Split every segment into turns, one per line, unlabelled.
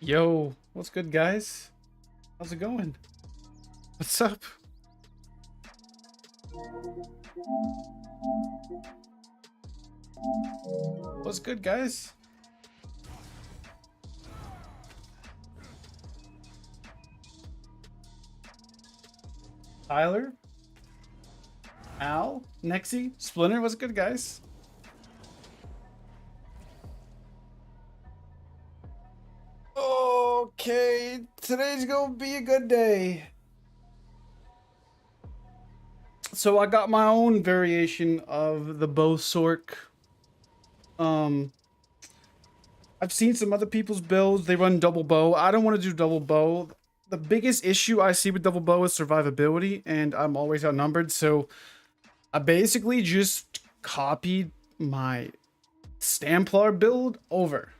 Yo, what's good, guys? How's it going? What's up? What's good, guys? Tyler? Al? Nexy? Splinter? What's good, guys? Okay, today's gonna be a good day. So I got my own variation of the bowsorc. I've seen some other people's builds. They run double bow. I don't want to do double bow. The biggest issue I see with double bow is survivability, and I'm always outnumbered. So I basically just copied my Stamplar build over.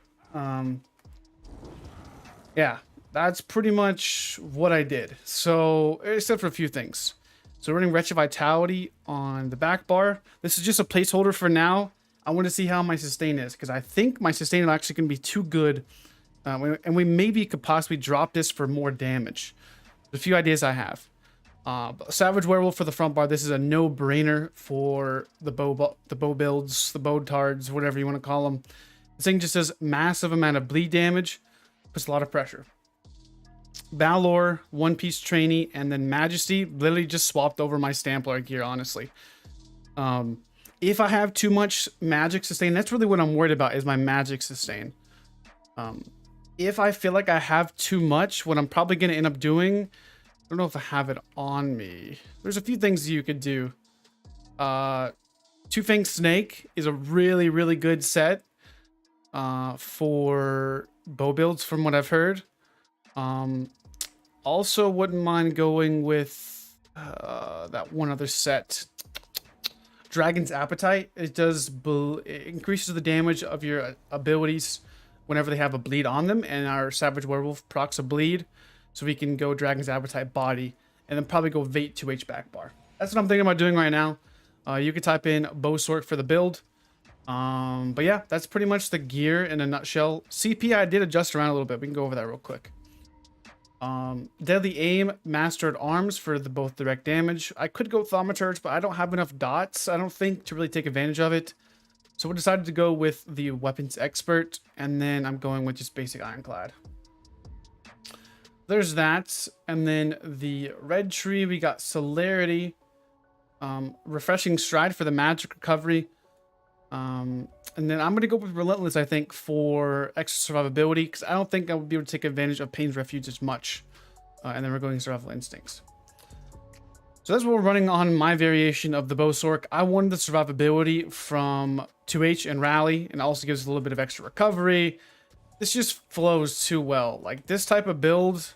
Yeah, that's pretty much what I did. So, except for a few things. So running Wretched Vitality on the back bar. This is just a placeholder for now. I want to see how my sustain is, because I think my sustain is actually going to be too good. And we maybe could possibly drop this for more damage. There's a few ideas I have. Savage Werewolf for the front bar. This is a no-brainer for the bow builds, the bow tards, whatever you want to call them. This thing just does massive amount of bleed damage. Puts a lot of pressure. Valor, One Piece Trainee, and then Majesty literally just swapped over my Stamplar gear, honestly. If I have too much magic sustain, that's really what I'm worried about, is my magic sustain. If I feel like I have too much, what I'm probably going to end up doing, I don't know if I have it on me. There's a few things you could do. Two-Fang Snake is a really, really good set for bow builds from what I've heard. Also wouldn't mind going with that one other set, Dragon's Appetite. It does it increases the damage of your abilities whenever they have a bleed on them, and our Savage Werewolf procs a bleed, so we can go Dragon's Appetite body and then probably go Vate 2H back bar. That's what I'm thinking about doing right now. You could type in bowsorc for the build. But yeah, that's pretty much the gear in a nutshell. CP I did adjust around a little bit. We can go over that real quick. Deadly Aim, Mastered Arms for both direct damage. I could go Thaumaturge, but I don't have enough dots, I don't think, to really take advantage of it. So we decided to go with the Weapons Expert, and then I'm going with just basic Ironclad. There's that, and then the red tree, we got Celerity, Refreshing Stride for the magic recovery. And then I'm going to go with Relentless, I think, for extra survivability, because I don't think I would be able to take advantage of Pain's Refuge as much. And then we're going Survival Instincts. So that's what we're running on my variation of the bowsorc. I wanted the survivability from 2H and Rally, and also gives a little bit of extra recovery. This just flows too well. Like, this type of build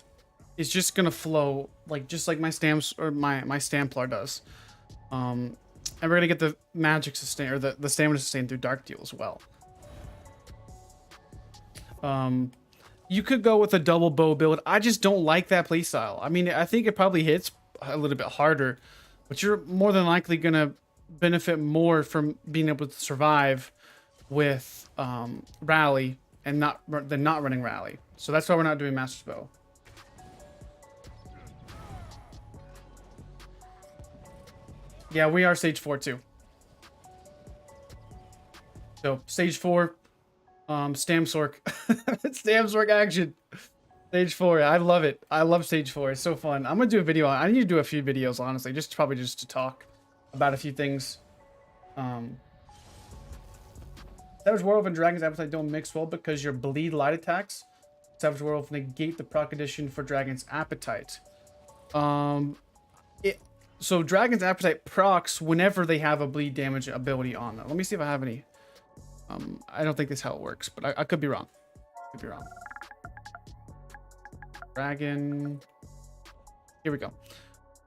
is just going to flow, like, just like my stamps or my Stamplar does. And we're going to get the magic sustain, or the stamina sustain through Dark Deal as well. You could go with a double bow build. I just don't like that playstyle. I mean, I think it probably hits a little bit harder, but you're more than likely going to benefit more from being able to survive with Rally and not running Rally. So that's why we're not doing Master's Bow. Yeah, we are stage 4 too. So stage 4, Stamsorc. Stamsorc action. Stage 4. I love it. I love stage 4. It's so fun. I'm gonna do a video on. I need to do a few videos, honestly, probably just to talk about a few things. Savage Werewolf and Dragon's Appetite don't mix well because your bleed light attacks. Savage Werewolf negate the proc condition for Dragon's Appetite. So Dragon's Appetite procs whenever they have a bleed damage ability on them. Let me see if I have any. I don't think that's how it works, but I could be wrong. Could be wrong. Dragon. Here we go.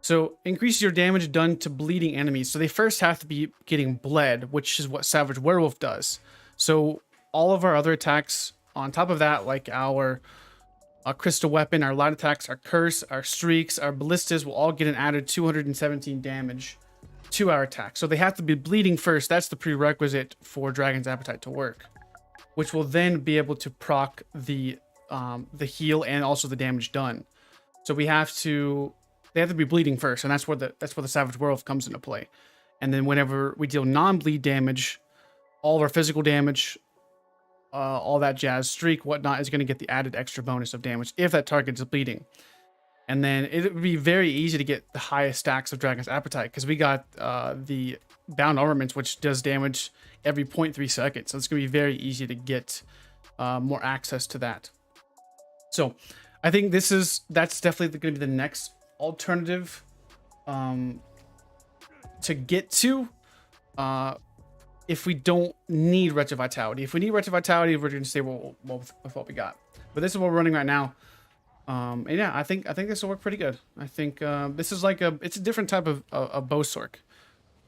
So increase your damage done to bleeding enemies. So they first have to be getting bled, which is what Savage Werewolf does. So all of our other attacks on top of that, like our crystal weapon, our light attacks, our curse, our streaks, our ballistas will all get an added 217 damage to our attack. So they have to be bleeding first. That's the prerequisite for Dragon's Appetite to work, which will then be able to proc the the heal and also the damage done. So they have to be bleeding first, and that's where the Savage Werewolf comes into play. And then whenever we deal non-bleed damage, all of our physical damage, all that jazz, streak, whatnot, is going to get the added extra bonus of damage if that target is bleeding. And then it would be very easy to get the highest stacks of Dragon's Appetite, because we got the Bound Armaments, which does damage every 0.3 seconds. So it's going to be very easy to get more access to that. So I think that's definitely going to be the next alternative to get to if we don't need Wretched Vitality. If we need Wretched Vitality, we're going to stay with what we got. But this is what we're running right now. And yeah, I think this will work pretty good. I think this is like it's a different type of bowsorc,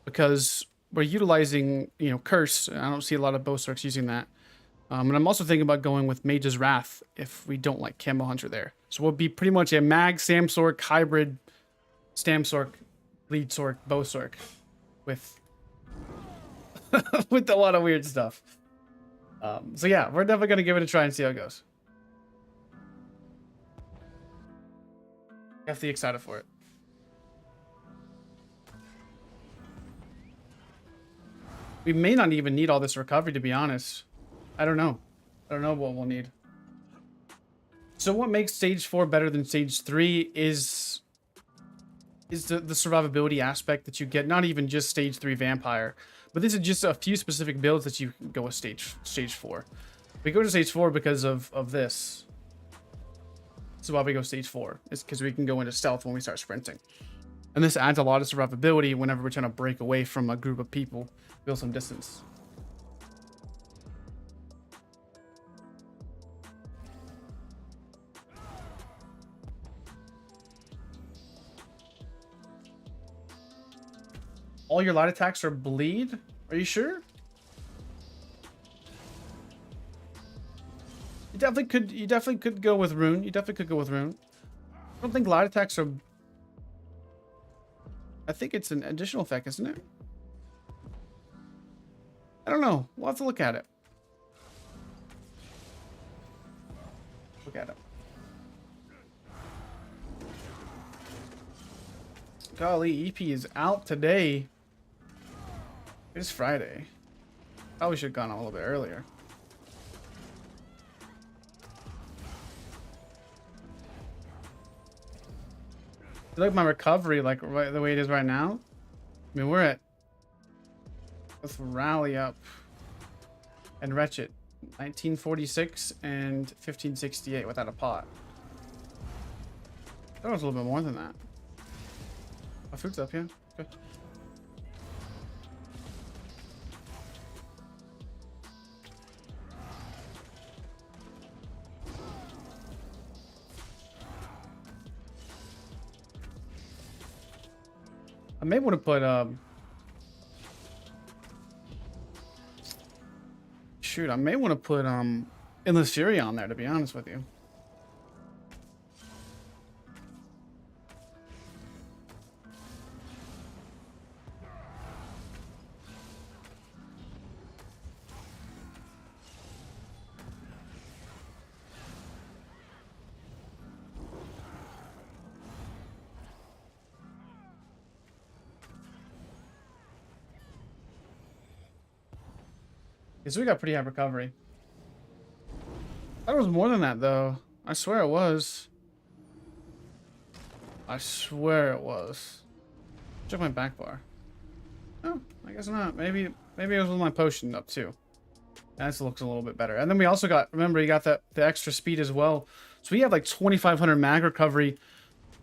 because we're utilizing, you know, Curse. I don't see a lot of bowsorcs using that. And I'm also thinking about going with Mage's Wrath if we don't like Camo Hunter there. So we'll be pretty much a Mag Samsorc hybrid Stamsorc Bleed Sorc bowsorc with with a lot of weird stuff. So yeah, we're definitely gonna give it a try and see how it goes. Definitely excited for it. We may not even need all this recovery, to be honest. I don't know. I don't know what we'll need. So what makes stage 4 better than stage 3 is the survivability aspect that you get. Not even just stage 3 vampire, but this is just a few specific builds that you can go with stage 4. We go to stage 4 because of this. This is why we go stage 4. It's because we can go into stealth when we start sprinting. And this adds a lot of survivability whenever we're trying to break away from a group of people, build some distance. All your light attacks are bleed? Are you sure? You definitely could go with Rune. You definitely could go with Rune. I don't think light attacks are... I think it's an additional effect, isn't it? I don't know. We'll have to look at it. Look at it. Golly, EP is out today. It is Friday. Probably should have gone a little bit earlier. I like my recovery, like right the way it is right now. I mean, we're at... Let's rally up and Wretched. 1946 and 1568 without a pot. I thought it was a little bit more than that. My food's up, yeah. Good. I may want to put shoot, I may want to put Endless Fury on there, to be honest with you. So we got pretty high recovery. I thought it was more than that, though. I swear it was. I swear it was. Check my back bar. Oh, I guess not. Maybe it was with my potion up too. That looks a little bit better. And then we also got, remember, you got the extra speed as well. So we have like 2,500 mag recovery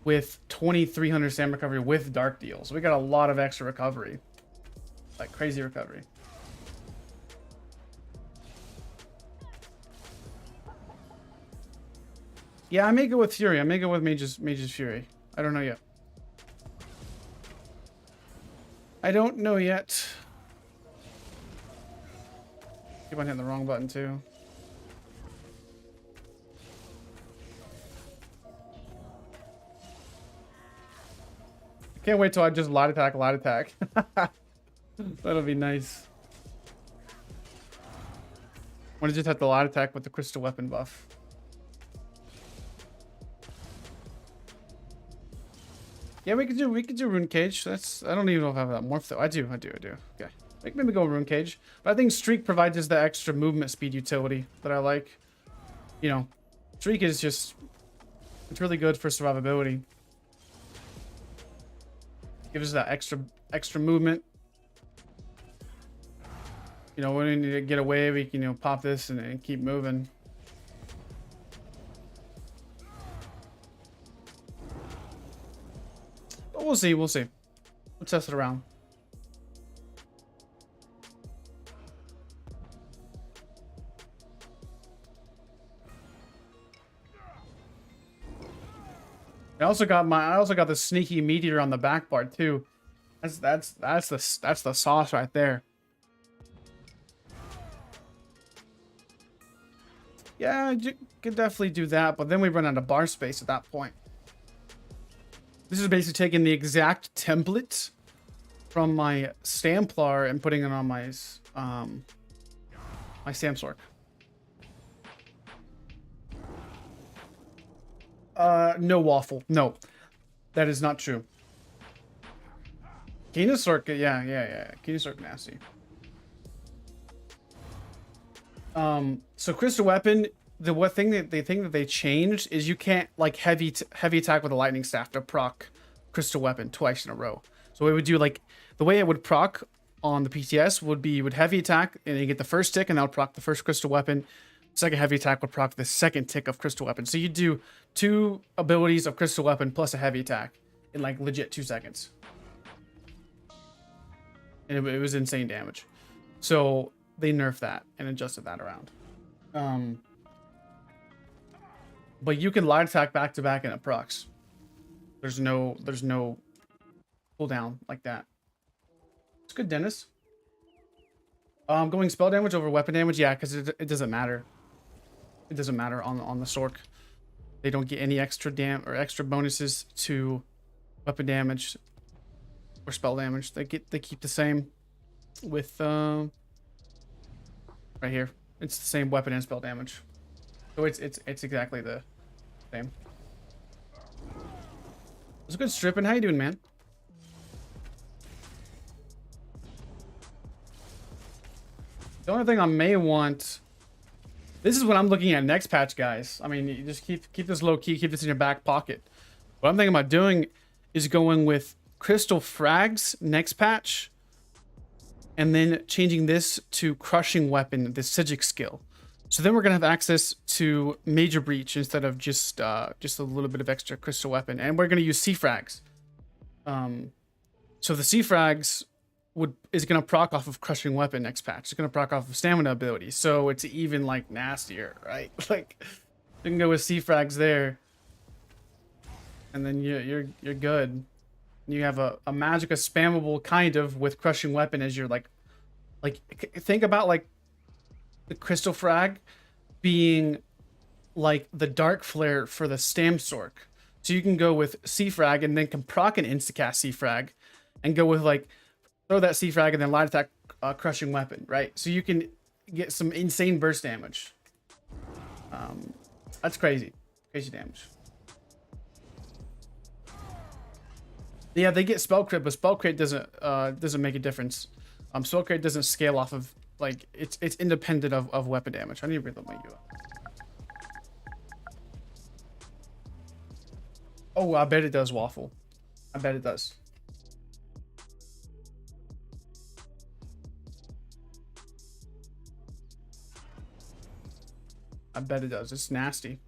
with 2,300 stam recovery with dark deal. So we got a lot of extra recovery, like crazy recovery. Yeah, I may go with Fury. I may go with Mage's Fury. I don't know yet. I don't know yet. Keep on hitting the wrong button too. I can't wait till I just light attack. That'll be nice. I want to just have the light attack with the crystal weapon buff. Yeah, we could do Rune Cage. That's, I don't even know if I have that morph though. I do. Okay. Maybe go Rune Cage. But I think Streak provides us the extra movement speed utility that I like. You know, Streak is just, it's really good for survivability. Gives us that extra movement. You know, when we need to get away, we can, you know, pop this and keep moving. But we'll see. We'll test it around. I also got the sneaky meteor on the back bar too. That's the sauce right there. Yeah, you could definitely do that, but then we run out of bar space at that point. This is basically taking the exact template from my Stamplar and putting it on my my Samsorc. No waffle. No, that is not true. Venusaur, yeah. Venusaur nasty. So Crystal Weapon, the one thing that they changed is you can't like heavy attack with a lightning staff to proc Crystal Weapon twice in a row. So it would do like the way it would proc on the PTS would be you would heavy attack and you get the first tick and that would proc the first Crystal Weapon. Second heavy attack would proc the second tick of Crystal Weapon. So you do 2 abilities of Crystal Weapon plus a heavy attack in like legit 2 seconds. And it was insane damage. So they nerfed that and adjusted that around. But you can light attack back to back and it procs. There's no cooldown like that. It's good, Dennis. Going spell damage over weapon damage, yeah, because it doesn't matter. It doesn't matter on the Sorc. They don't get any extra extra bonuses to weapon damage or spell damage. They keep the same with right here. It's the same weapon and spell damage. So it's exactly the same. It's a good stripping. How you doing, man? The only thing I may want, this is what I'm looking at next patch, guys. I mean, you just keep this low key, keep this in your back pocket. What I'm thinking about doing is going with Crystal Frags next patch, and then changing this to Crushing Weapon, the Sigic skill. So then we're gonna have access to Major Breach instead of just a little bit of extra Crystal Weapon, and we're gonna use C-Frags. So the C-Frags is gonna proc off of Crushing Weapon next patch. It's gonna proc off of Stamina ability, so it's even like nastier, right? Like you can go with C-Frags there, and then you're good. You have a Magicka spammable kind of with Crushing Weapon as your like think about like the Crystal Frag being like the Dark Flare for the Samsorc. So you can go with C-Frag and then can proc an instacast C-Frag and go with like throw that C-Frag and then light attack Crushing Weapon, right? So you can get some insane burst damage. That's crazy damage. Yeah, they get spell crit, but spell crit doesn't make a difference. Spell crit doesn't scale off of like it's independent of weapon damage. I need to reload my U.N.O. Oh, I bet it does, Waffle. I bet it does. I bet it does. It's nasty.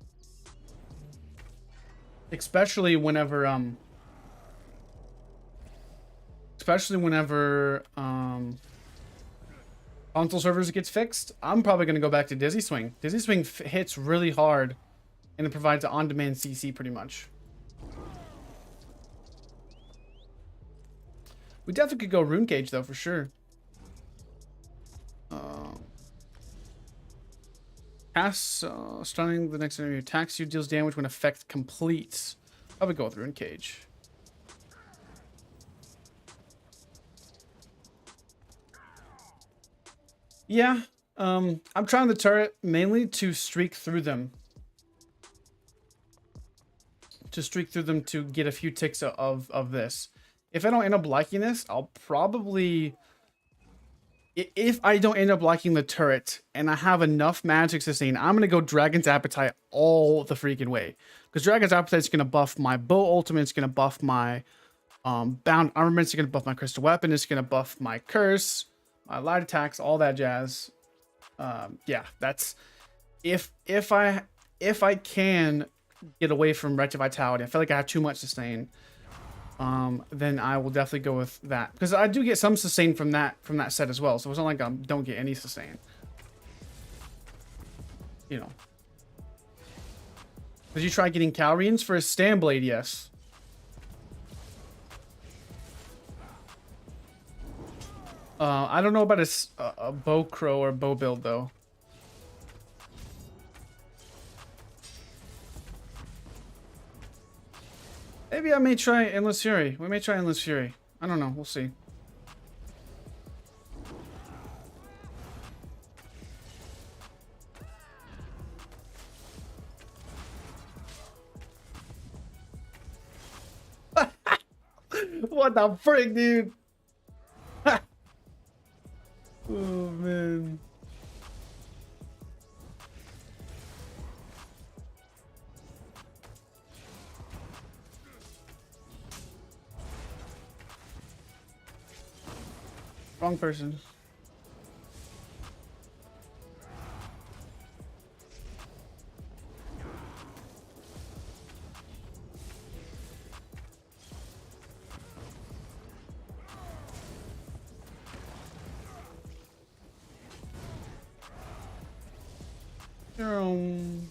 Especially whenever console servers gets fixed. I'm probably going to go back to Dizzy Swing. Dizzy Swing hits really hard and it provides an on-demand CC pretty much. We definitely could go Rune Cage though, for sure. Cast stunning the next enemy attacks you, deals damage when effect completes. I would go with Rune Cage. Yeah, I'm trying the turret mainly to streak through them. to streak through them to get a few ticks of this. If I don't end up liking this, I'll probably... If I don't end up liking the turret and I have enough magic sustain, I'm going to go Dragon's Appetite all the freaking way. Because Dragon's Appetite is going to buff my bow ultimate, it's going to buff my bound armament, it's going to buff my crystal weapon, it's going to buff my curse, my light attacks, all that jazz. Yeah, that's... If I can get away from Wretched Vitality, I feel like I have too much sustain, then I will definitely go with that, because I do get some sustain from that set as well. So it's not like I don't get any sustain, you know. Did you try getting Calrians for a Stand Blade? Yes. I don't know about a bow crow or bow build though. Maybe I may try Endless Fury. We may try Endless Fury. I don't know. We'll see. What the frick, dude? Oh, man. Wrong person. Eyr0n.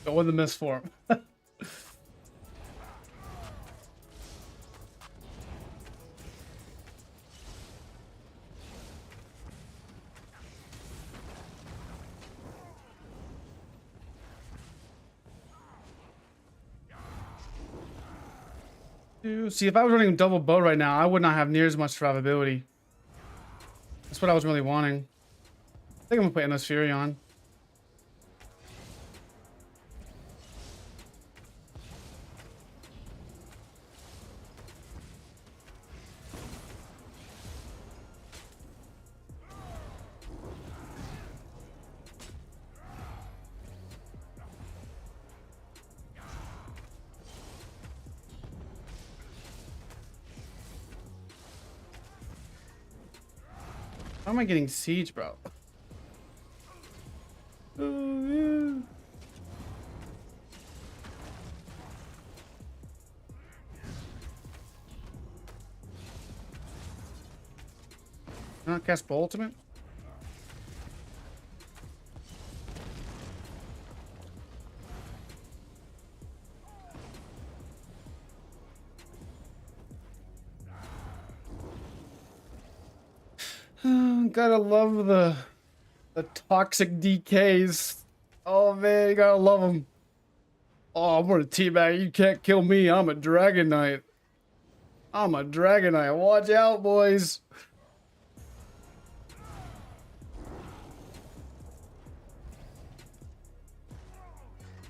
Go in the mist form. See, if I was running double bow right now, I would not have near as much survivability. That's what I was really wanting. I think I'm gonna put Endless Fury on. How am I getting siege, bro? Oh, yeah. Not cast Bow Ultimate? Gotta love the toxic DKs. Oh man, you gotta love them. Oh, I'm gonna teabag. You can't kill me. I'm a Dragon Knight. I'm a Dragon Knight. Watch out, boys.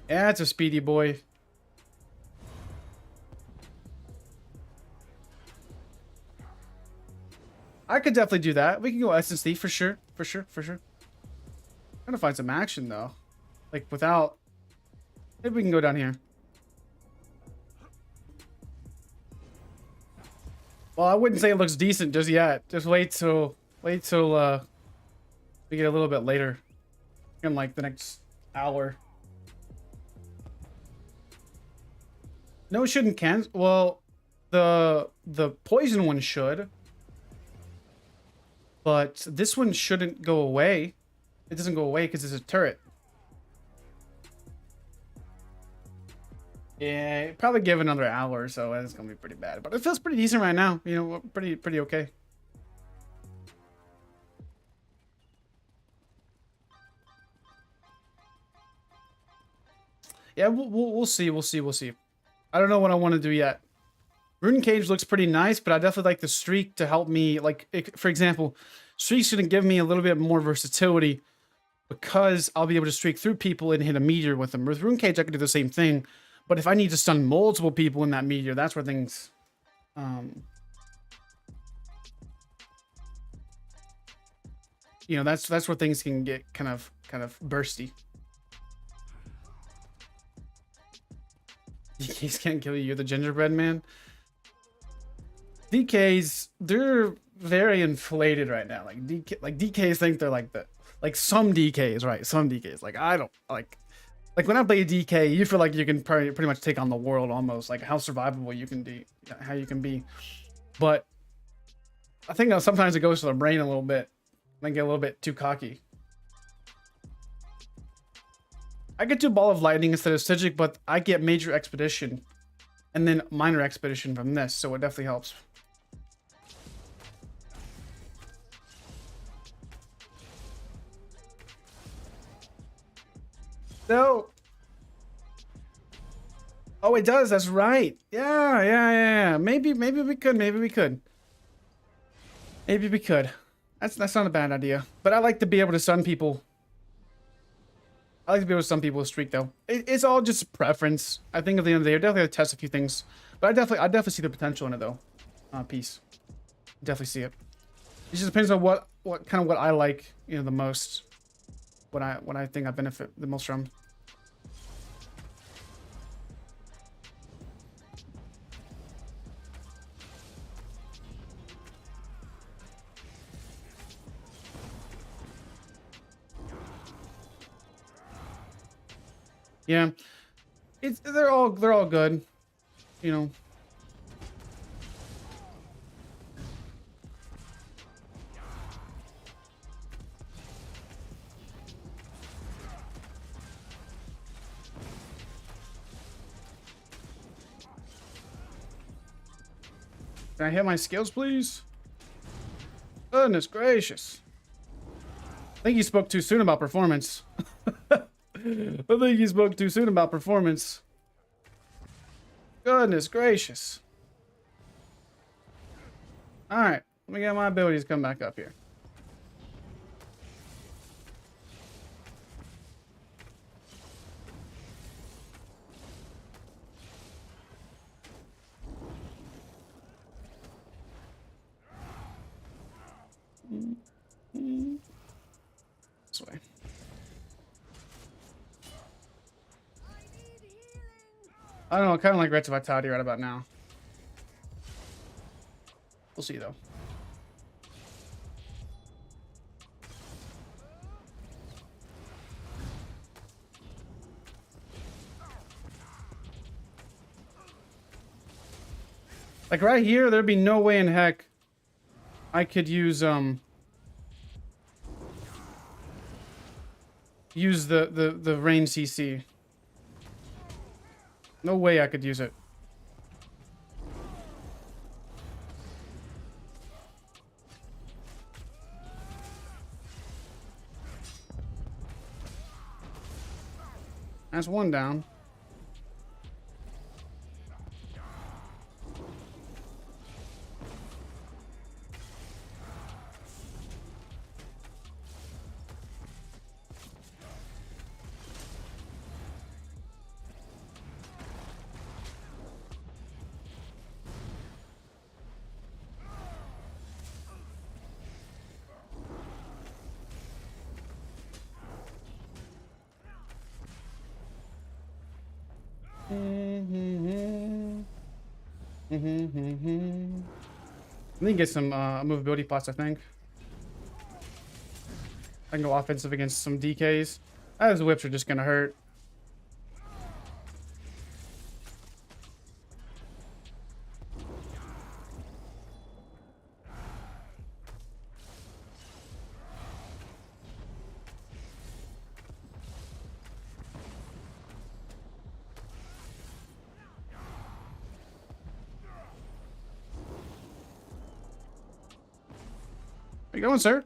Yeah, it's a speedy boy. I could definitely do that. We can go SSD for sure. For sure. I'm trying to find some action though. Like without... Maybe we can go down here. Well, I wouldn't say it looks decent just yet. Just wait till We get a little bit later in like the next hour. No, it shouldn't cancel. Well, the poison one should, but this one shouldn't go away. It doesn't go away because it's a turret. Yeah, probably give another hour or so, and it's gonna be pretty bad. But it feels pretty decent right now. You know, pretty okay. Yeah, we'll see. We'll see. I don't know what I want to do yet. Rune Cage looks pretty nice, but I definitely like the streak to help me. Like, for example, streaks should give me a little bit more versatility because I'll be able to streak through people and hit a meteor with them. With Rune Cage, I can do the same thing. But if I need to stun multiple people in that meteor, that's where things... you know, that's where things can get kind of bursty. DKs can't kill you. You're the gingerbread man. DKs, they're very inflated right now. Like DKs think they're like some DKs, right? Some DKs. Like I don't like when I play DK, you feel like you can pretty much take on the world almost. Like how survivable you can be, how you can be. But I think sometimes it goes to the brain a little bit. And get a little bit too cocky. I get to Ball of Lightning instead of Stygic, but I get Major Expedition and then Minor Expedition from this, so it definitely helps. No. Oh, it does. That's right. Yeah. Maybe we could. Maybe we could. That's not a bad idea. But I like to be able to stun people. I like to be able to stun people with streak though. It's all just preference. I think at the end of the day, I definitely have to test a few things. But I definitely see the potential in it though. Piece. Definitely see it. It just depends on what I like, you know, the most. What I think I benefit the most from. Yeah, they're all good, you know. Can I hit my skills, please? Goodness gracious! I think you spoke too soon about performance. I think you spoke too soon about performance. Goodness gracious. Alright, let me get my abilities come back up here. This way. I don't know, I kind of like Wretched Vitality right about now. We'll see though. Like right here, there'd be no way in heck I could use the range CC. No way I could use it. That's one down. I need to get some movability pots, I think. I can go offensive against some DKs. Those whips are just gonna hurt. Where you going, sir?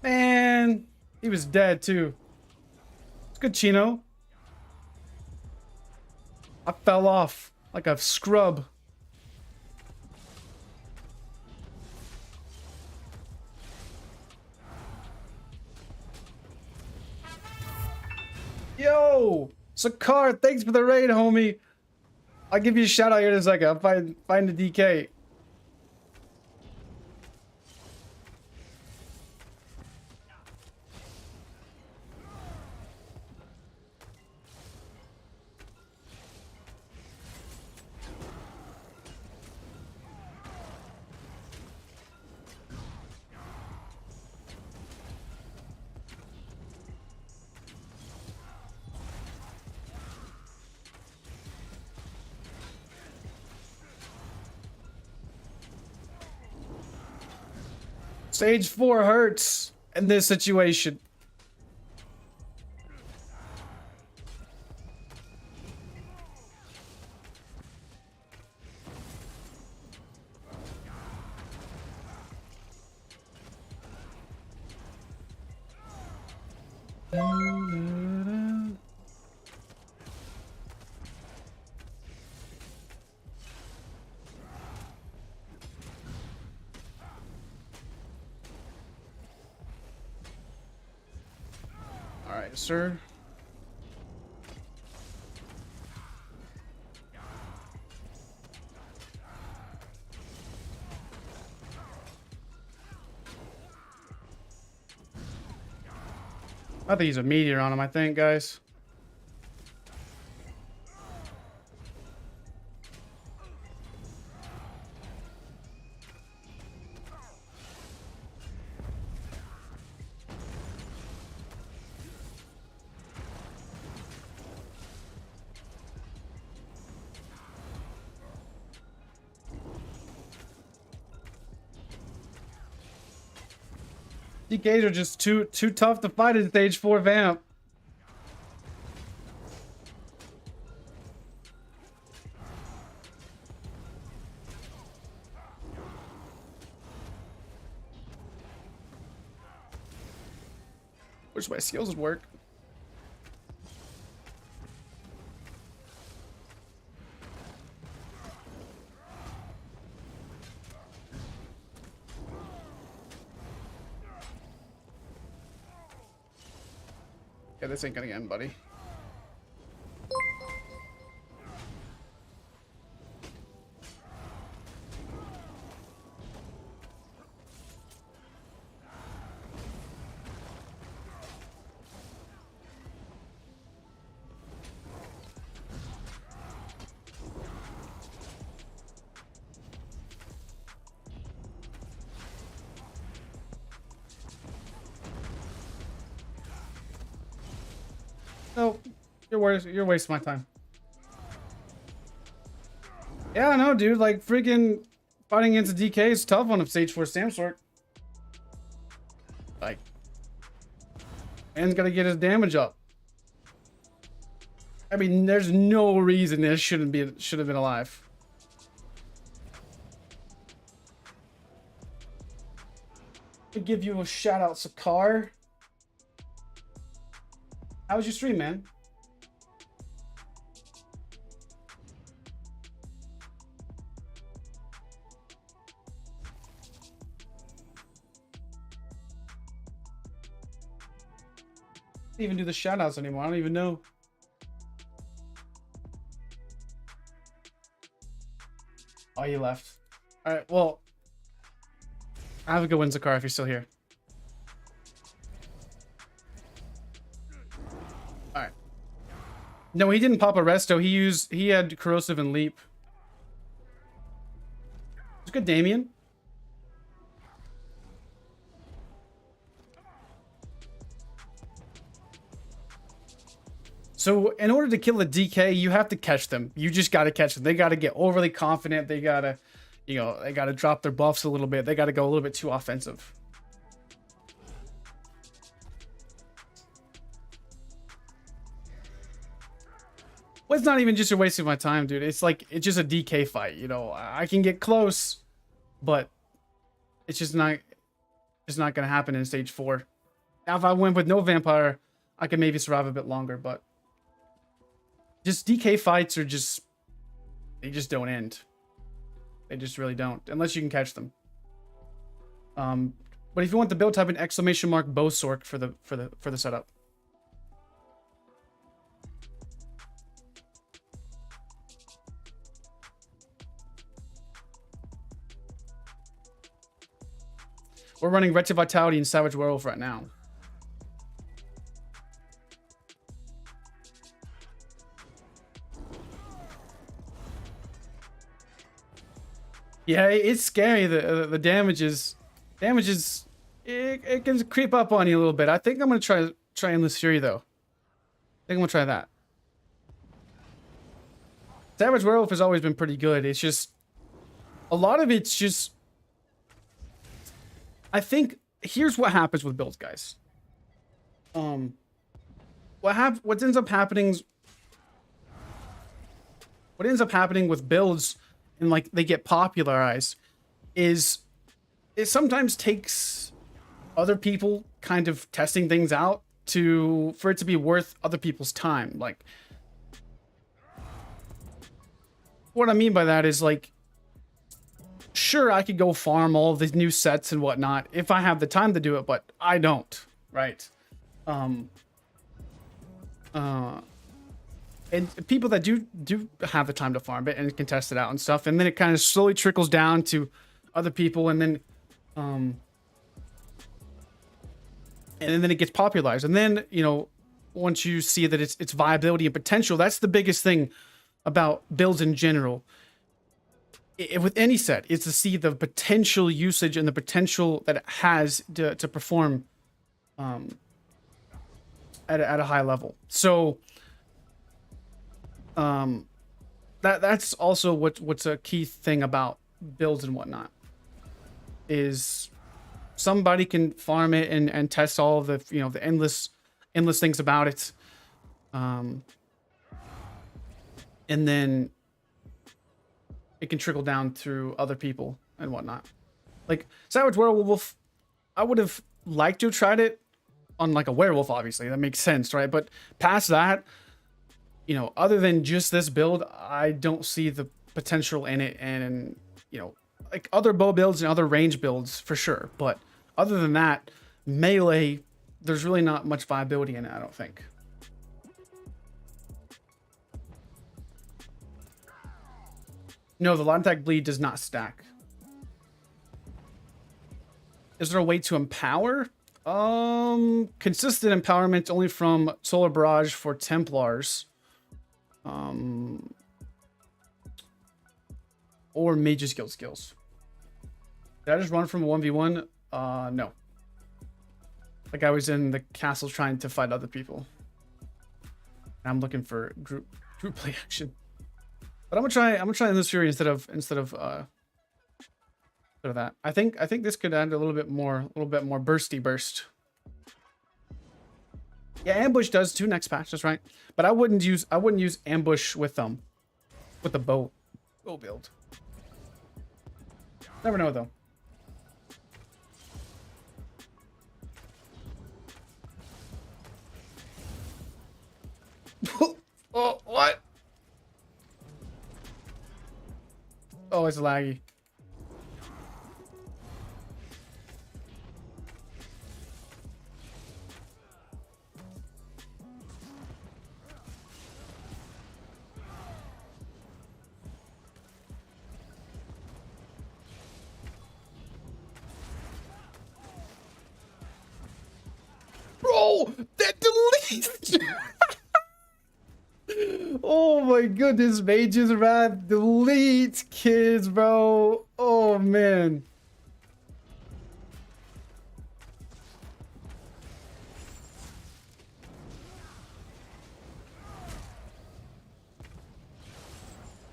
Man, he was dead too. It's good, Chino. I fell off like a scrub. Yo, Sakar, thanks for the raid, homie. I'll give you a shout out here in a second. I'll find the DK. Stage 4 hurts in this situation. Alright, sir. I think he's a meteor on him, I think, guys. DKs are just too tough to fight in stage 4 vamp. Wish my skills would work. Yeah, this ain't gonna end, buddy. No, you're wasting my time. Yeah, I know, dude. Like, freaking fighting against a DK is tough on a stage 4 Samsort. Like, man's gotta get his damage up. I mean, there's no reason this should have been alive. To give you a shout out, Sakar. How was your stream, man? I don't even do the shout outs anymore. I don't even know. Oh, he left. All right, well, have a good one, Zakar, if you're still here. All right. No, he didn't pop a resto. He had corrosive and leap. It's good, Damien. So in order to kill a DK, you have to catch them. You just got to catch them. They got to get overly confident. They got to, you know, they got to drop their buffs a little bit. They got to go a little bit too offensive. Well, it's not even just a waste of my time, dude. It's like, it's just a DK fight. You know, I can get close, but it's just not going to happen in stage 4. Now, if I went with no vampire, I could maybe survive a bit longer, but just DK fights are just, they just don't end. They just really don't, unless you can catch them. But if you want the build, type in !bowsorc for the setup. We're running Wretched Vitality and Savage Werewolf right now. Yeah, it's scary. The damage is it can creep up on you a little bit. I think I'm gonna try Endless Fury though. I think I'm gonna try that. Savage Werewolf has always been pretty good. It's just a lot of it's just. I think here's what happens with builds, guys. What ends up happening with builds and like they get popularized is it sometimes takes other people kind of testing things out for it to be worth other people's time. Like what I mean by that is like, sure, I could go farm all of these new sets and whatnot if I have the time to do it, but I don't, right? And people that do have the time to farm it and can test it out and stuff, and then it kind of slowly trickles down to other people, and then it gets popularized, and then you know, once you see that its viability and potential, that's the biggest thing about builds in general. With any set, is to see the potential usage and the potential that it has to perform at a high level. So that's also what's a key thing about builds and whatnot, is somebody can farm it and test all of the, you know, the endless things about it, and then it can trickle down through other people and whatnot. Like Savage Werewolf, I would have liked to have tried it on like a werewolf, obviously. That makes sense, right? But past that, you know, other than just this build, I don't see the potential in it. And, you know, like other bow builds and other range builds for sure. But other than that, melee, there's really not much viability in it, I don't think. No, the Light Attack Bleed does not stack. Is there a way to empower? Consistent empowerment only from Solar Barrage for Templars. Or Mage's Guild skills. Did I just run from a 1v1? No. Like I was in the castle trying to fight other people. I'm looking for group play action. But I'm gonna try Endless Fury instead of that. I think this could add a little bit more bursty burst. Yeah, ambush does too next patch, that's right. But I wouldn't use ambush with the bow build. Never know though. Oh, what? Oh, it's laggy. Oh, that deletes. Oh my goodness, Mage's Wrath delete kids, bro. Oh man.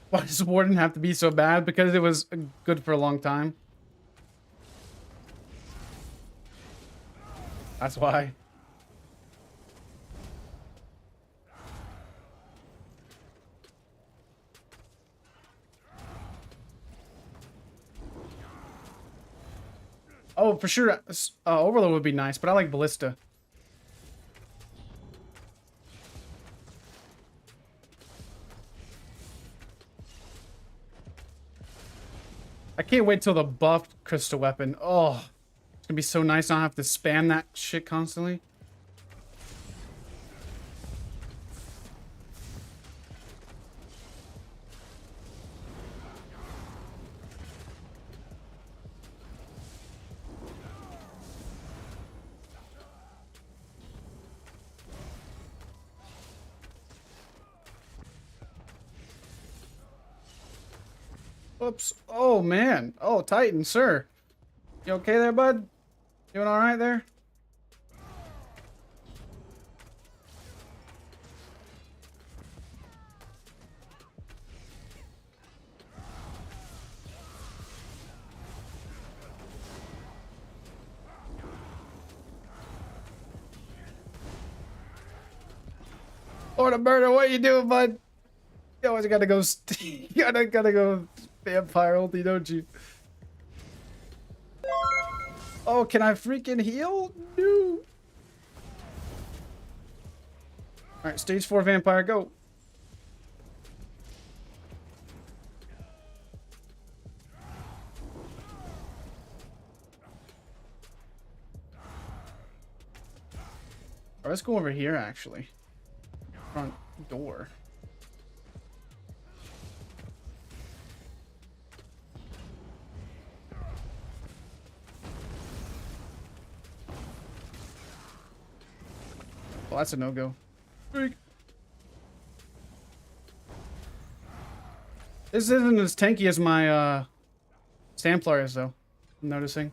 Why does Warden have to be so bad? Because it was good for a long time. That's why. Oh, for sure. Overload would be nice, but I like Ballista. I can't wait till the buffed crystal weapon. Oh, it's gonna be so nice. I don't have to spam that shit constantly. Oops. Oh, man. Oh, Titan, sir. You okay there, bud? Doing all right there? Lord of Murder, what you doing, bud? You always gotta go. You gotta go vampire ulti, don't you? Oh, can I freaking heal? No. All right, stage 4 vampire, go. Right, let's go over here, actually. Front door. Well, that's a no-go. This isn't as tanky as my Samplar is, though. I'm noticing.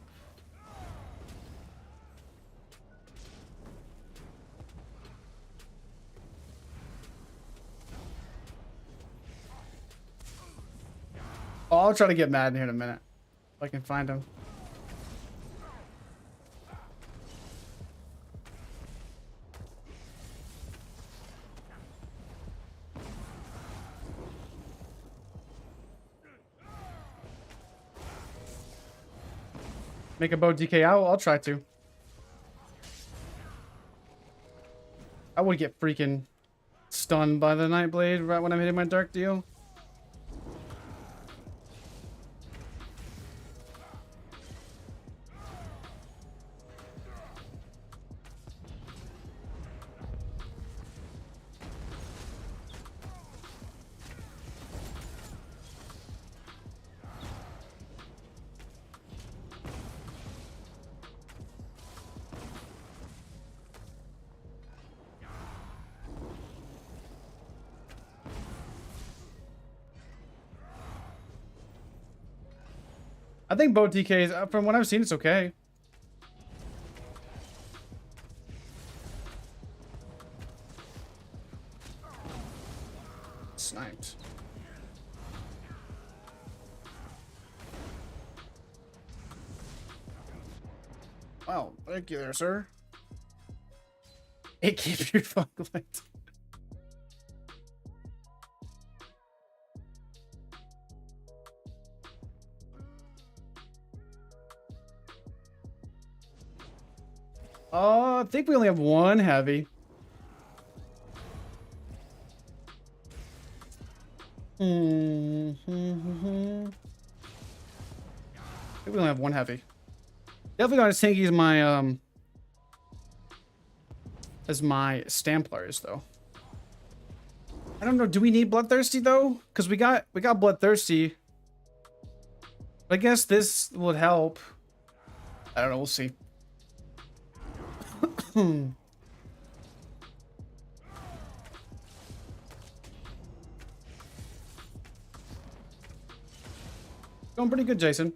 Oh, I'll try to get mad in here in a minute. If I can find him. Make a bow DK out? I'll try to. I would get freaking stunned by the Nightblade right when I'm hitting my dark deal. I think bow DKs, from what I've seen, it's okay. Sniped. Wow, thank you there, sir. It keeps your fucking light. I think we only have one heavy. I think we only have one heavy. Definitely not as tanky as my Stamplars though. I don't know. Do we need Bloodthirsty though? Because we got Bloodthirsty. I guess this would help. I don't know. We'll see. Going pretty good, Jason.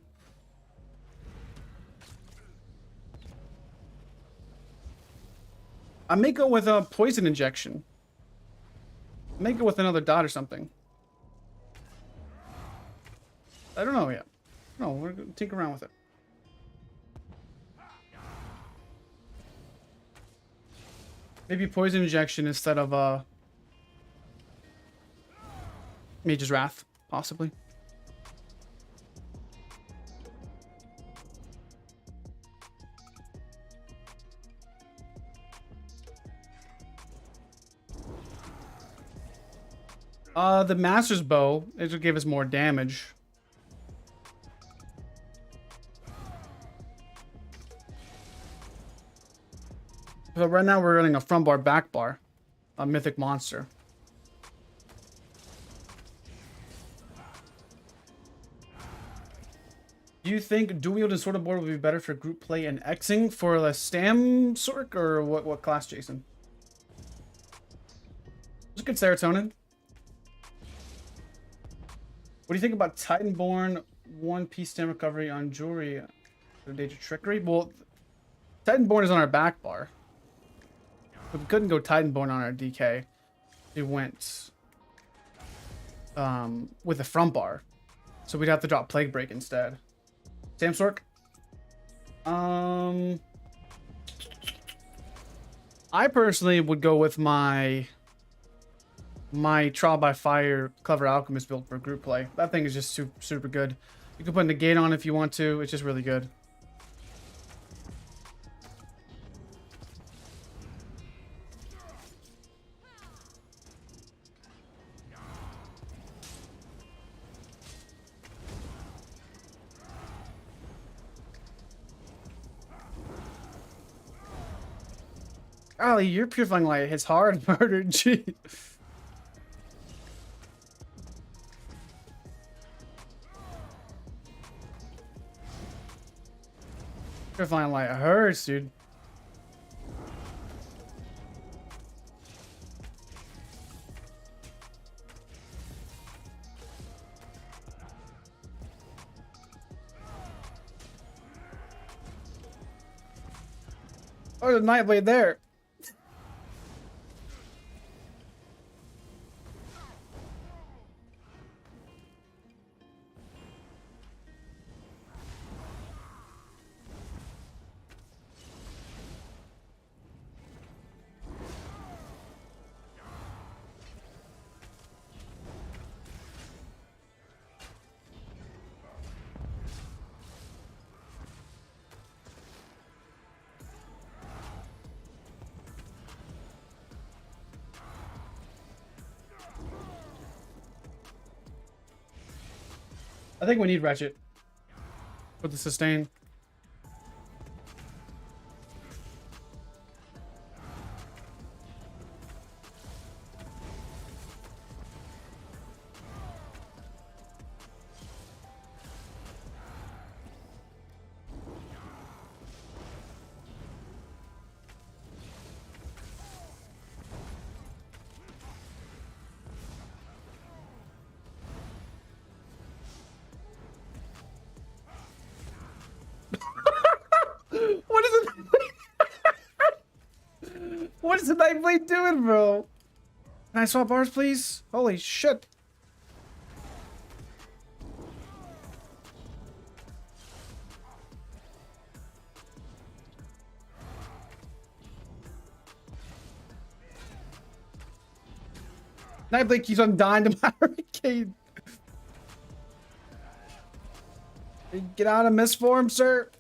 I may go with a poison injection. I may go with another dot or something. I don't know yet. No, we're gonna tinker around with it. Maybe poison injection instead of Mage's Wrath, possibly. The Master's Bow, it would give us more damage. So right now we're running a front bar, back bar, a mythic monster. Do you think dual wield and sword and board would be better for group play and Xing for the Stam Sorc, or what class, Jason? It's good serotonin. What do you think about Titanborn 1-piece stem recovery on jewelry? The Danger Trickery? Well, Titanborn is on our back bar. But we couldn't go Titanborn on our DK. We went with the front bar. So we'd have to drop Plague Break instead. Stam Sorc? I personally would go with my Trial by Fire Clever Alchemist build for group play. That thing is just super good. You can put in a gaetan if you want to. It's just really good. Golly, your Purifying Light hits hard, murder. Gee. Purifying Light hurts, dude. Oh, the Nightblade there. I think we need Wretched for the sustain. What is it? What is the Nightblade doing, bro? Can I swap bars, please? Holy shit. Nightblade keeps on dying to my hurricane. Get out of misform, sir.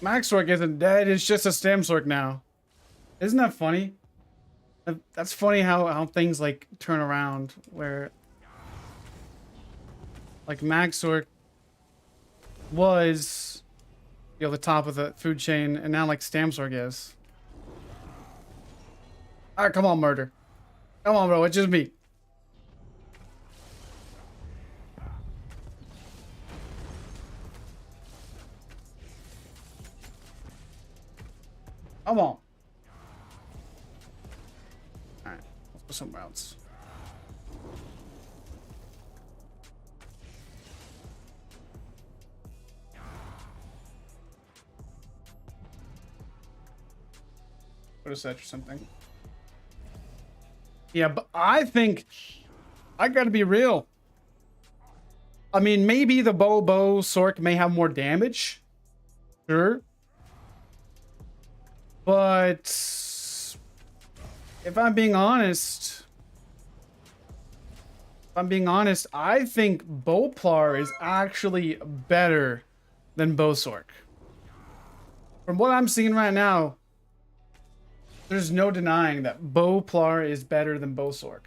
MaxSorc isn't dead. It's just a StamSorc now. Isn't that funny? That's funny how things like turn around where like MaxSorc was, you know, the top of the food chain, and now like StamSorc is. All right, come on, murder. Come on, bro. It's just me. Come on. Alright, let's go somewhere else. Go to search or something. Yeah, but I think I gotta be real. I mean, maybe the bowsorc may have more damage. Sure. But if I'm being honest, I think bowplar is actually better than bowsorc. From what I'm seeing right now, there's no denying that bowplar is better than bowsorc.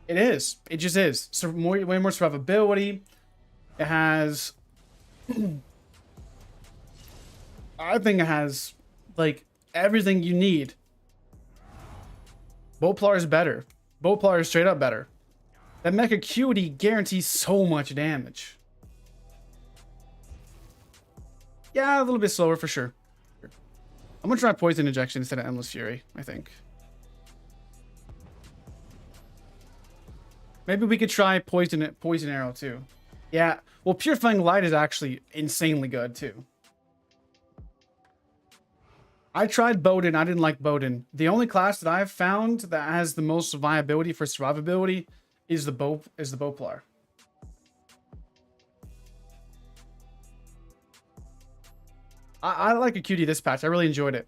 It is. It just is. So way more survivability. It has... I think it has, like, everything you need. Bowplar is better. Bowplar is straight up better. That Mecha Acuity guarantees so much damage. Yeah, a little bit slower for sure. I'm gonna try Poison Injection instead of Endless Fury, I think. Maybe we could try Poison Arrow too. Yeah, well, Purifying Light is actually insanely good too. I tried Bowden. I didn't like Bowden. The only class that I've found that has the most viability for survivability is the bowplar. I like Acuity this patch. I really enjoyed it.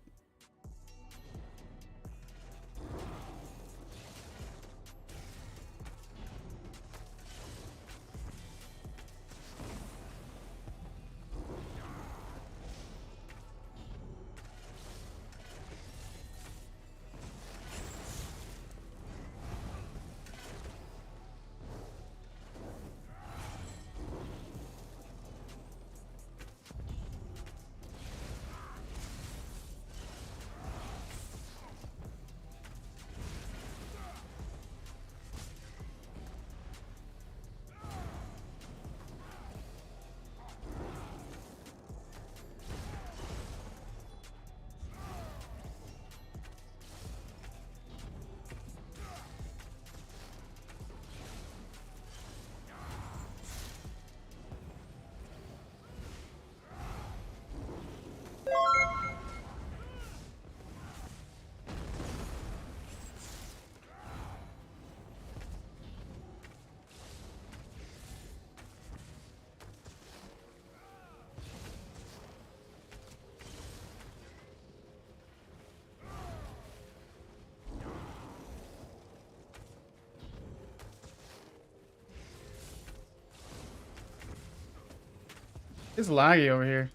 It's laggy over here.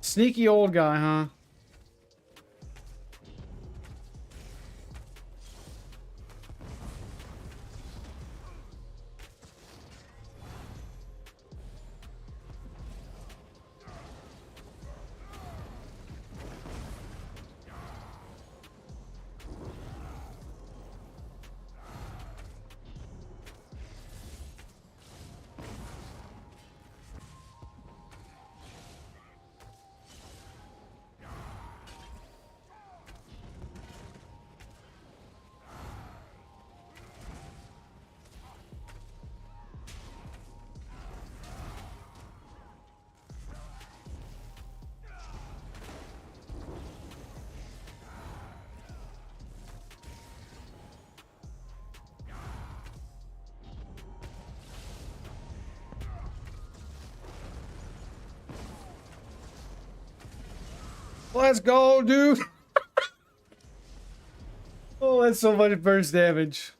Sneaky old guy, huh? Let's go, dude. Oh, that's so much burst damage.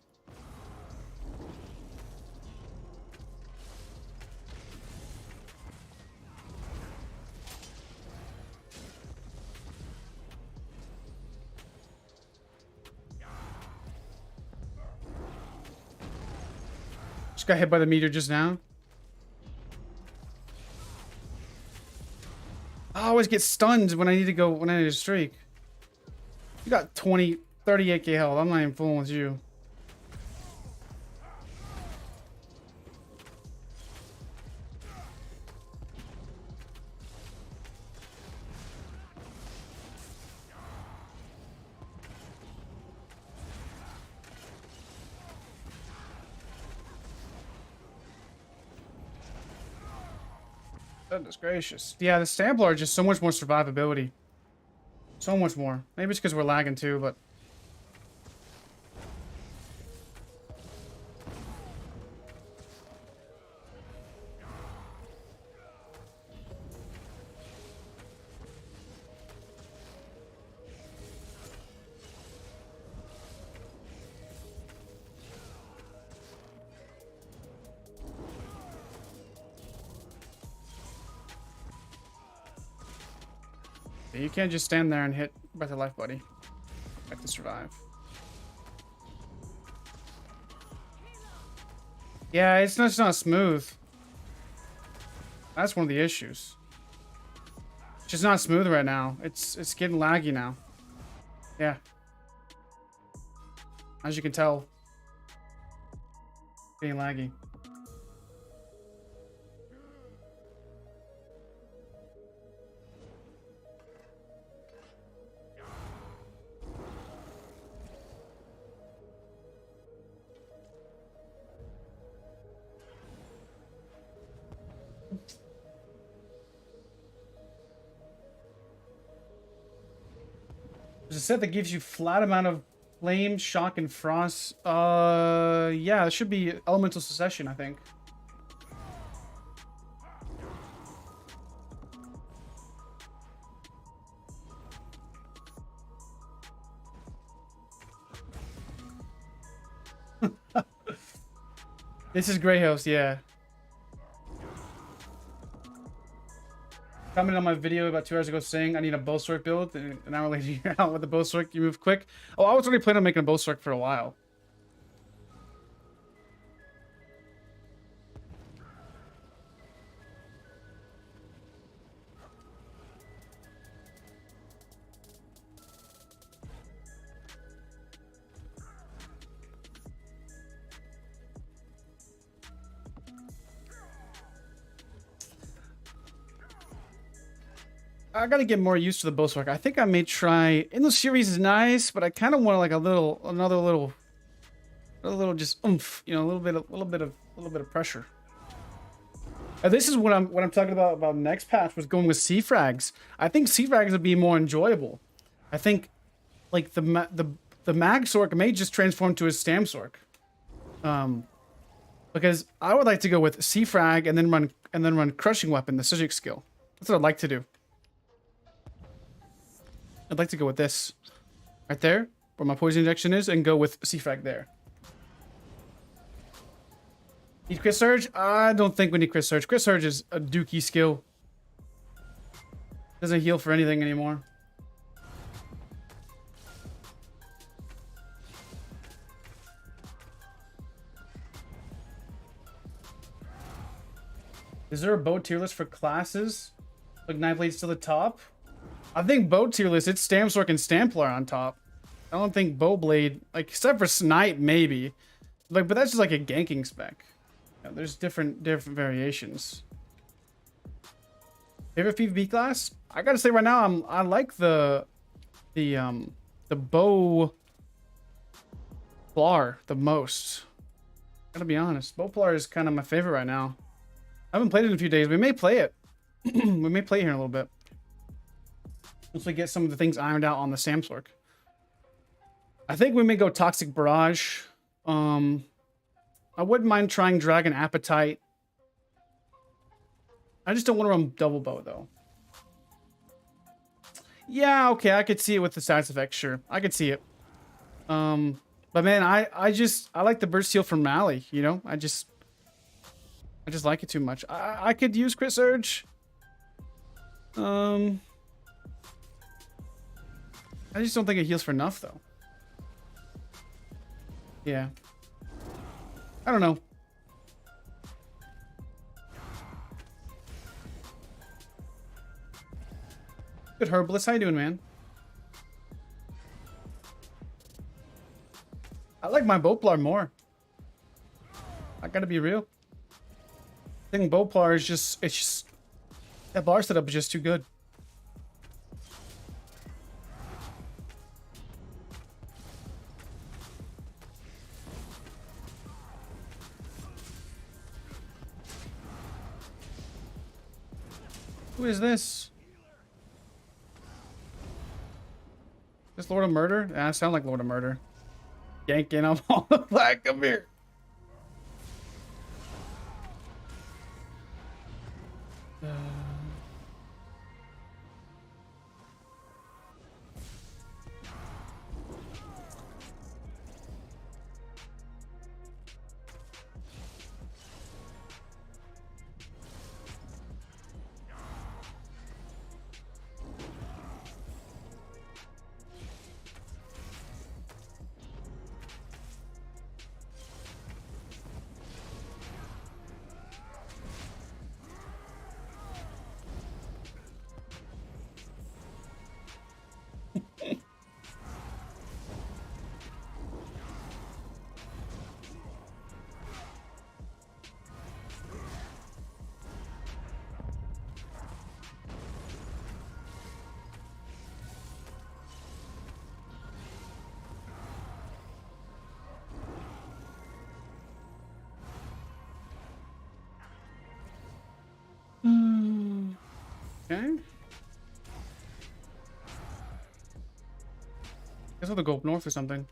Just got hit by the meteor just now. I always get stunned when I need to streak. You got 38k health. I'm not even fooling with you. Goodness gracious. Yeah, the Stamplar are just so much more survivability. So much more. Maybe it's because we're lagging too, but... You can't just stand there and hit breath of life, buddy. You have to survive. Yeah, it's just not smooth. That's one of the issues. It's just not smooth right now. It's getting laggy now. Yeah. As you can tell. It's getting laggy. There's a set that gives you flat amount of flame, shock, and frost. Yeah, it should be elemental succession, I think. This is Grey Host, yeah. Commented on my video about 2 hours ago saying I need a bowsorc build, and an hour later you're out with the bowsorc, you move quick. Oh, I was already planning on making a bowsorc for a while. I gotta get more used to the bowsorc. I think I may try. In the series is nice, but I kind of want like another little just oomph. You know, a little bit of pressure. And this is what I'm talking about next patch was going with C-frags. I think C-frags would be more enjoyable. I think like the magsorc may just transform to a stamsorc. Because I would like to go with C-frag and then run crushing weapon, the Sijic skill. That's what I'd like to do. I'd like to go with this. Right there, where my poison injection is, and go with C-frag there. Need Crit Surge? I don't think we need Crit Surge. Crit Surge is a dookie skill. Doesn't heal for anything anymore. Is there a bow tier list for classes? Like Knife Blade's to the top? I think bow tier list, it's Stamsorc and Stamplar on top. I don't think Bowblade, like, except for Snipe, maybe. Like, but that's just like a ganking spec. You know, there's different variations. Favorite PvP class? I gotta say right now, I like the bow Plar the most. Gotta be honest. Bow Plar is kind of my favorite right now. I haven't played it in a few days. We may play it. We may play it here in a little bit. Once we get some of the things ironed out on the Stamsorc. I think we may go Toxic Barrage. I wouldn't mind trying Dragon Appetite. I just don't want to run double bow though. Yeah, okay, I could see it with the stats effect, sure. I could see it. But man, I like the burst heal from Mally, you know? I just like it too much. I could use Crit Surge. I just don't think it heals for enough, though. Yeah. I don't know. Good Herbalist, how you doing, man? I like my Bowplar more. I gotta be real. I think Bowplar is just, it's just, that bar setup is just too good. Who is this? This Lord of Murder? Yeah, I sound like Lord of Murder. Yanking up all the flag. Come here. Okay. Guess I'll have to go up north or something.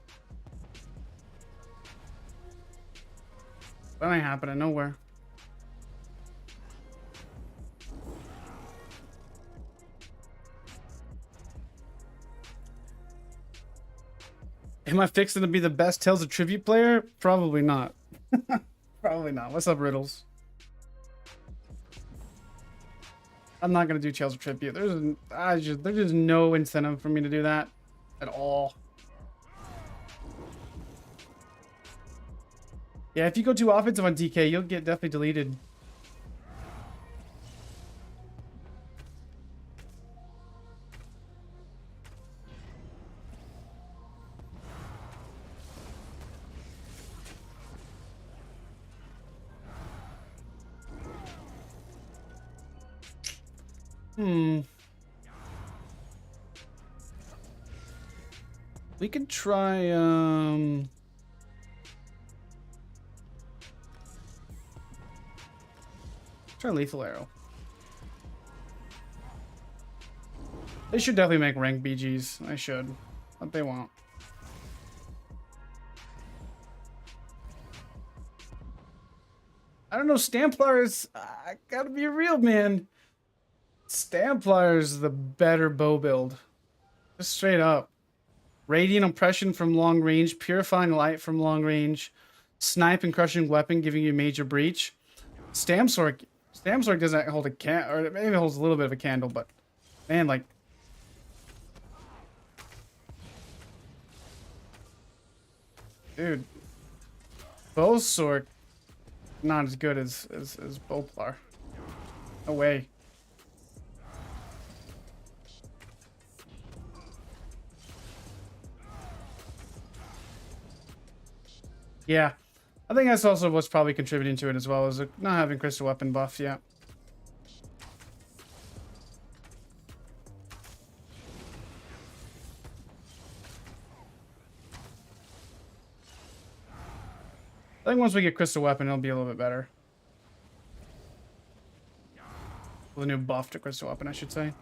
That ain't happening nowhere. Am I fixing to be the best Tales of Tribute player? Probably not. Probably not. What's up, Riddles? I'm not gonna do Tales of Tribute. There's just no incentive for me to do that at all. Yeah, if you go too offensive on DK, you'll get definitely deleted. We could try, try Lethal Arrow. They should definitely make rank BGs. I should. But they won't. I don't know, Stamplar's, I gotta be real, man. Stamplar's the better bow build. Just straight up. Radiant Impression from long range, Purifying Light from long range, Snipe and Crushing Weapon giving you major breach. Stampsorc doesn't hold a or maybe it holds a little bit of a candle, but man, like, dude, bowsorc not as good as Bowplar. No way. Yeah, I think that's also what's probably contributing to it as well, is not having crystal weapon buff. Yeah. I think once we get crystal weapon, it'll be a little bit better. With a new buff to crystal weapon, I should say.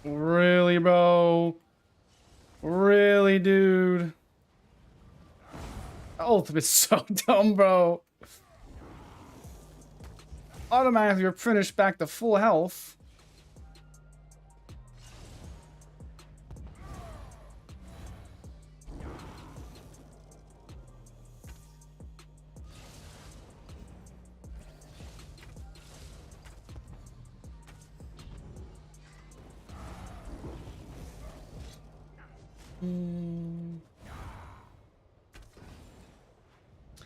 Really, bro? Really, dude? The ultimate's so dumb, bro. automatically replenish back to full health.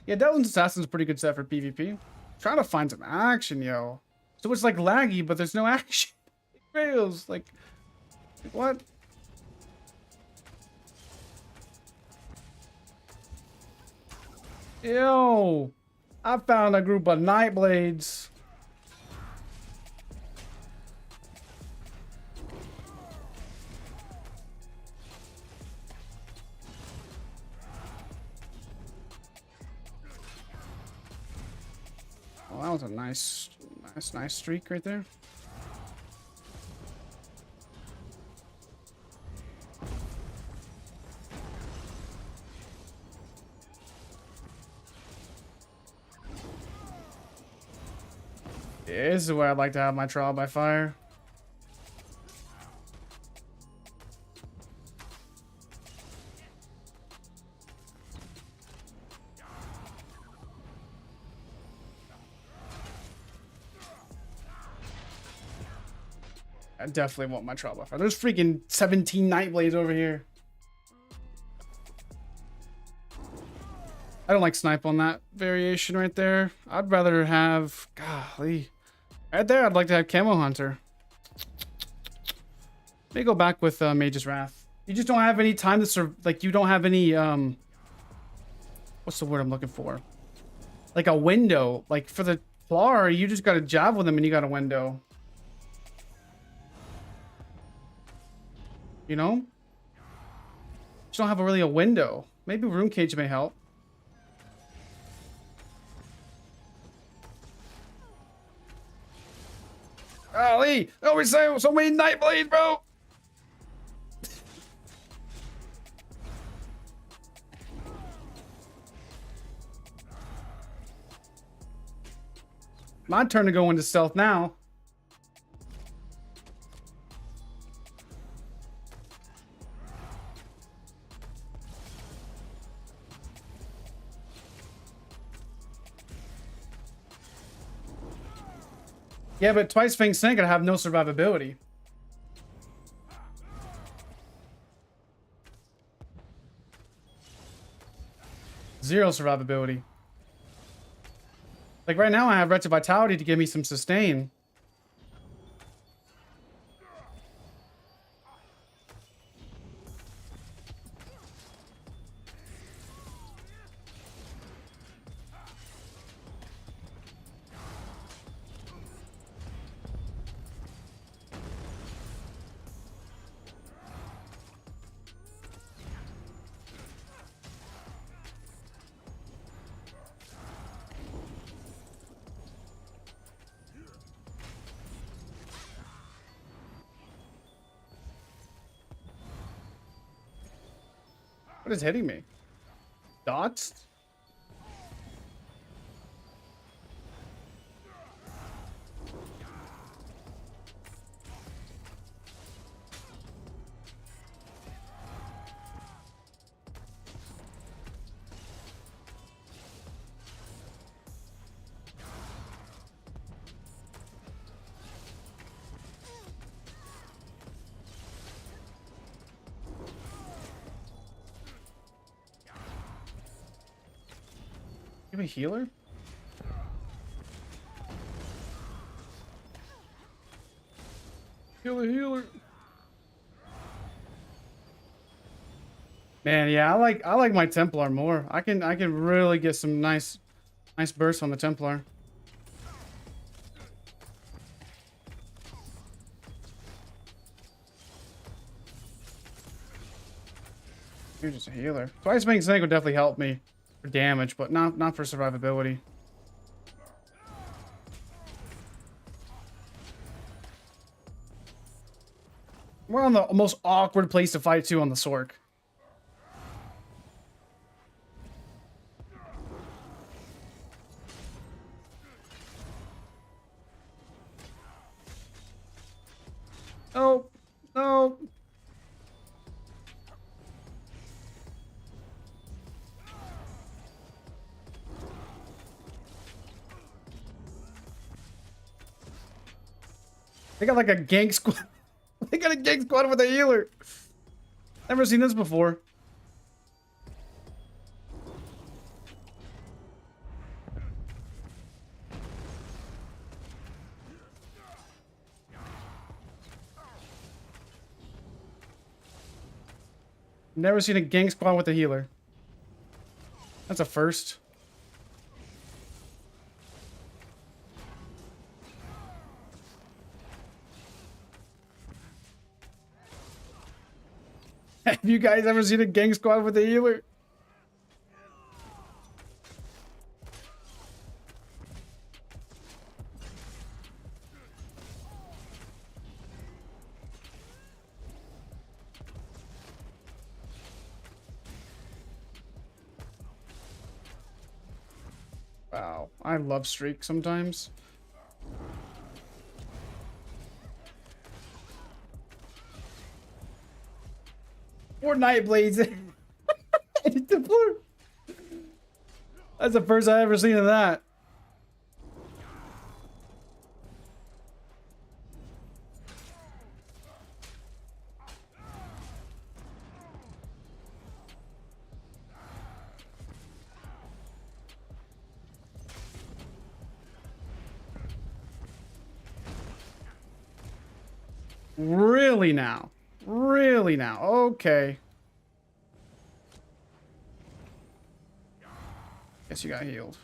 Yeah, Devlin's Assassin's a pretty good set for PvP. Trying to find some action, yo. So it's like laggy, but there's no action. It fails. Like what? Yo, I found a group of Nightblades. Oh, that was a nice streak right there. This is where I'd like to have my trial by fire. I definitely want my trial by fire. There's freaking 17 Nightblades over here. I don't like snipe on that variation right there. I'd rather have, golly. Right there, I'd like to have Camo Hunter. May go back with Mage's Wrath. You just don't have any time to serve. Like, you don't have any, what's the word I'm looking for? Like a window. Like for the Plar, you just got to jab with them and you got a window. You know? You don't have really a window. Maybe Rune Cage may help. Golly! Oh, we say so many Nightblades, bro! My turn to go into stealth now. Yeah, but Twice Fang Snake I have no survivability. Zero survivability. Like right now I have Wretched Vitality to give me some sustain. What is hitting me? Dots? Give me a healer? Healer. Man, yeah, I like my Templar more. I can really get some nice bursts on the Templar. You're just a healer. Twice Fang Snake would definitely help me for damage, but not for survivability. We're on the most awkward place to fight too on the Sorc. No. No. They got like a gank squad. They got a gank squad with a healer. Never seen this before. Never seen a gank squad with a healer. That's a first. Have you guys ever seen a gang squad with a healer? Wow, I love streak sometimes. Four night blades. That's the first I ever seen of that. Really now? Really now? Okay. Guess you got healed.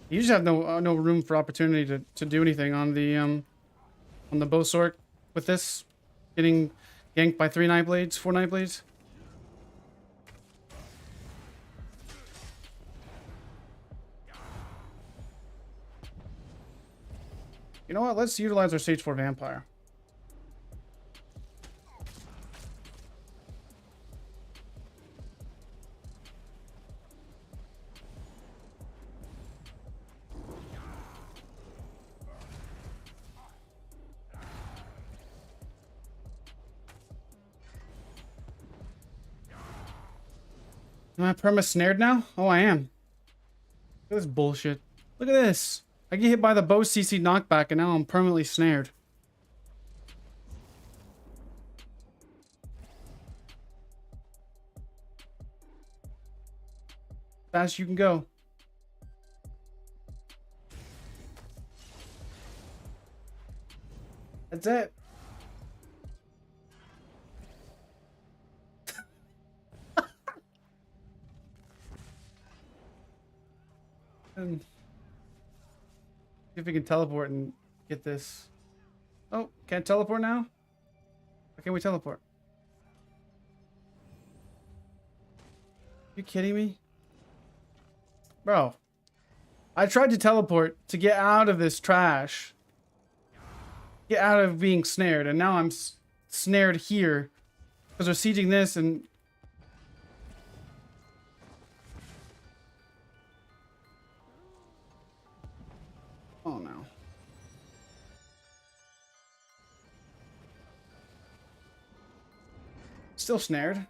You just have no room for opportunity to do anything on the bowsorc with this. Getting ganked by 3 night blades, 4 night blades. You know what? Let's utilize our stage 4 vampire. Am I perma snared now? Oh, I am. Look at this bullshit. Look at this. I get hit by the bow CC knockback and now I'm permanently snared. Fast you can go. That's it. And see if we can teleport and get this. Oh, can't teleport now? Why can't we teleport? You kidding me? Bro, I tried to teleport to get out of this trash. Get out of being snared, and now I'm snared here. Because we're sieging this and... Oh no. Still snared.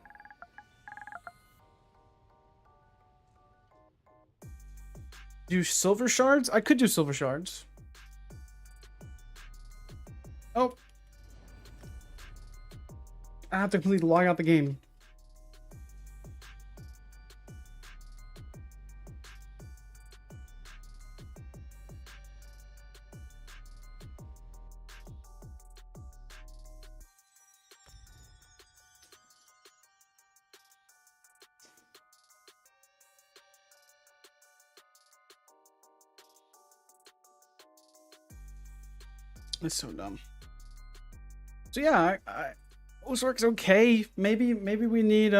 Do silver shards? I could do silver shards. Oh. I have to completely log out the game. It's so dumb. So yeah, bowsorc's okay. Maybe we need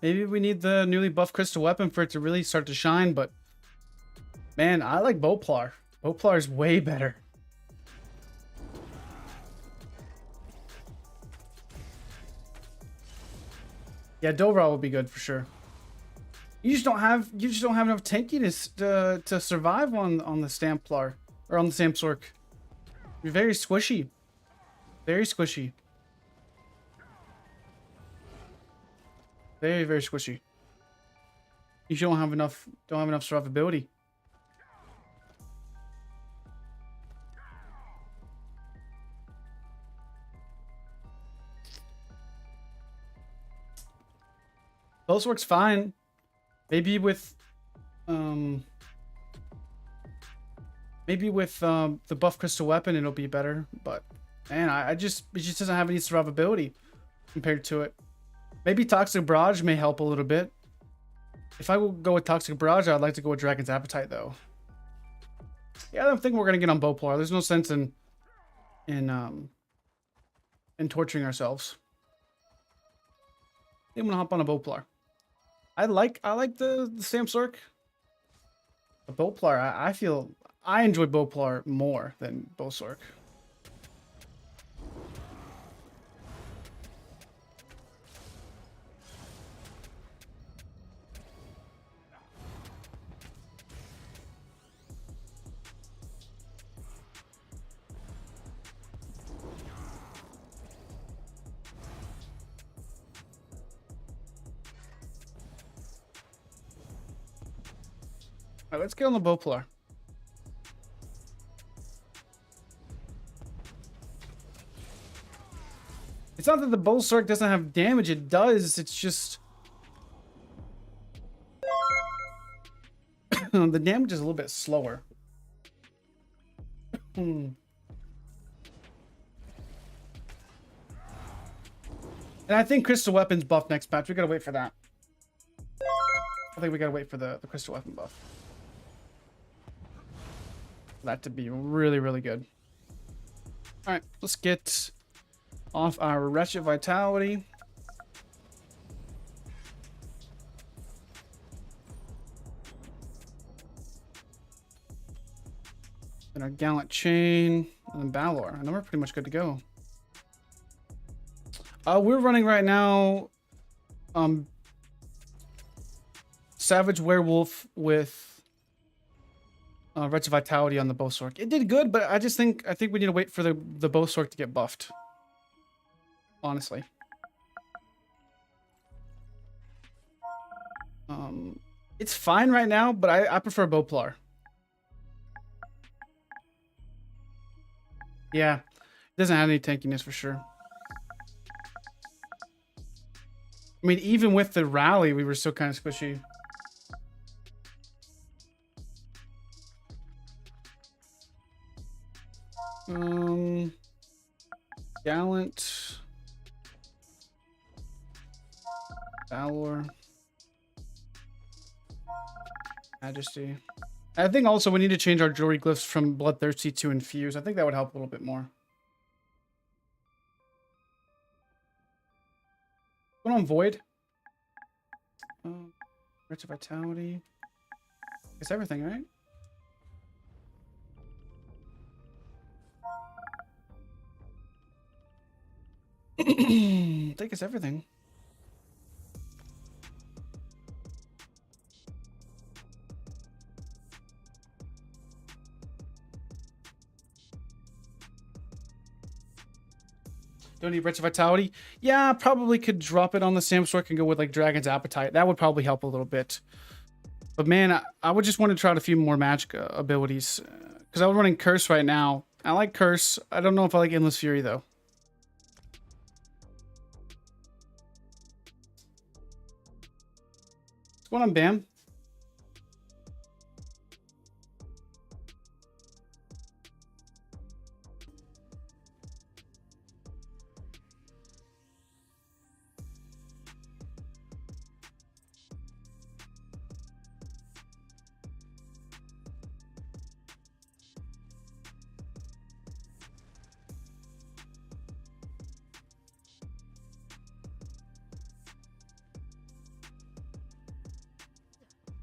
maybe we need the newly buffed crystal weapon for it to really start to shine. But man, I like bowplar. Bowplar is way better. Yeah, Dobro would be good for sure. You just don't have enough tankiness to survive on the Stamplar or on the Samsorc. You're very squishy. Very squishy. Very, very squishy. You don't have enough survivability. bowsorc's fine. Maybe with the buff crystal weapon it'll be better, but man, it just doesn't have any survivability compared to it. Maybe Toxic Barrage may help a little bit. If I will go with Toxic Barrage, I'd like to go with Dragon's Appetite though. Yeah, I don't think we're gonna get on Bowplar. There's no sense in torturing ourselves. I think I'm gonna hop on a Bowplar. I like the Samsorc. The Bowplar, I feel I enjoy Bowplar more than bowsorc. All right, let's get on the Bowplar. It's not that the bowsorc doesn't have damage, it does. It's just the damage is a little bit slower. And I think crystal weapons buff next patch. We gotta wait for that. I think we gotta wait for the crystal weapon buff. For that to be really, really good. All right, let's get off our Wretched Vitality. And our Gallant Chain, and then Balor. And then we're pretty much good to go. We're running right now Savage Werewolf with Wretched Vitality on the bowsorc. It did good, but I think we need to wait for the bowsorc to get buffed. Honestly. It's fine right now, but I prefer Bowplar. Yeah, it doesn't have any tankiness for sure. I mean, even with the rally, we were still kind of squishy. Gallant. Valor. Majesty. I think also we need to change our jewelry glyphs from Bloodthirsty to Infuse. I think that would help a little bit more. What's going on, Void? Wretched Vitality. It's everything, right? I think it's everything. Don't need Wretched Vitality. Yeah, probably could drop it on the Samsorc and go with like Dragon's Appetite. That would probably help a little bit. But man, I would just want to try out a few more magic abilities. Because I'm running Curse right now. I like Curse. I don't know if I like Endless Fury though. What's going on, Bam?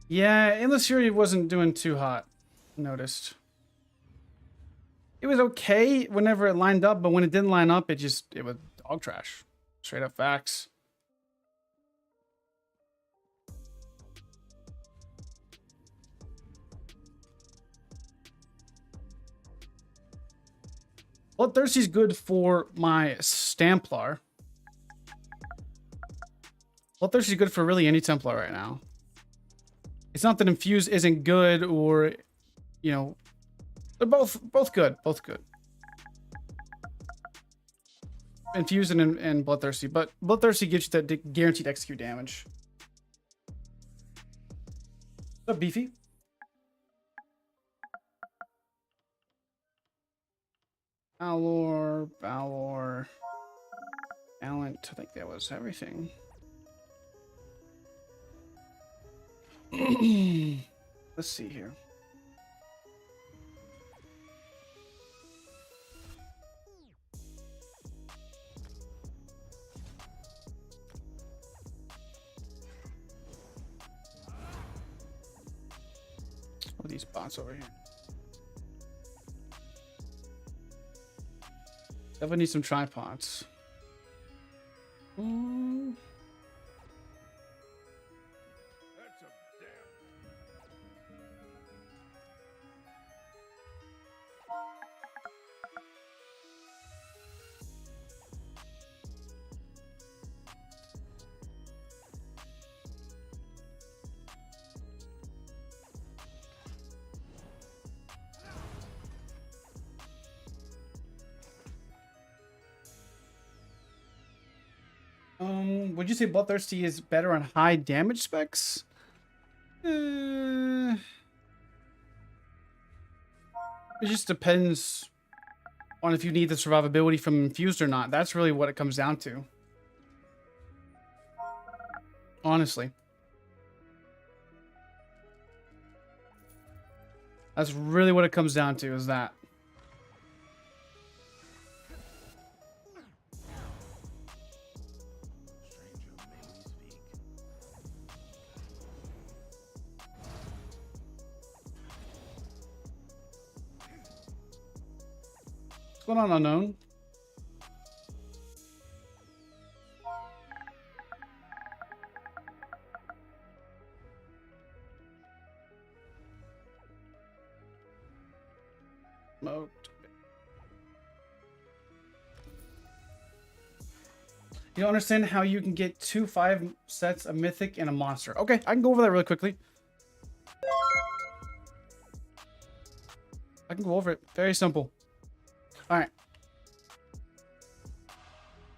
Yeah, Endless Fury wasn't doing too hot. Noticed. It was okay whenever it lined up, but when it didn't line up, it was dog trash. Straight up facts. Bloodthirsty's good for my Stamplar. Bloodthirsty's good for really any Templar right now. It's not that Infuse isn't good or, you know, they're both good. Both good. Infused and Bloodthirsty, but Bloodthirsty gives you that guaranteed execute damage. What's up, Beefy? Valor, Talent, I think that was everything. Let's see here. What are these bots over here? Definitely need some tripods. Would you say Bloodthirsty is better on high damage specs? It just depends on if you need the survivability from Infused or not. That's really what it comes down to. Honestly. That's really what it comes down to, is that. What's going on, Unknown? Smoked. You don't understand how you can get 2 5 sets of Mythic and a Monster. Okay, I can go over that really quickly. I can go over it. Very simple. All right.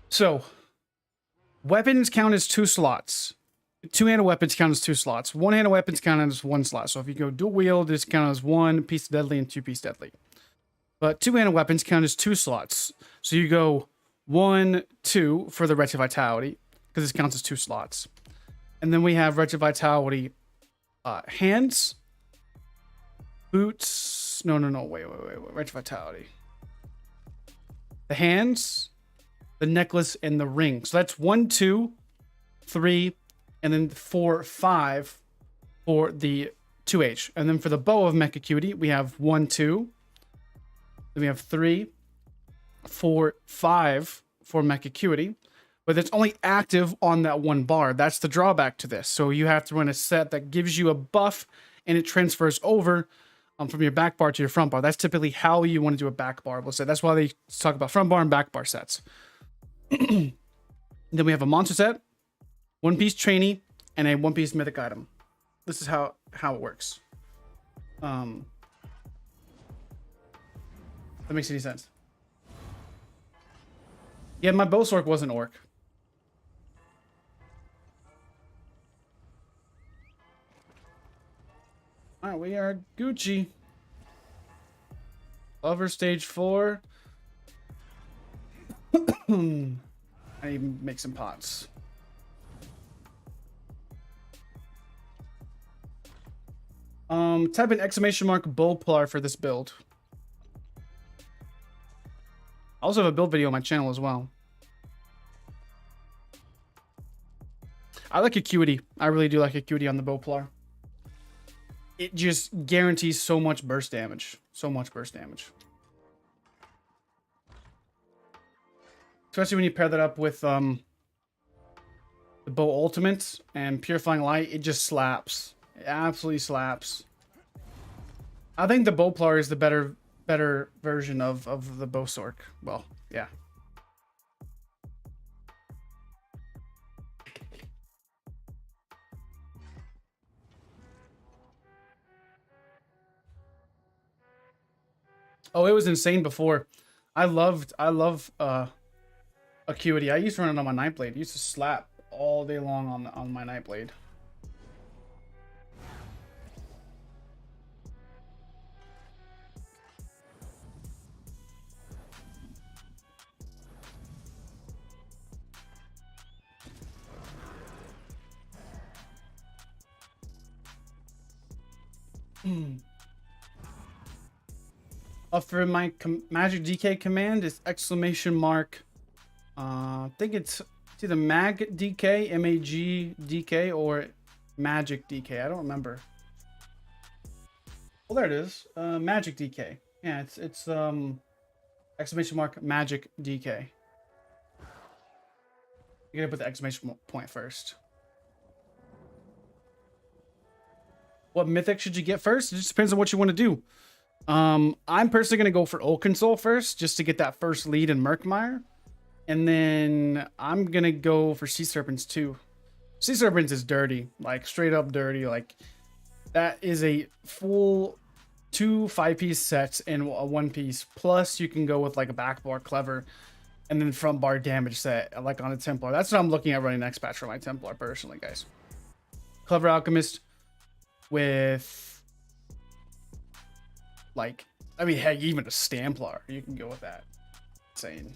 So, weapons count as 2 slots. Two-handed weapons count as 2 slots. One-handed weapons count as 1 slot. So if you go dual wield, this count as 1 piece of deadly and 2 piece deadly. But two-handed weapons count as 2 slots. So you go 1, 2 for the Wretched Vitality, because this counts as 2 slots. And then we have Wretched Vitality hands, boots. No. Wait. Wretched Vitality. The hands, the necklace, and the ring. So that's 1, 2, 3, and then 4, 5 for the 2H. And then for the Bow of Mecha Cutie, we have 1, 2. Then we have 3, 4, 5 for Mecha Cutie. But it's only active on that 1 bar. That's the drawback to this. So you have to run a set that gives you a buff and it transfers over from your back bar to your front bar. That's typically how you want to do a back bar. We'll say that's why they talk about front bar and back bar sets. Then we have a monster set, 1-piece trainee, and a 1-piece mythic item. This is how it works. That makes any sense. Yeah, my bowsorc wasn't orc. All right, we are Gucci. Over stage 4. I even make some pots. Type in !! bowplar for this build. I also have a build video on my channel as well. I like Acuity. I really do like Acuity on the bowplar. It just guarantees so much burst damage. So much burst damage. Especially when you pair that up with the Bow Ultimate and Purifying Light, it just slaps. It absolutely slaps. I think the bowplar is the better better version of the bowsorc. Well, yeah. Oh, it was insane before. I love Acuity. I used to run it on my Nightblade. I used to slap all day long on my Nightblade. For my magic DK command is exclamation mark. I think it's either mag DK, MAG DK, or magic DK. I don't remember. Well, there it is. Magic DK. Yeah, it's exclamation mark magic DK. You gotta put the exclamation point first. What mythic should you get first? It just depends on what you want to do. I'm personally gonna go for Old Console first, just to get that first lead in Murkmire. And then I'm gonna go for Sea Serpents too. Sea Serpents is dirty, like straight up dirty. Like that is a full 2 5-piece sets and a 1-piece. Plus you can go with like a back bar clever and then front bar damage set like on a Templar. That's what I'm looking at running next patch for my Templar personally, guys. Clever Alchemist with like, I mean, heck, even a Stamplar, you can go with that. Insane.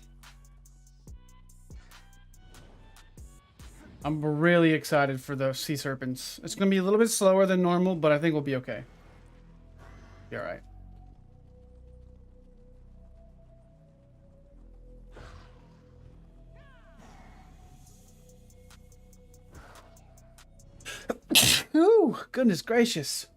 I'm really excited for the Sea Serpents. It's going to be a little bit slower than normal, but I think we'll be okay. Be all right. Ooh, goodness gracious.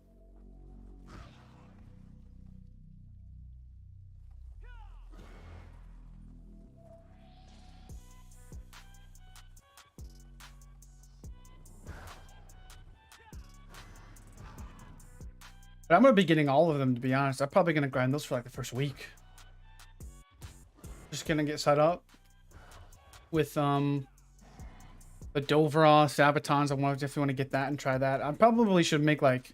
But I'm going to be getting all of them, to be honest. I'm probably going to grind those for like the first week. Just going to get set up with the Dovra, Sabatons. I definitely want to get that and try that. I probably should make like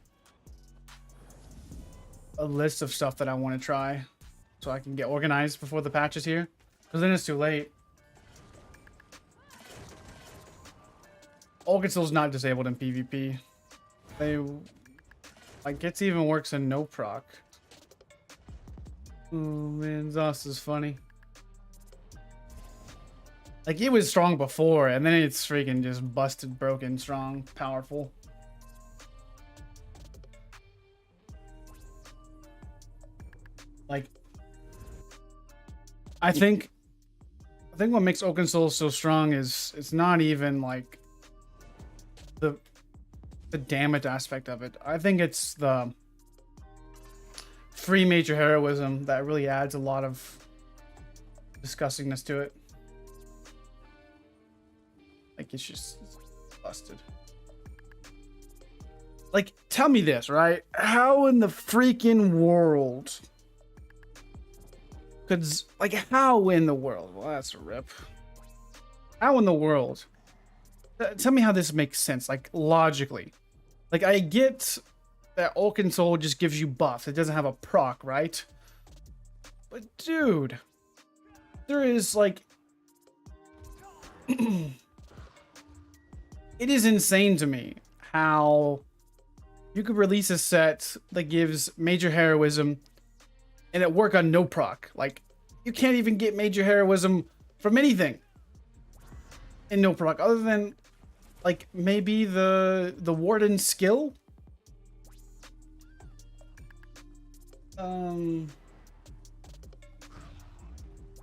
a list of stuff that I want to try so I can get organized before the patch is here. Because then it's too late. Old Console's not disabled in PvP. Like, it's even works in no proc. Oh man, Zoss is funny. Like, it was strong before, and then it's freaking just busted, broken, strong, powerful. Like, I think what makes Old Console so strong is it's not even like the damage aspect of it. I think it's the free major heroism that really adds a lot of disgustingness to it. Like, it's just busted. Like, tell me this, right? How in the freaking world could, like, how in the world? Well, that's a rip. How in the world? Tell me how this makes sense, like, logically. Like, I get that Old Console just gives you buffs. It doesn't have a proc, right? But, dude, there is, like... It is insane to me how you could release a set that gives major heroism and it work on no proc. Like, you can't even get major heroism from anything in no proc other than... like maybe the Warden skill.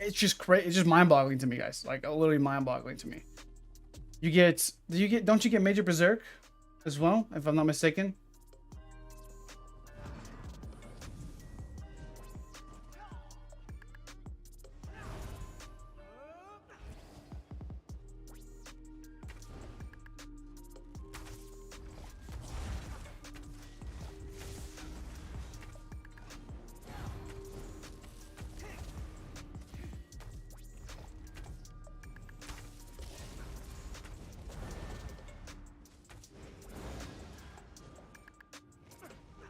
It's just crazy. It's just mind-boggling to me, guys. Like literally mind-boggling to me. Don't you get Major Berserk as well, if I'm not mistaken?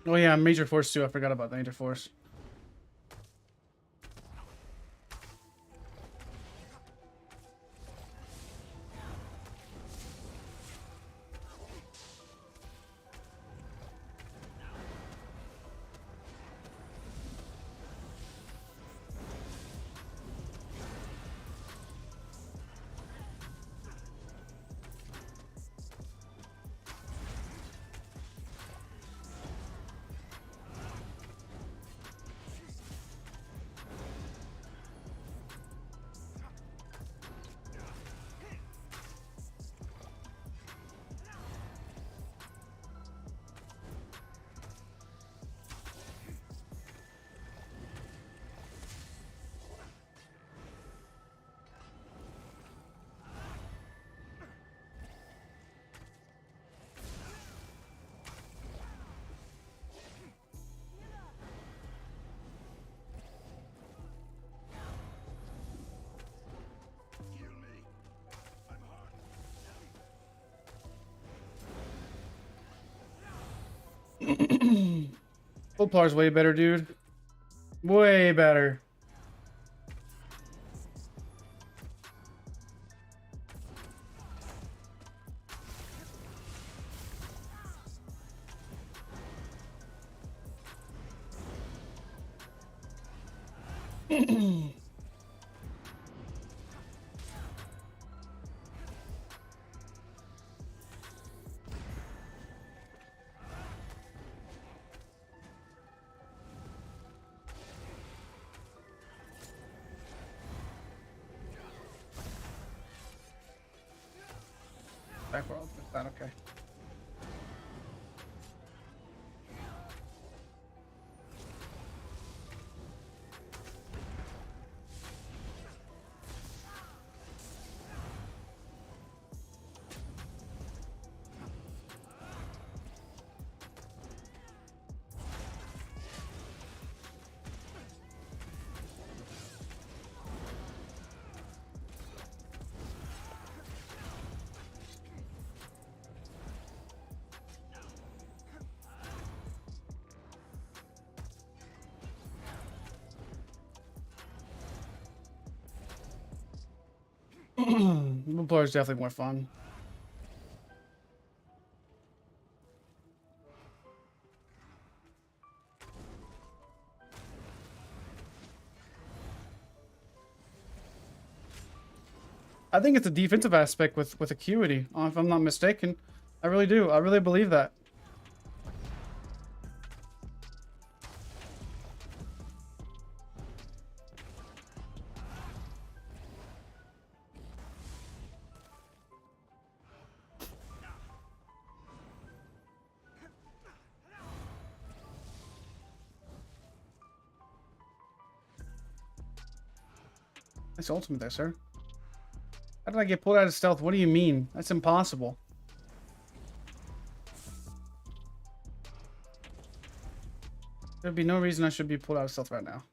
Oh yeah, Major Force too. I forgot about the Major Force. Fullplar's way better, dude. Way better. Back world. That okay. Multiplayer is definitely more fun. I think it's a defensive aspect with Acuity, if I'm not mistaken. I really do. I really believe that. Nice ultimate there, sir. How did I get pulled out of stealth? What do you mean? That's impossible. There'd be no reason I should be pulled out of stealth right now.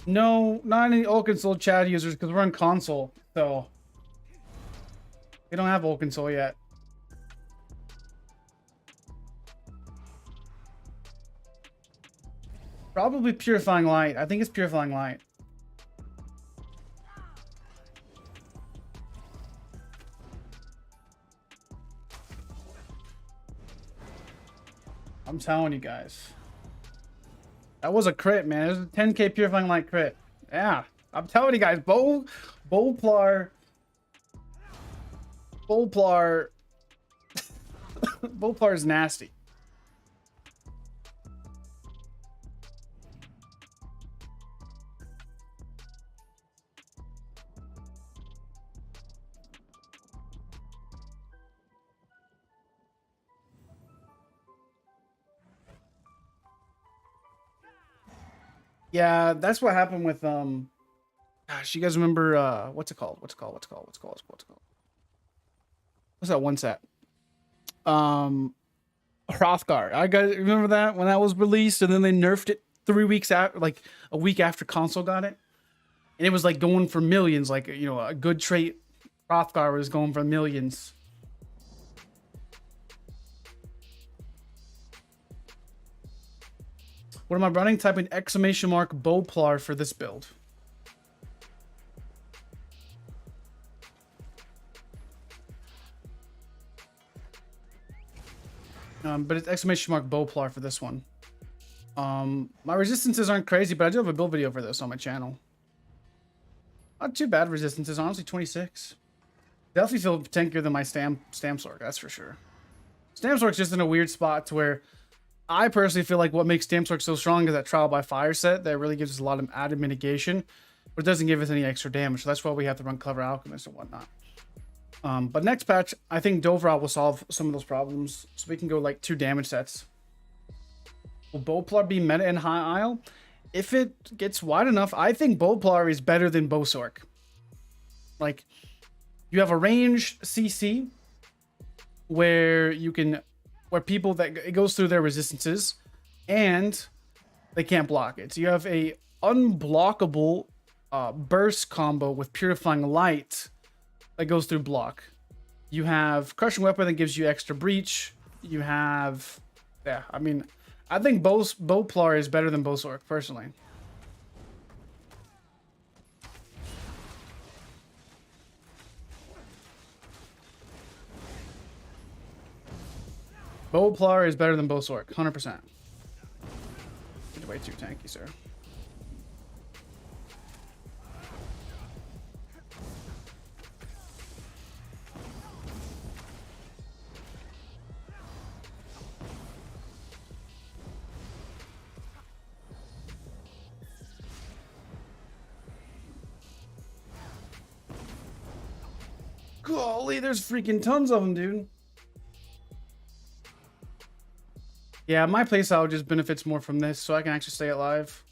No, not any old console chat users because we're on console, so we don't have old console yet. Probably Purifying Light. I think it's Purifying Light. I'm telling you guys. That was a crit, man. It was a 10k Purifying Light crit. Yeah. I'm telling you guys, Bowplar Bowplar is nasty. Yeah, that's what happened with gosh, you guys remember what's it called? What's that one set? Hrothgar. I guys remember that when that was released, and then they nerfed it 3 weeks after, like a week after console got it, and it was like going for millions. Like, you know, a good trait Hrothgar was going for millions. What am I running? Type in ! Bowplar for this build. But it's ! Bowplar for this one. My resistances aren't crazy, but I do have a build video for this on my channel. Not too bad resistances, honestly, 26. Definitely feel tankier than my Stamsorc, that's for sure. Stamsorc's just in a weird spot to where I personally feel like what makes Stamsorc so strong is that Trial by Fire set that really gives us a lot of added mitigation, but it doesn't give us any extra damage. So that's why we have to run Clever Alchemist and whatnot. But next patch, I think Dovra will solve some of those problems, so we can go like 2 damage sets. Will Bowplar be meta in High Isle? If it gets wide enough, I think Bowplar is better than bowsorc. Like, you have a ranged CC where you can, where people that it goes through their resistances and they can't block it. So you have a unblockable burst combo with Purifying Light that goes through block. You have Crushing Weapon that gives you extra breach. You have, yeah, I mean, I think Bowplar is better than bowsorc, personally. Bowplar is better than bowsorc, 100%. It's way too tanky, sir. Golly, there's freaking tons of them, dude. Yeah, my playstyle just benefits more from this, so I can actually stay alive.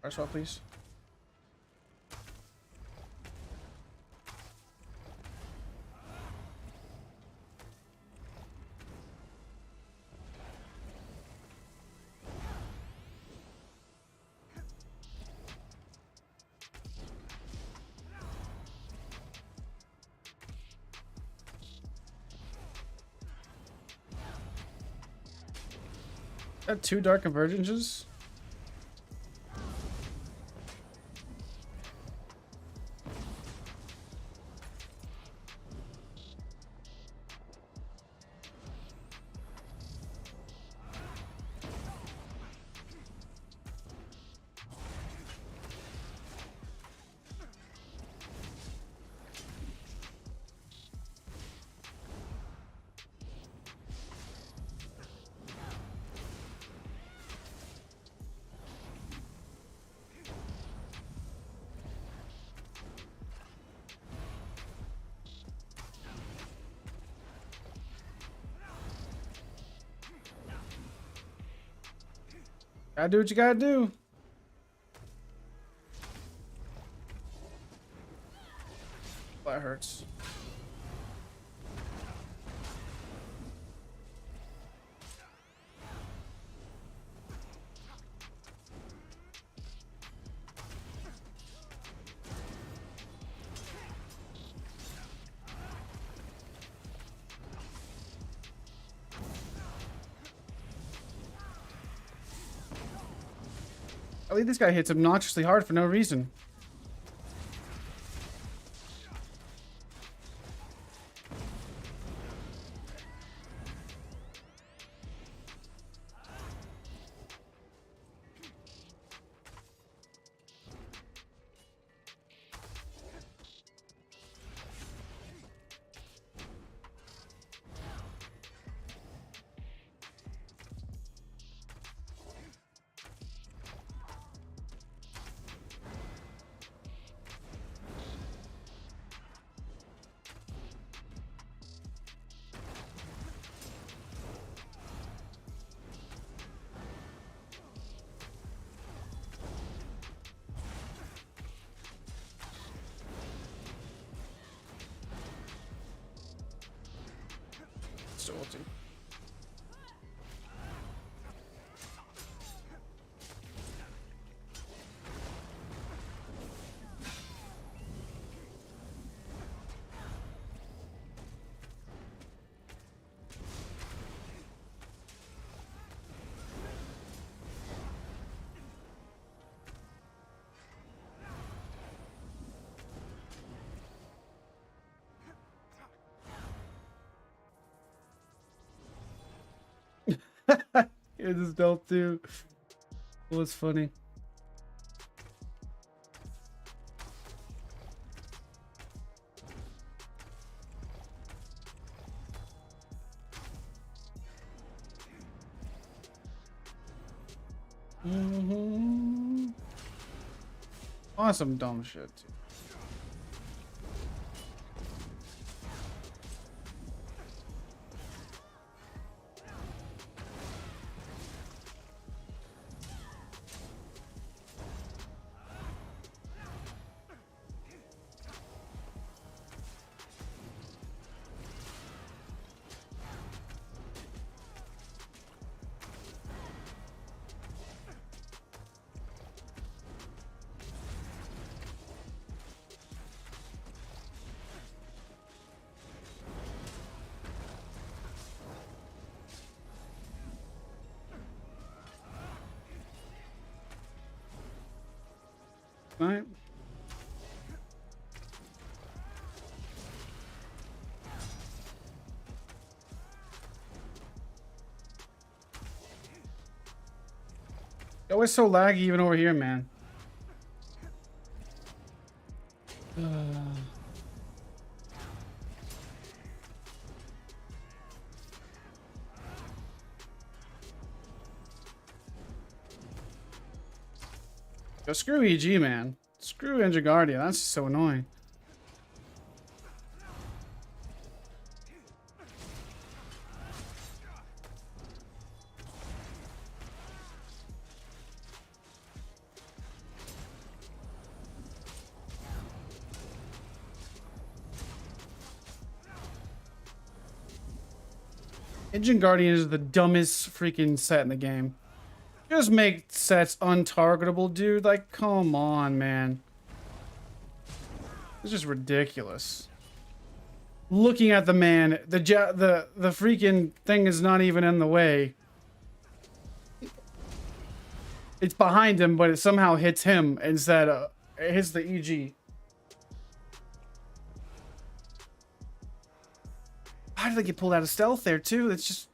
Swap, please. Got 2 Dark Convergences. Gotta do what you gotta do. That hurts. I think this guy hits obnoxiously hard for no reason. to ulti. Here's this stealth too. It was funny. Awesome dumb shit too. Right. It was so laggy even over here, man. Yo, screw EG, man. Screw Engine Guardian. That's just so annoying. Engine Guardian is the dumbest freaking set in the game. Just make sets untargetable, dude. Like, come on, man. It's just ridiculous. Looking at the man, the freaking thing is not even in the way. It's behind him, but it somehow hits him instead of it hits the EG. How did they get pulled out of stealth there too? It's just.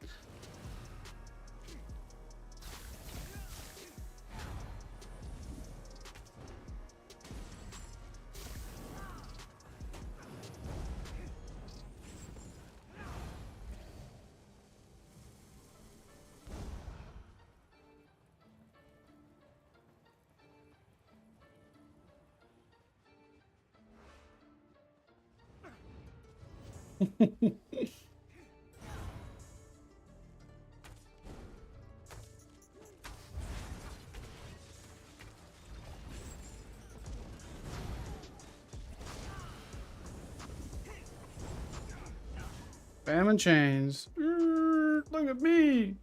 Bam and chains. Look at me.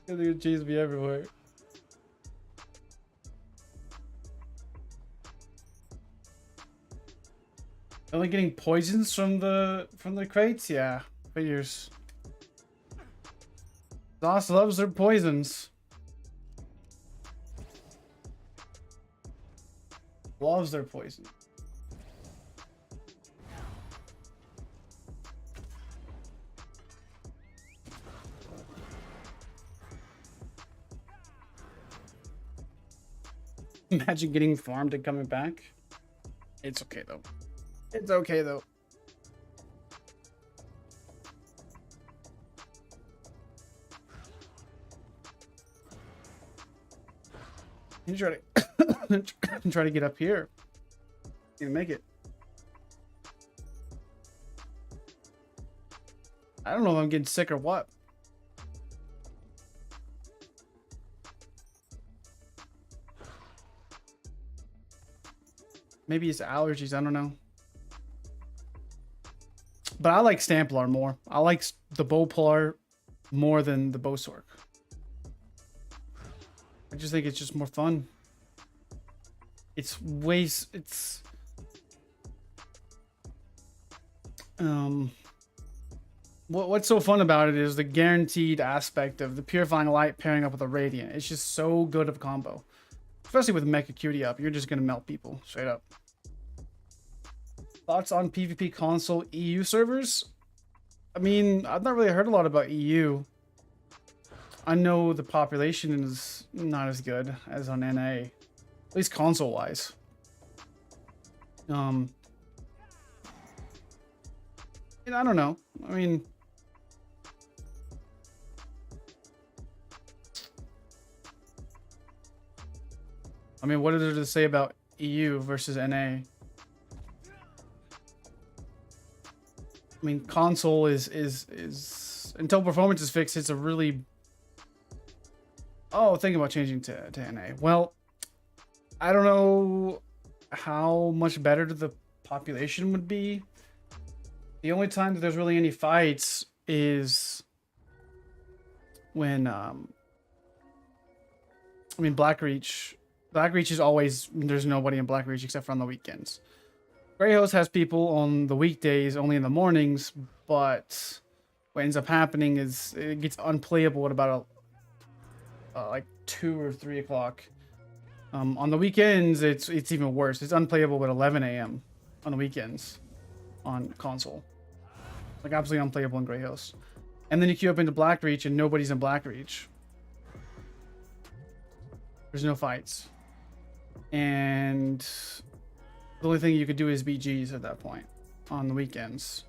They're gonna chase me everywhere. Only getting poisons from the crates? Yeah, figures. Zoss loves their poisons. Loves their poison. Imagine getting farmed and coming back. It's okay though. It's okay though. You try to try to get up here. You make it. I don't know if I'm getting sick or what. Maybe it's allergies. I don't know. But I like Stamplar more. I like the Bowplar more than the bowsorc. I just think it's just more fun. It's ways. It's what's so fun about it is the guaranteed aspect of the purifying light pairing up with a radiant. It's just so good of a combo, especially with Mecha Cutie up. You're just gonna melt people straight up. Thoughts on PvP console EU servers? I mean, I've not really heard a lot about EU. I know the population is not as good as on NA, at least console wise. And I don't know. I mean, what is there to say about EU versus NA? I mean, console is until performance is fixed, it's a really... Oh, thinking about changing to NA. Well, I don't know how much better the population would be. The only time that there's really any fights is when Blackreach is always, there's nobody in Blackreach except for on the weekends. Grey Host has people on the weekdays, only in the mornings, but what ends up happening is it gets unplayable at about like 2 or 3 o'clock. On the weekends, it's even worse. It's unplayable at 11 a.m. on the weekends on console. Like absolutely unplayable in Grey Host. And then you queue up into Blackreach and nobody's in Blackreach. There's no fights. And the only thing you could do is BGs at that point on the weekends.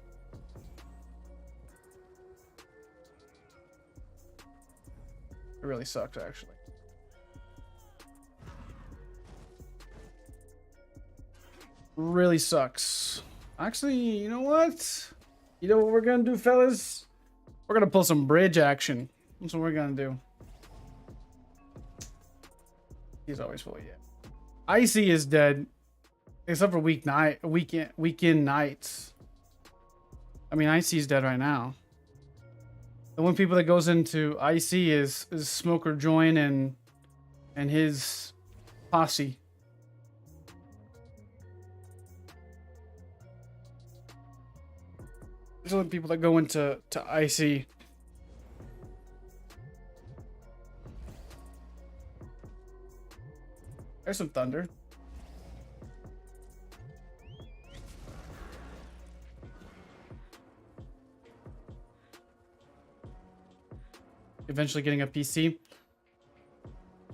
It really sucked, actually. Really sucks. Actually, you know what? You know what we're gonna do, fellas? We're gonna pull some bridge action. That's what we're gonna do. He's always full, yeah. Icy is dead. Except for weekend nights. I mean, Icy's dead right now. The one people that goes into IC is Smoker Join and his posse. Those are the people that go into IC. There's some thunder. Eventually getting a PC.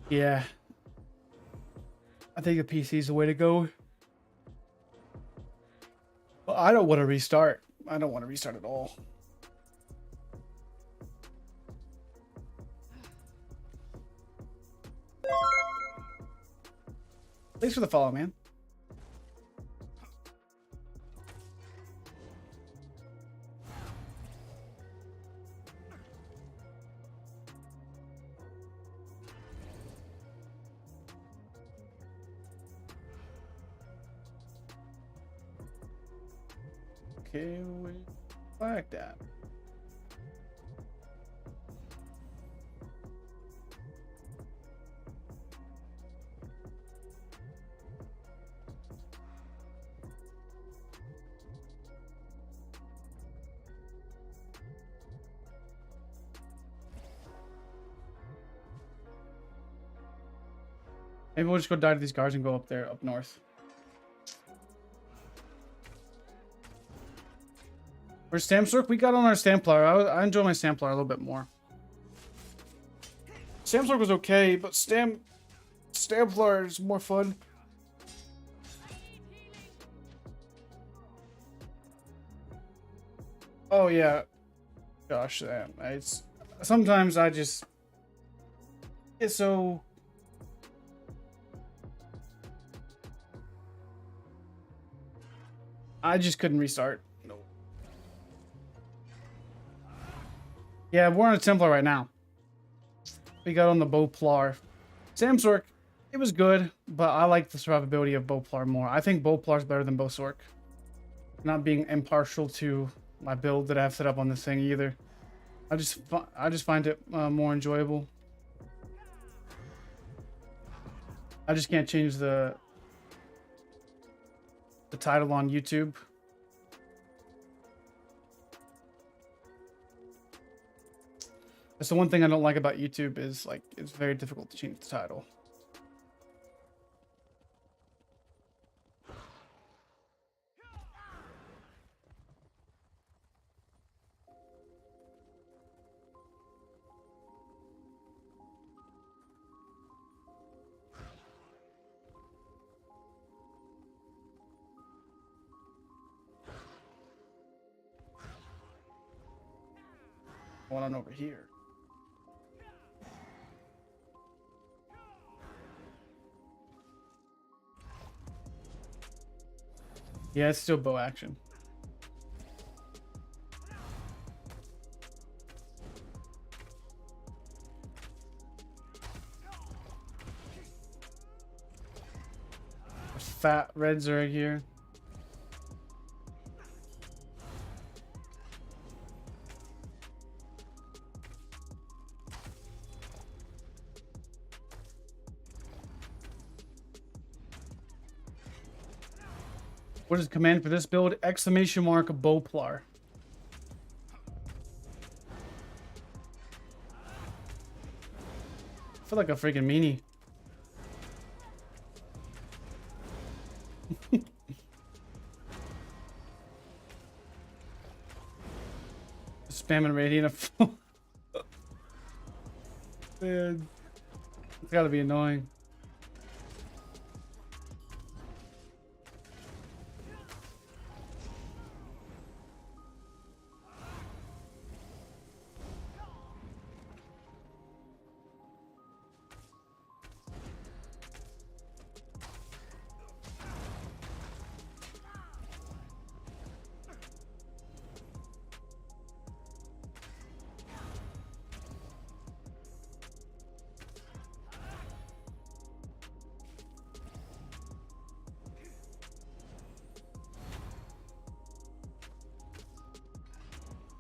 Yeah. I think the PC is the way to go. But I don't want to restart. I don't want to restart at all. Thanks for the follow, man. Okay, we like that. Maybe we'll just go die to these guards and go up there, up north. For Stampsorc, we got on our Stamplar. I enjoy my Stamplar a little bit more. Stampsorc was okay, but Stamplar is more fun. Oh yeah, gosh, it's sometimes I just get so. I just couldn't restart. Yeah, we're on a Templar right now. We got on the Bowplar. Samsorc, it was good, but I like the survivability of Bowplar more. I think Bowplar is better than bowsorc. Not being impartial to my build that I have set up on this thing either. I just find it more enjoyable. I just can't change the title on YouTube. That's the one thing I don't like about YouTube is like it's very difficult to change the title. Going on over here. Yeah, it's still bow action. A fat red Zerg here. What is the command for this build? Exclamation mark Bowplar. I feel like a freaking meanie. Spamming radiant. Man, it's gotta be annoying.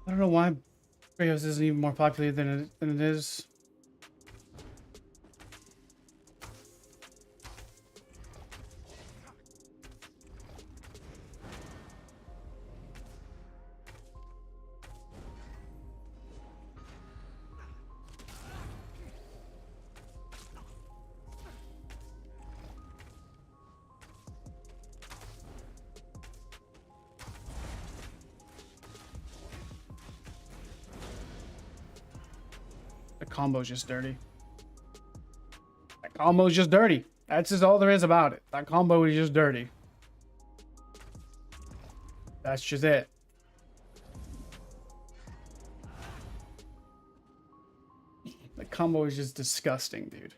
I don't know why Brais isn't even more popular than it is. The combo's just dirty. That combo's just dirty. That's just all there is about it. That combo is just dirty. That's just it. The combo is just disgusting, dude.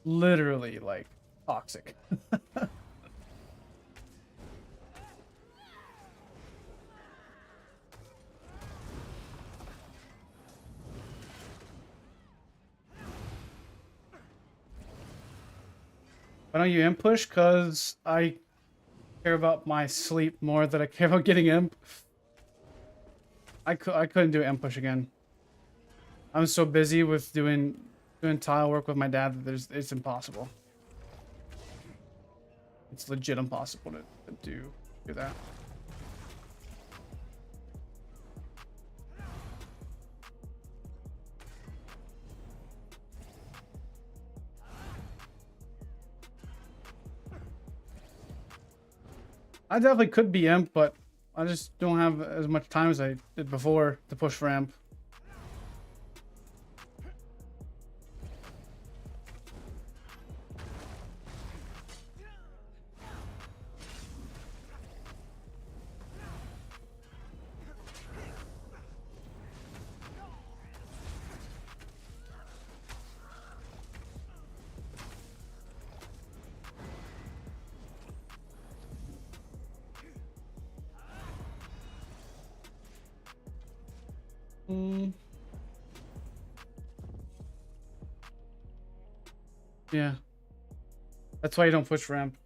Literally, like, toxic. Why don't you imp push? Because I care about my sleep more than I care about getting imp. I couldn't do imp push again. I'm so busy with doing tile work with my dad that it's impossible. It's legit impossible to do that. I definitely could be imp, but I just don't have as much time as I did before to push for imp. Yeah. That's why you don't push ramp.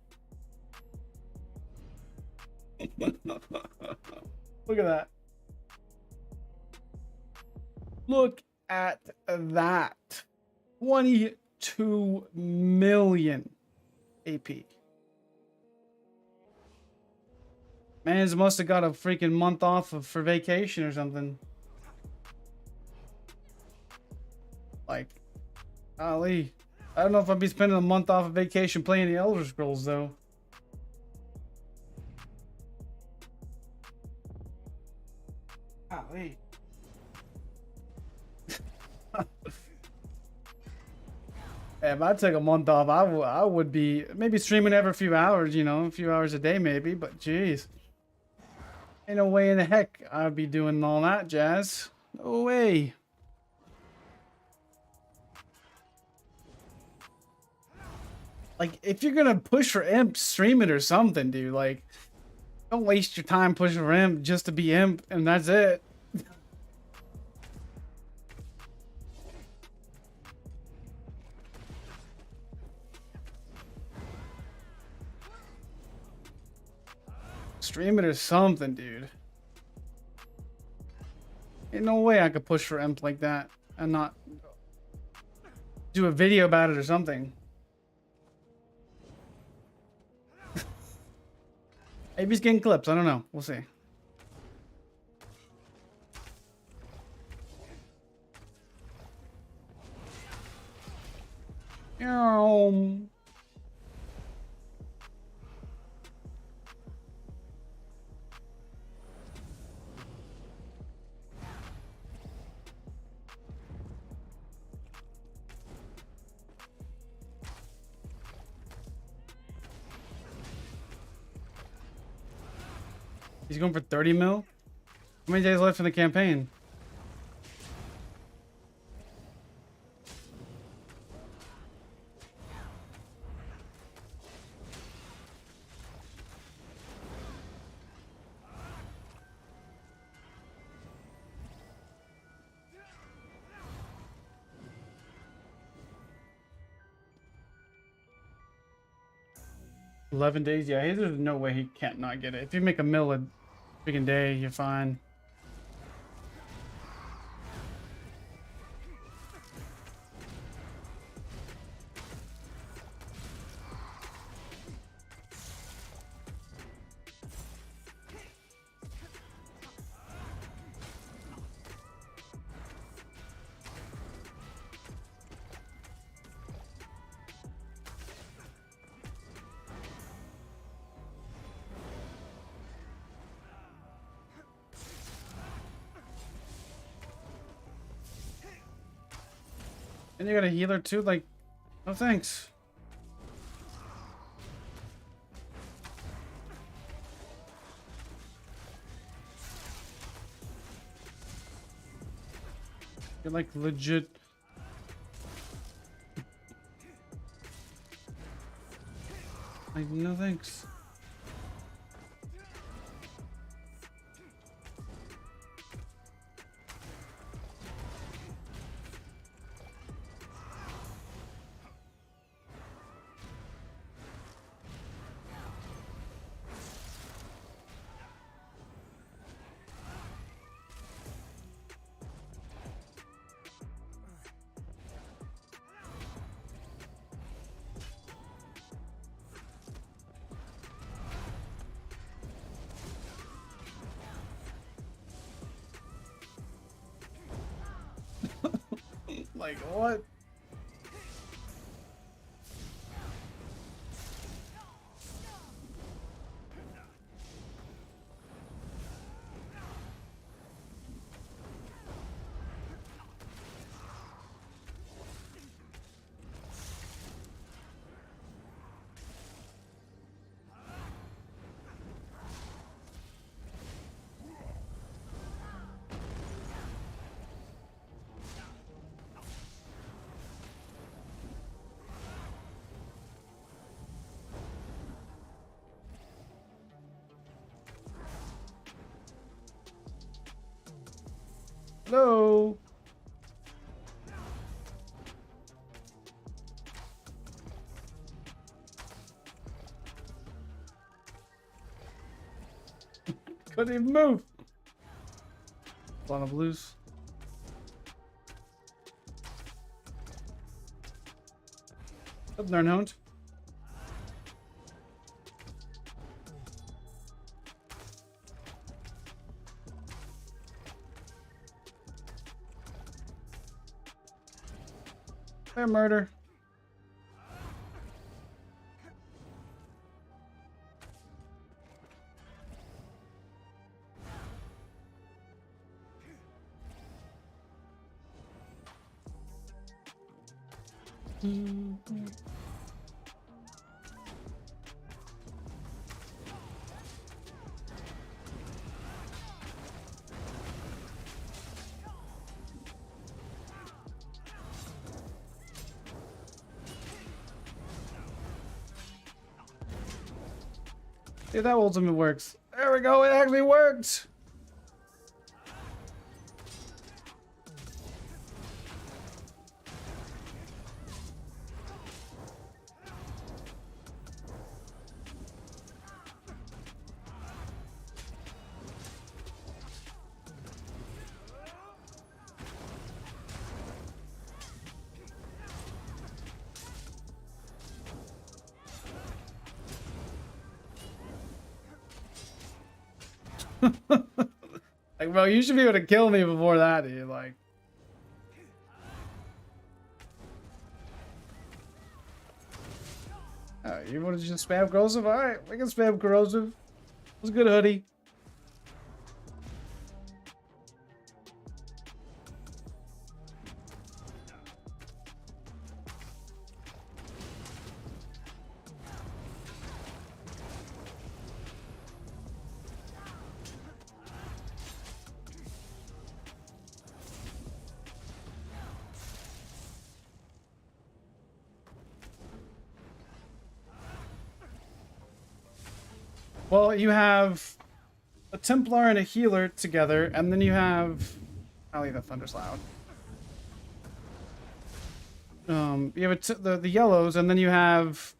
Look at that. Look at that. 22 million AP. Mans must have got a freaking month off for vacation or something. Like, golly. I don't know if I'd be spending a month off of vacation playing the Elder Scrolls, though. Golly. If I took a month off, I would be maybe streaming every few hours, you know, a few hours a day maybe, but jeez. Ain't no way in the heck I'd be doing all that jazz. No way. Like, if you're gonna push for imp, stream it or something, dude. Like, don't waste your time pushing for imp just to be imp, and that's it. Stream it or something, dude. Ain't no way I could push for imp like that and not do a video about it or something. Maybe he's getting clips. I don't know. We'll see. He's going for 30 mil? How many days left in the campaign? $11 days? Yeah, there's no way he can't not get it. If you make a mil a freaking day, you're fine. And you got a healer too? Like, no thanks. You're like legit. Like, no thanks. Like, what? Hello. Couldn't even move. A lot of blues. Up there, Hound. Fair murder. See, that ultimate works. There we go, it actually worked! Like, bro, you should be able to kill me before that, dude. Like, you want to just spam corrosive? All right, we can spam corrosive. What's good, Hoodie? Well, you have a Templar and a healer together, and then you have... I'll leave that Thunder's loud. You have the yellows, and then you have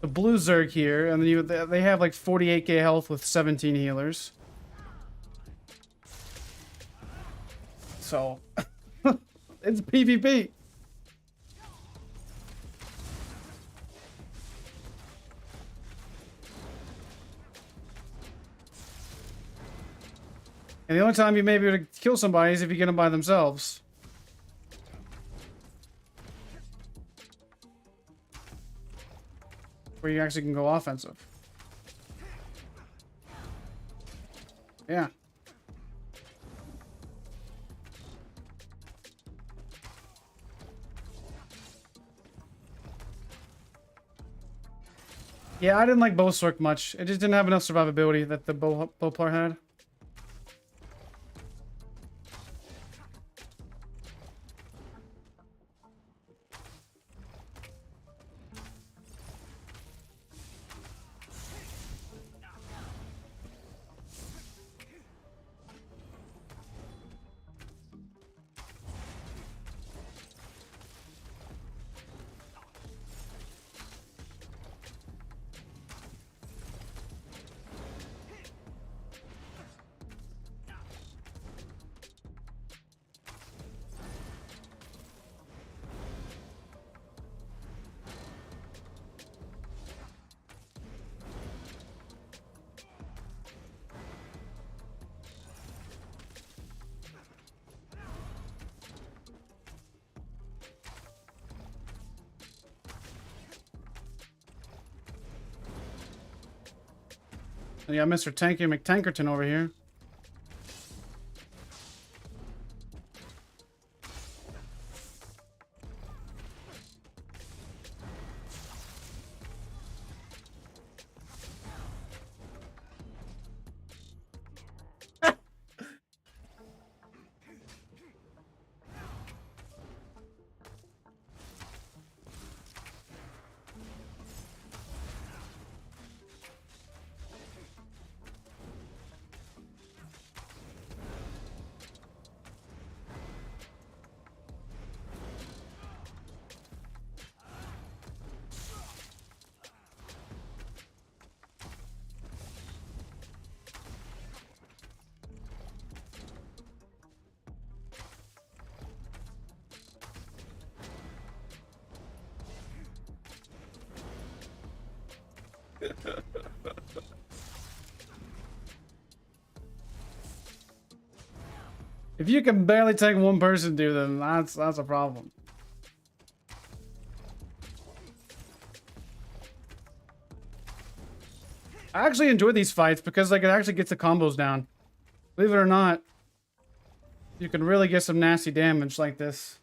the blue Zerg here, and then they have like 48k health with 17 healers. So, it's PvP. And the only time you may be able to kill somebody is if you get them by themselves. Where you actually can go offensive. Yeah. Yeah, I didn't like bowsorc much. It just didn't have enough survivability that the bowplar had. Yeah, Mr. Tanky McTankerton over here. If you can barely take one person, dude, then that's a problem. I actually enjoy these fights because like it actually gets the combos down. Believe it or not, you can really get some nasty damage like this.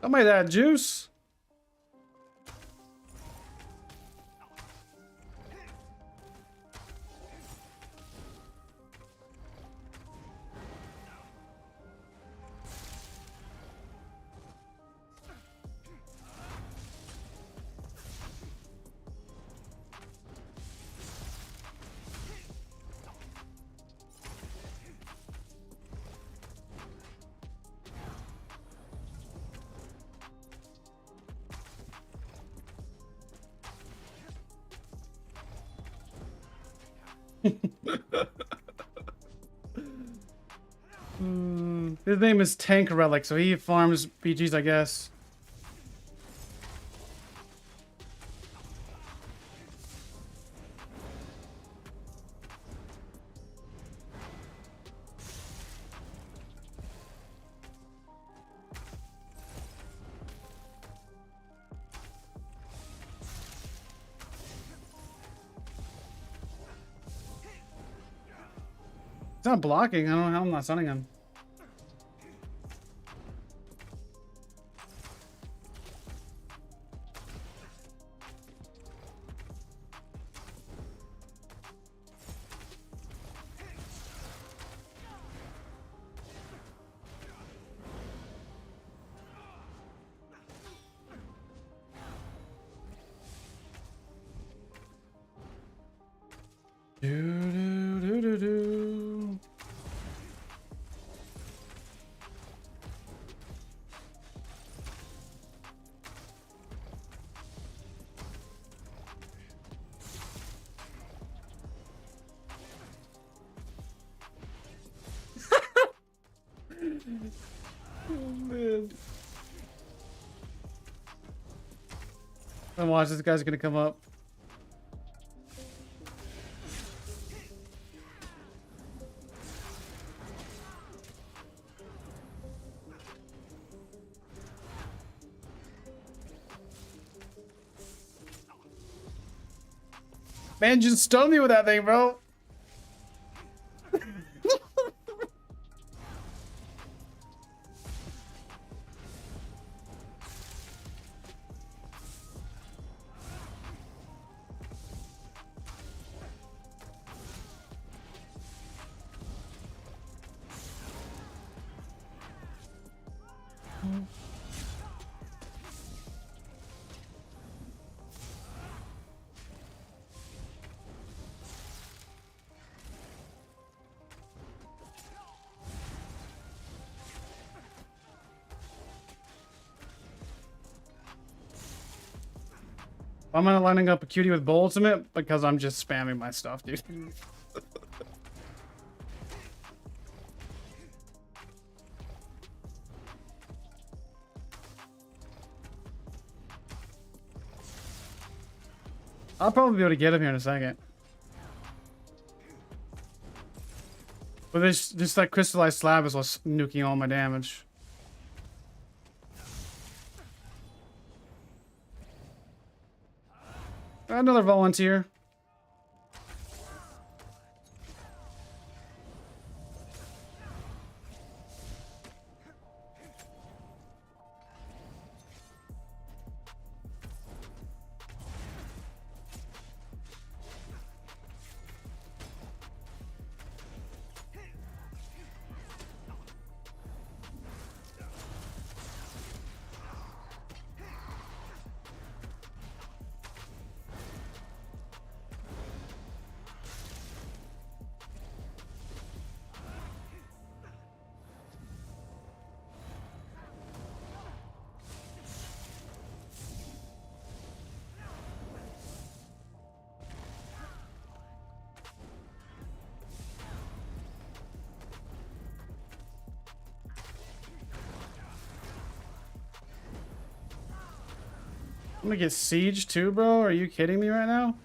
Tell me that juice. His name is Tank Relic, so he farms PGs, I guess. It's not blocking. I don't know how I'm not stunning him. Oh, man. And watch, this guy's gonna come up. Man, just stun me with that thing, bro. I'm gonna lining up a cutie with bow ultimate because I'm just spamming my stuff, dude. I'll probably be able to get him here in a second. But this just that crystallized slab is what's nuking all my damage. Another volunteer. I'm gonna get siege too, bro. Are you kidding me right now?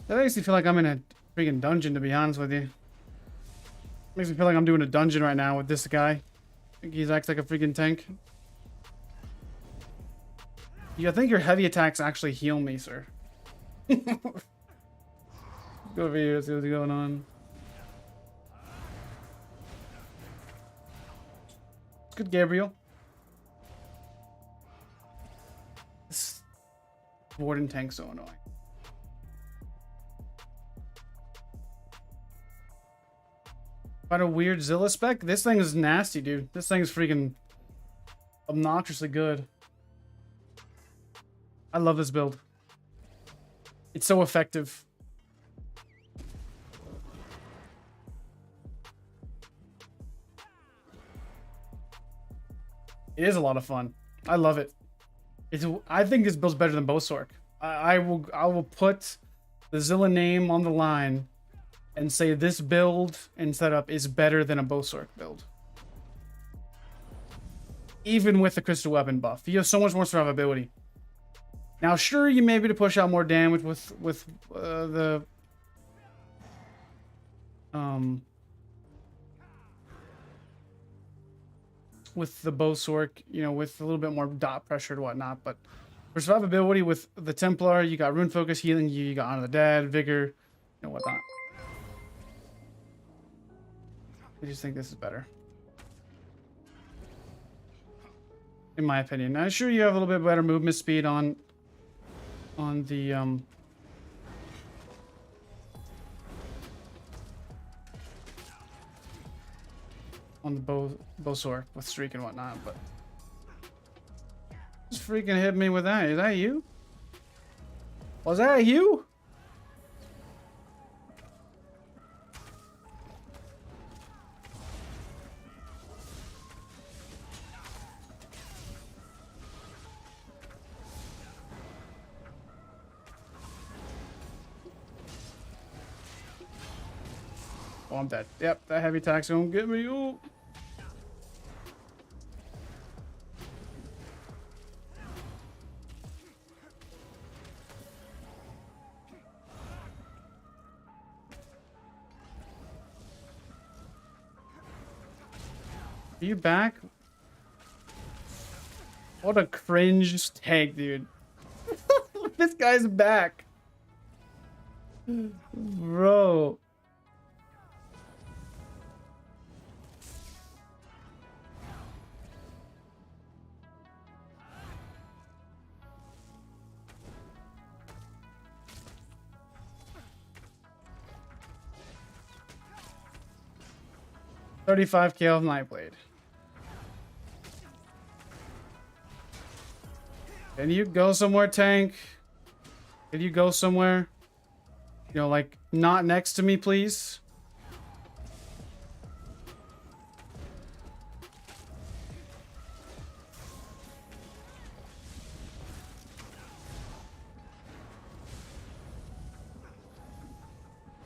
That makes me feel like I'm in a freaking dungeon, to be honest with you. Makes me feel like I'm doing a dungeon right now with this guy. I think he's acts like a freaking tank. Yeah, I think your heavy attacks actually heal me, sir. Go over here, see what's going on. Good, Gabriel. This warden tank's so annoying. Quite a weird Zilla spec. This thing is nasty, dude. This thing is freaking obnoxiously good. I love this build. It's so effective. It is a lot of fun. I love it. I think this build's better than bowsorc. I will put the Zilla name on the line and say this build and setup is better than a bowsorc build. Even with the crystal weapon buff. You have so much more survivability. Now, sure, you may be to push out more damage with the bowsorc, you know, with a little bit more dot pressure and whatnot, but for survivability with the Templar, you got rune focus healing you got Honor the Dead, vigor, and whatnot. I just think this is better, in my opinion. Now, sure, you have a little bit better movement speed on the on the bowsorc with streak and whatnot, but just freaking hit me with that. Is that you? Was that you? Oh, I'm dead. Yep, that heavy attack's gonna get me. Ooh. Are you back? What a cringe tank, dude. This guy's back. Bro. $35K of Nightblade. Can you go somewhere, tank? Can you go somewhere? You know, like, not next to me, please?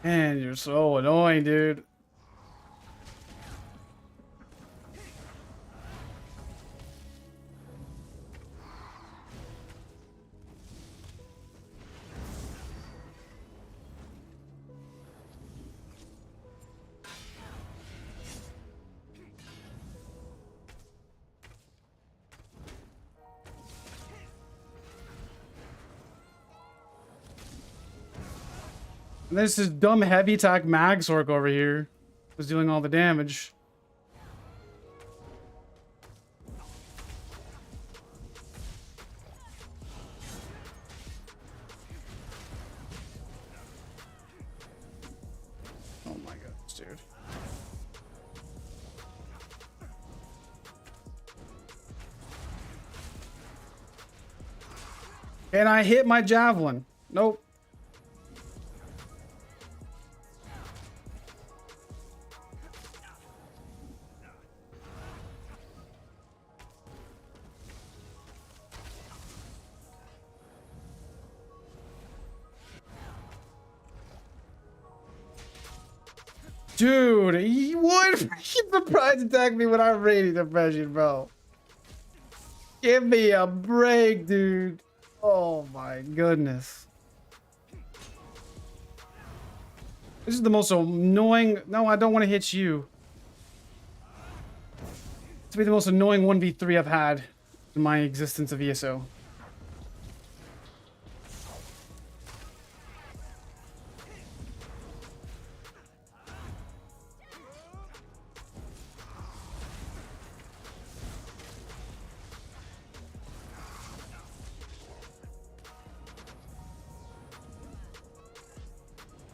Man, you're so annoying, dude. This is dumb heavy attack MagSorc over here was doing all the damage. Oh my goodness, dude. Can I hit my javelin? Nope. Dude, he would freaking surprise attack me when I'm radiant depression, bro. Give me a break, dude. Oh my goodness. This is the most annoying. No, I don't want to hit you. This will be the most annoying 1v3 I've had in my existence of ESO.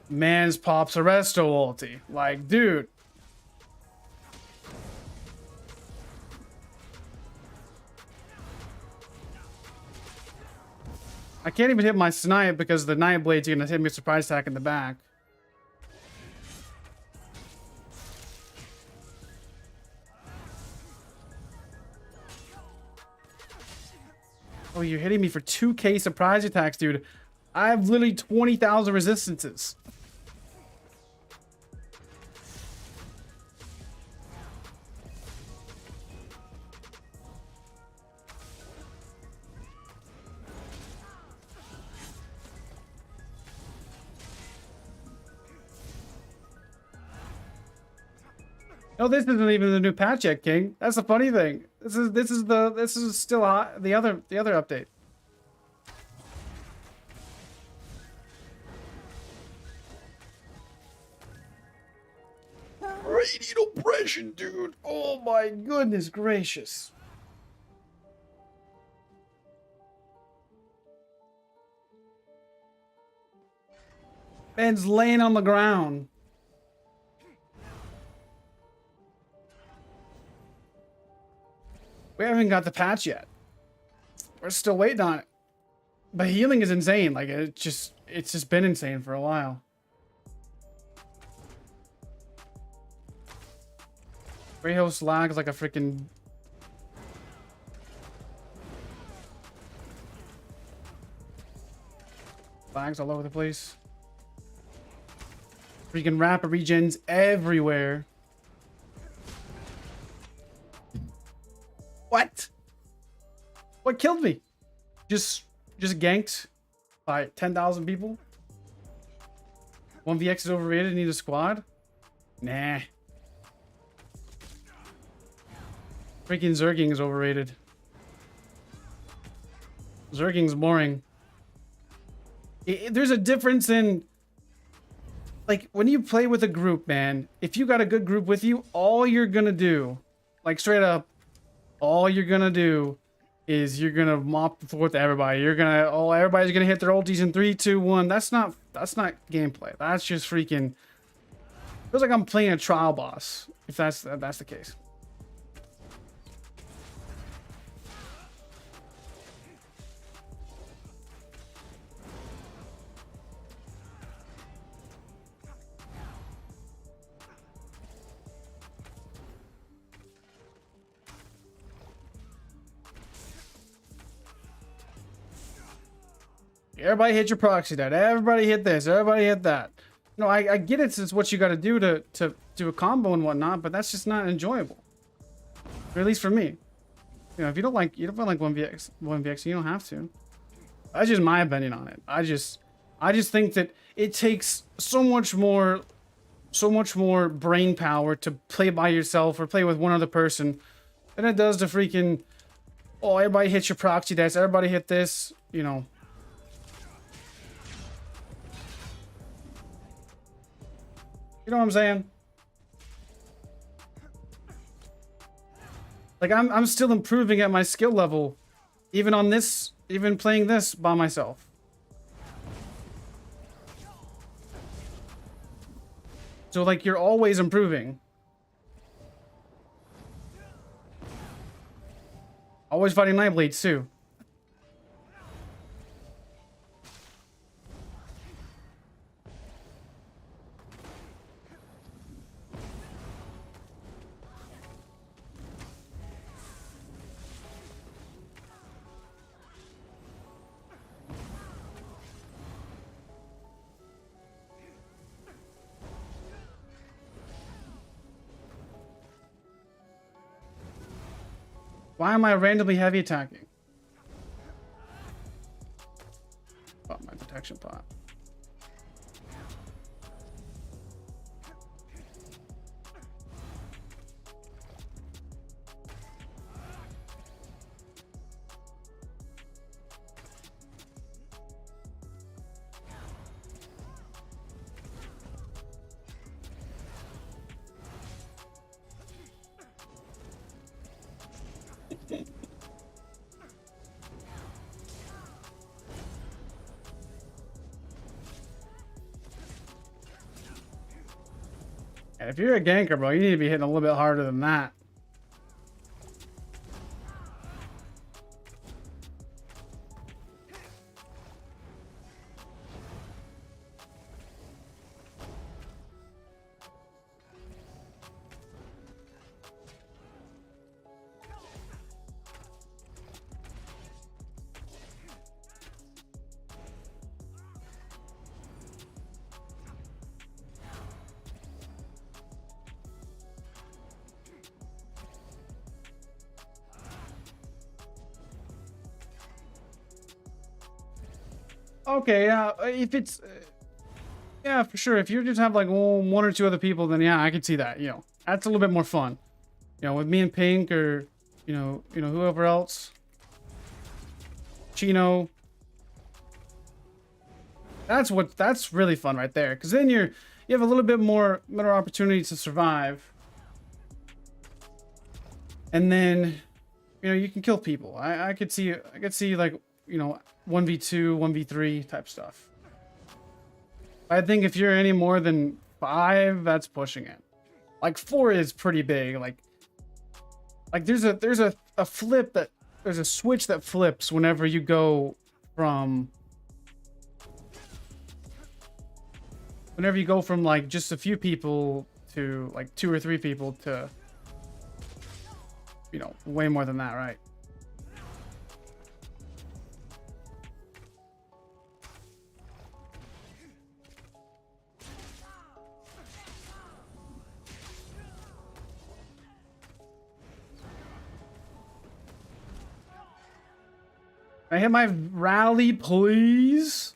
Man's pops a resto ulti. Like, dude. I can't even hit my snipe because the Nightblade's gonna hit me a surprise attack in the back. Oh, you're hitting me for 2k surprise attacks, dude. I have literally 20,000 resistances. No, this isn't even the new patch yet, King. That's the funny thing. This is still the other update. Radiant oppression, dude. Oh my goodness gracious. Ben's laying on the ground. We haven't got the patch yet. We're still waiting on it. But healing is insane. Like it's just been insane for a while. Greyhost lags like a freaking lags all over the place. Freaking rapid regens everywhere. What? What killed me? Just ganked by 10,000 people? 1vx is overrated, need a squad? Nah. Freaking Zerging is overrated. Zerging's boring. There's a difference in... Like, when you play with a group, man, if you got a good group with you, all you're gonna do, like straight up, all you're gonna do is you're gonna mop the floor with everybody. You're gonna, everybody's gonna hit their ultis in 3, 2, 1. That's not gameplay. That's just freaking... Feels like I'm playing a trial boss, if that's the case. Everybody hit your proxy that. Everybody hit this. Everybody hit that. No, I get it. It's what you got to do to do a combo and whatnot, but that's just not enjoyable. Or at least for me. You know, if you don't like 1vx, you don't have to. That's just my opinion on it. I just think that it takes so much more brain power to play by yourself or play with one other person than it does to freaking, oh, everybody hit your proxy that's, everybody hit this, you know. You know what I'm saying? Like I'm still improving at my skill level, even on this, even playing this by myself. So like you're always improving. Always fighting Nightblades too. Why am I randomly heavy attacking? Oh, my protection pot. And if you're a ganker, bro, you need to be hitting a little bit harder than that. Okay, yeah, if it's, yeah, for sure. If you just have like one or two other people, then yeah, I could see that. You know, that's a little bit more fun. You know, with me and Pink or, you know, whoever else. Chino. That's really fun right there. Because then you have a little bit more better opportunity to survive. And then, you know, you can kill people. I could see like, you know, 1v2, 1v3 type stuff. I think if you're any more than 5, that's pushing it. Like 4 is pretty big. Like there's a flip that there's a switch that flips whenever you go from like just a few people to like 2 or 3 people to, you know, way more than that, right? Can I hit my rally, please?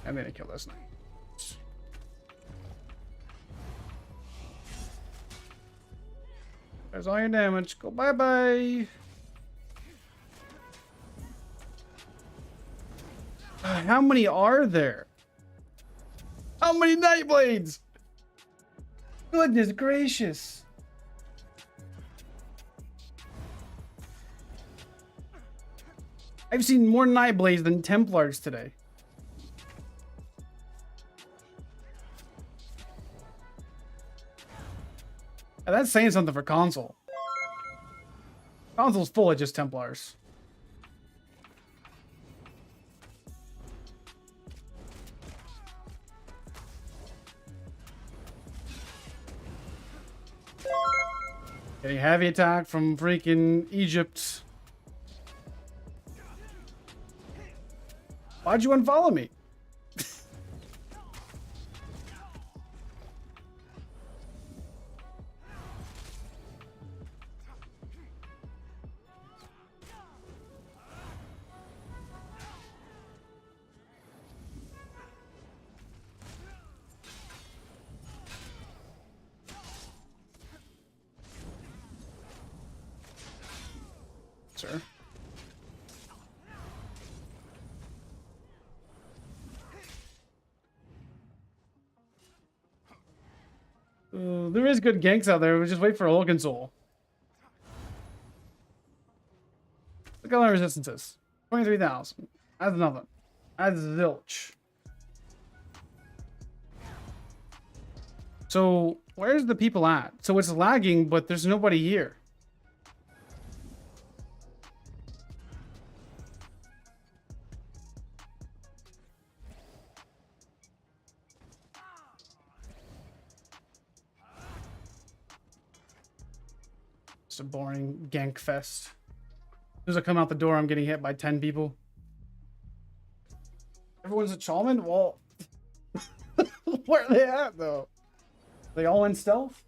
I'm gonna kill this knight. There's all your damage. Go bye-bye. How many are there? How many Nightblades? Goodness gracious. I've seen more Nightblades than Templars today. And that's saying something for console. Console's full of just Templars. Getting heavy attack from freaking Egypt. Why'd you unfollow me? Sir. There is good ganks out there. We just wait for Organ Soul. Look at my resistances. 23,000. That's nothing. That's zilch. So where's the people at? So it's lagging, but there's nobody here. It's a boring gank fest. As soon as I come out the door, I'm getting hit by 10 people. Everyone's a Chalman? Well, where are they at, though? Are they all in stealth?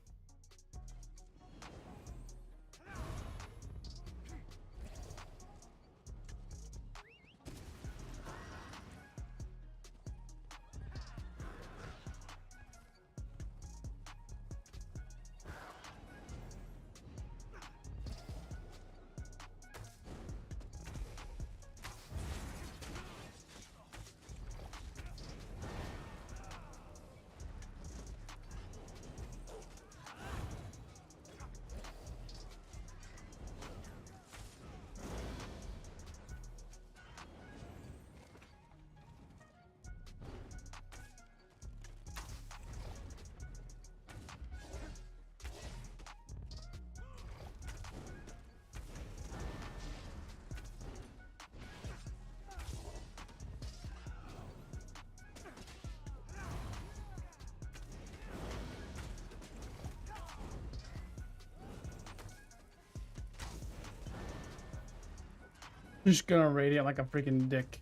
I'm just gonna radiate like a freaking dick.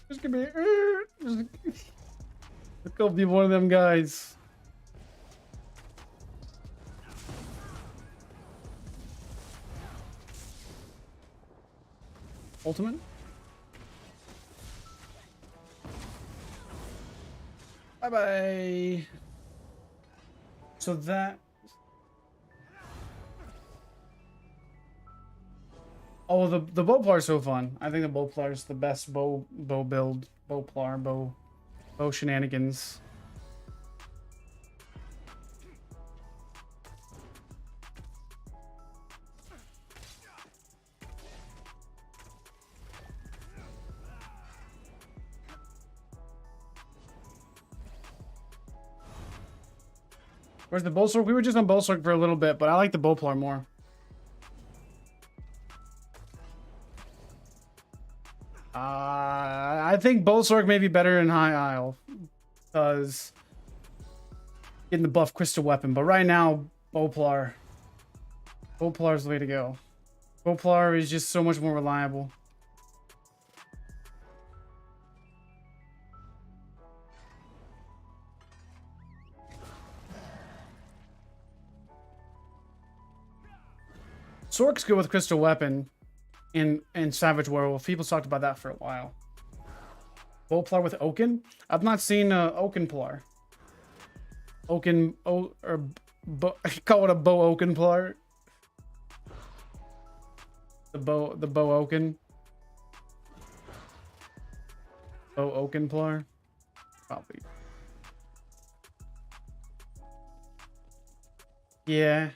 Just gonna be. Let's go be one of them guys. Ultimate? Bye bye. So that. Oh, the bowplar is so fun. I think the bowplar is the best bow build. Bowplar, bow shenanigans. Where's the bowsorc? We were just on bowsorc for a little bit, but I like the bowplar more. I think bowsorc may be better in High Isle because getting the buff crystal weapon, but right now bowplar is the way to go. Bowplar is just so much more reliable. Sorc's good with crystal weapon in Savage Werewolf. People talked about that for a while. Bowplar with Oaken? I've not seen Oaken Plar. Oaken I call it a bow Oaken Plar. The bow Oaken. Bow Oaken Plar. Probably. Yeah.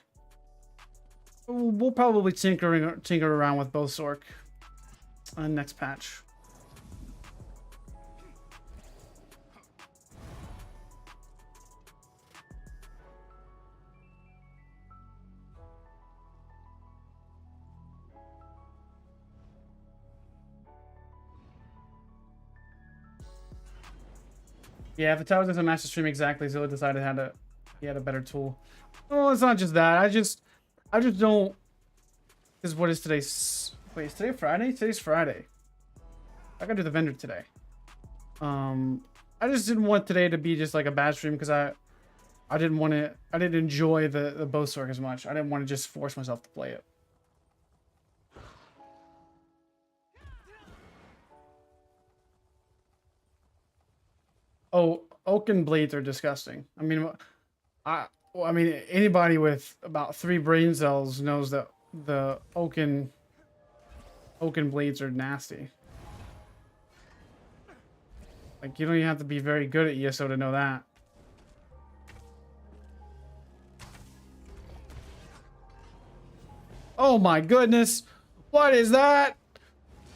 We'll probably tinker around with bowsorc on next patch. Yeah, if the tower doesn't match the stream exactly, Zilla decided he had a better tool. Oh, it's not just that. I just don't. Because what is today's? Wait, is today Friday? Today's Friday. I gotta do the vendor today. I just didn't want today to be just like a bad stream because I didn't enjoy the bowsorc as much. I didn't want to just force myself to play it. Oh, oaken blades are disgusting. I mean, anybody with about 3 brain cells knows that the oaken blades are nasty. Like, you don't even have to be very good at ESO to know that. Oh my goodness. What is that?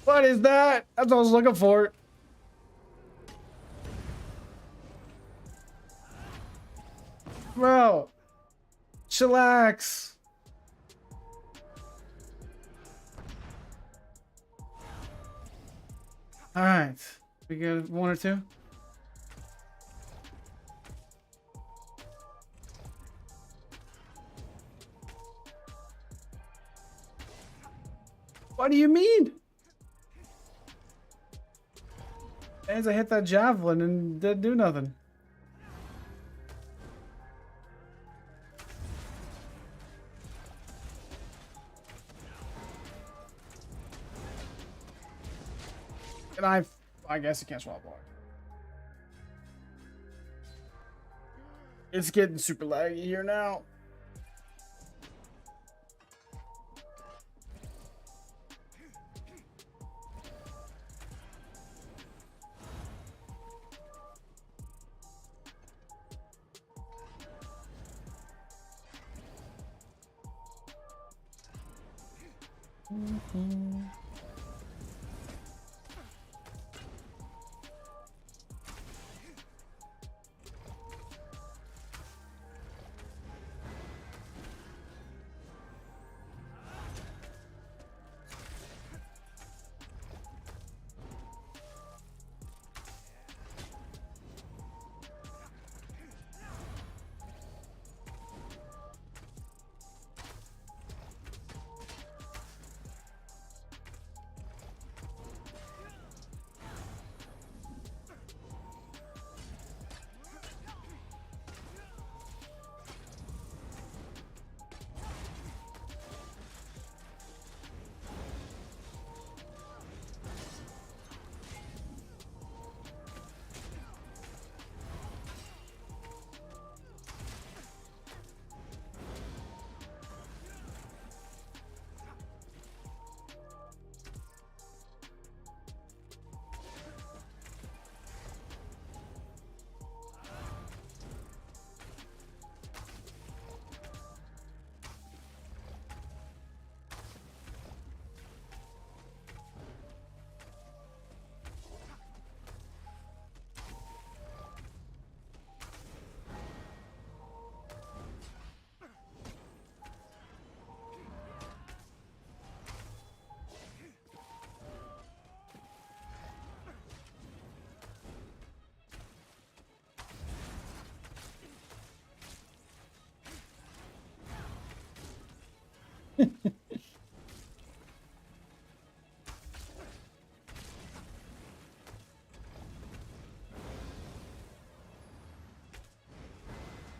What is that? That's what I was looking for. Bro. Chillax. All right. We get one or two. What do you mean? As I hit that javelin and didn't do nothing. And I guess you can't swap block. It's getting super laggy here now.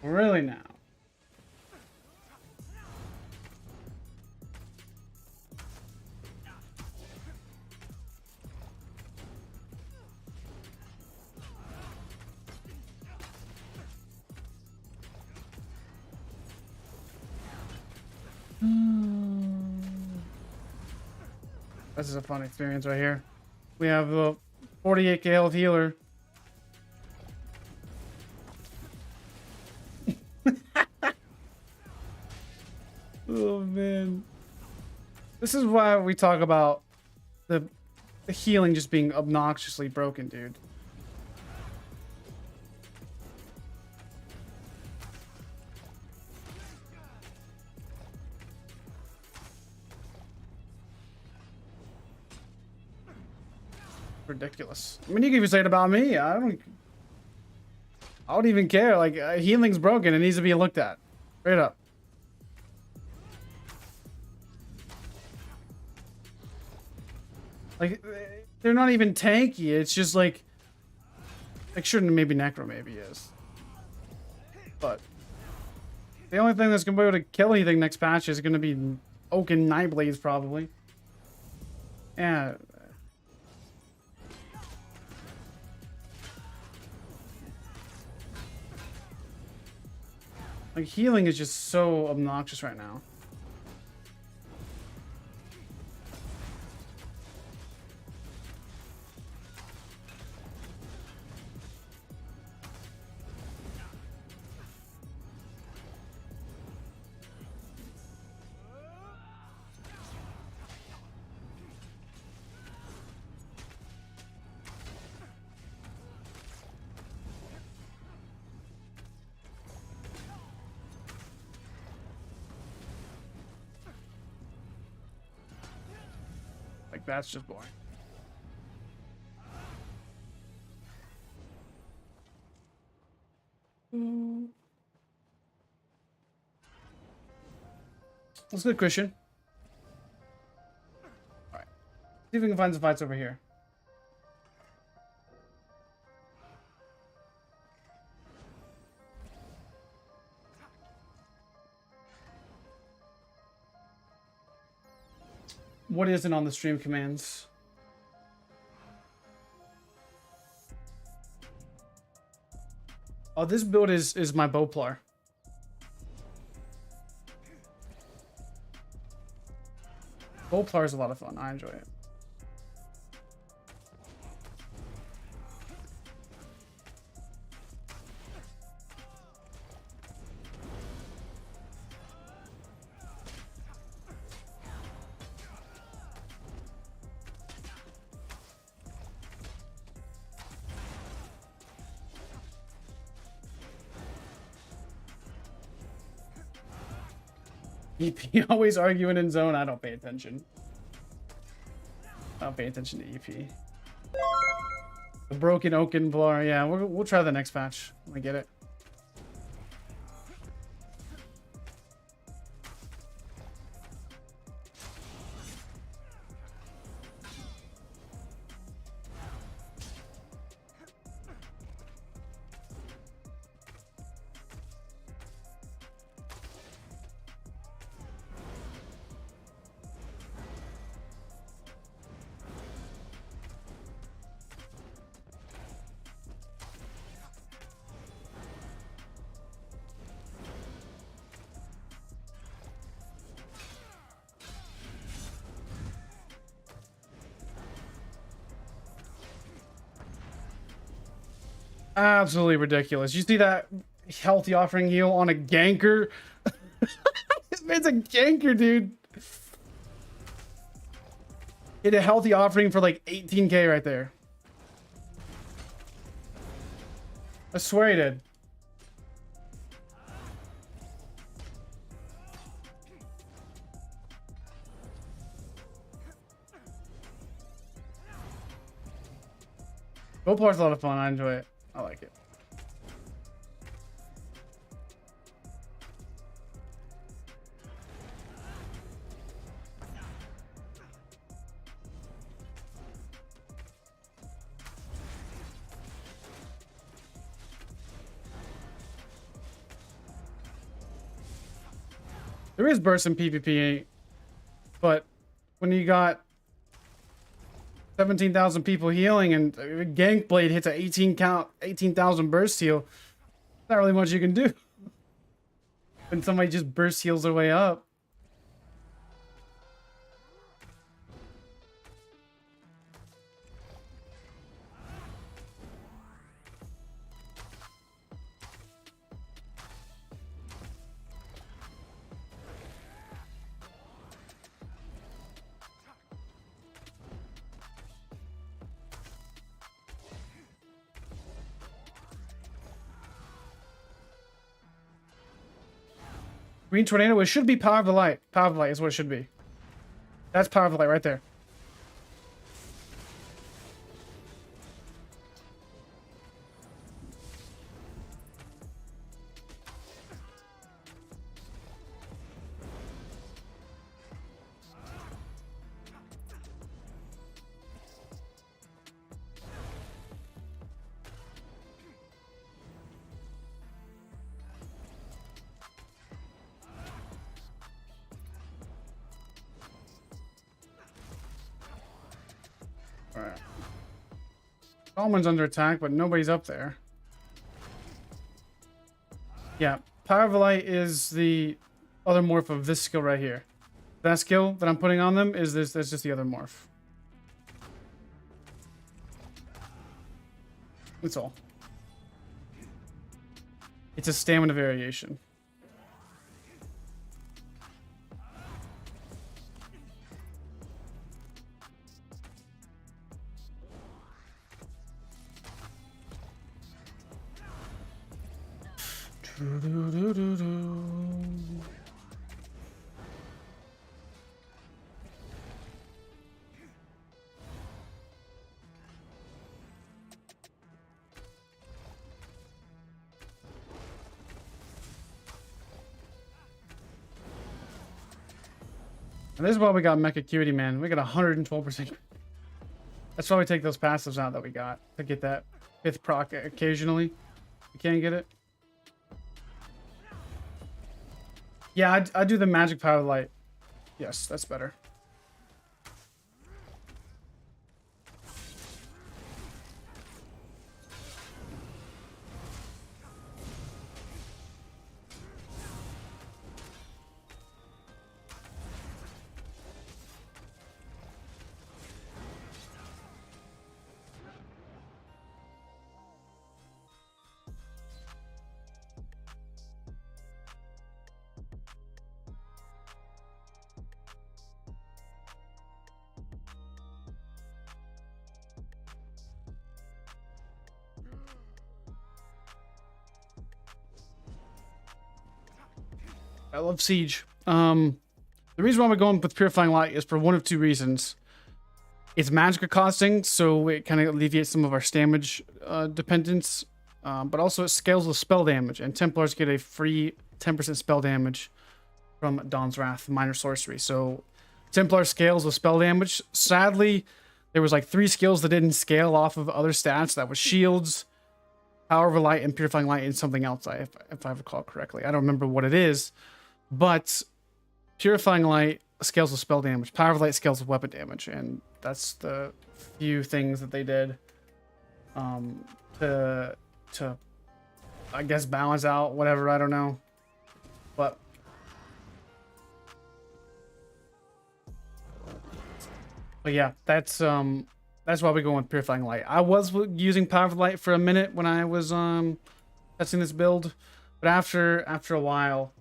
Really now? This is a fun experience right here. We have the 48k health healer. Oh man. This is why we talk about the healing just being obnoxiously broken, dude. Ridiculous. I mean, you can even say it about me. I don't even care. Like, healing's broken. It needs to be looked at. Straight up. Like, they're not even tanky. It's just like sure, maybe Necro maybe is. But the only thing that's going to be able to kill anything next patch is going to be Oak and Nightblades, probably. Yeah. Like, healing is just so obnoxious right now. that's just boring. That's good, Christian. All right. See if we can find some fights over here. What isn't on the stream commands? Oh, this build is my bowplar. Bowplar is a lot of fun. I enjoy it. EP always arguing in zone. I don't pay attention. I don't pay attention to EP. The broken oaken blower. Yeah, we'll try the next patch when we get it. Absolutely ridiculous. You see that healthy offering heal on a ganker? It's a ganker, dude. Hit a healthy offering for like 18k right there. I swear he did. Bowplar's a lot of fun. I enjoy it. I like it. There is burst in PvP, but when you got 17,000 people healing and a gank blade hits a 18,000 burst heal, not really much you can do. When somebody just burst heals their way up. Green tornado, it should be power of the light. Power of the light is what it should be. That's power of the light right there. Alright. Someone's under attack, but nobody's up there. Yeah, Power of the Light is the other morph of this skill right here. That skill that I'm putting on them is this. That's just the other morph. That's all. It's a stamina variation. And this is why we got Mecha Cutie, man. We got 112%. That's why we take those passives out that we got to get that 5th proc occasionally. You can't get it. Yeah, I do the magic power light. Yes, that's better. I love Siege. The reason why we're going with Purifying Light is for one of two reasons. It's magic costing, so it kind of alleviates some of our damage dependence, but also it scales with spell damage, and Templars get a free 10% spell damage from Dawn's Wrath, minor sorcery. So Templar scales with spell damage. Sadly, there was like 3 skills that didn't scale off of other stats. That was Shields, Power of Light, and Purifying Light, and something else, if I recall correctly. I don't remember what it is. But Purifying Light scales with spell damage. Power of Light scales with weapon damage. And that's the few things that they did to I guess balance out whatever, I don't know. But yeah, that's why we're going with Purifying Light. I was using Power of Light for a minute when I was testing this build, but after a while,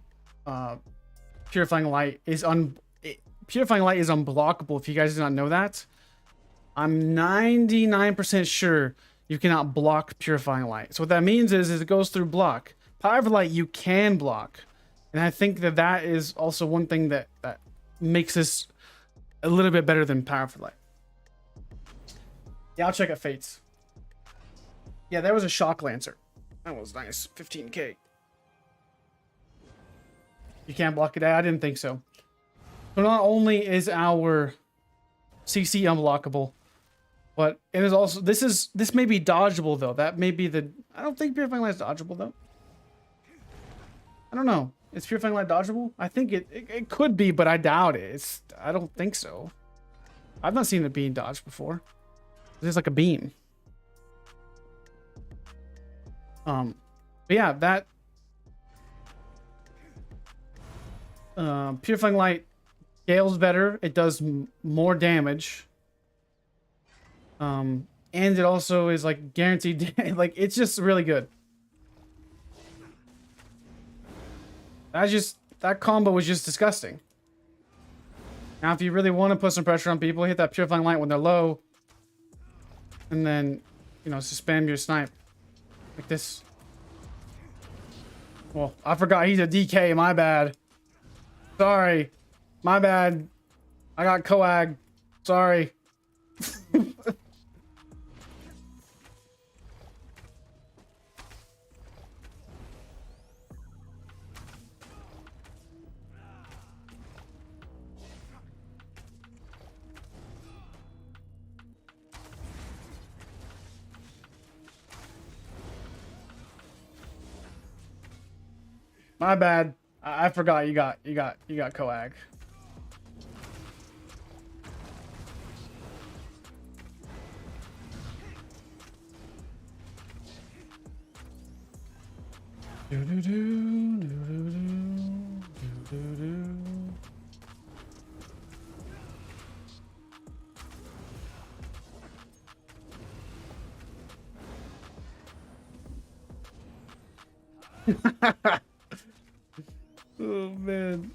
Purifying Light is unblockable. If you guys do not know that, I'm 99% sure you cannot block Purifying Light. So what that means is it goes through block. Power of Light you can block, and I think that is also one thing that makes this a little bit better than Power of Light. Yeah, I'll check out Fates. Yeah, there was a Shock Lancer. That was nice. 15k. You can't block it. I didn't think so. So not only is our CC unblockable, but it is also this may be dodgeable though. That may be the I don't think Purifying Light is dodgeable though. I don't know. Is Purifying Light dodgeable? I think it could be, but I doubt it. I don't think so. I've not seen it being dodged before. It's like a beam. But yeah, that Purifying Light scales better. It does more damage. And it also is like guaranteed. Like it's just really good. That combo was just disgusting. Now, if you really want to put some pressure on people, hit that Purifying Light when they're low, and then just spam your snipe like this. Well, I forgot he's a DK. My bad. Sorry. My bad. I got coag. Sorry. My bad. I forgot you got coag. Do do do do do do do do. Oh man.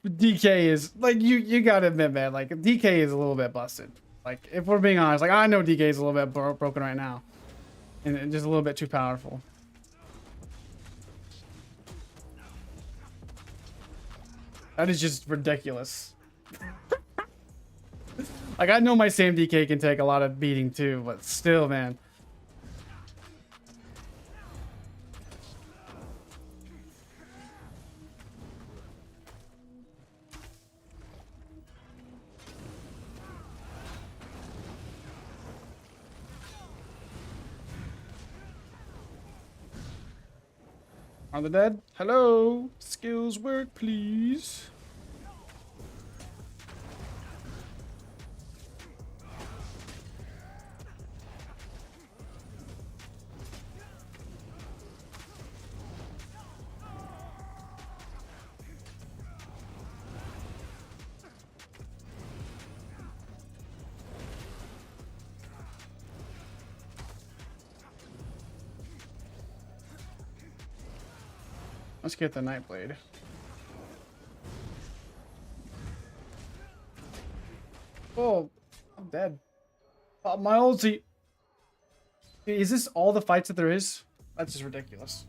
DK is like you gotta admit, man, like DK is a little bit busted. Like if we're being honest, like I know DK is a little bit broken right now, and just a little bit too powerful. That is just ridiculous. Like I know my same DK can take a lot of beating too, but still, man, Are they dead? Hello? Skills work, please. Let's get the Nightblade. Oh, I'm dead. My ulti. Is this all the fights that there is? That's just ridiculous.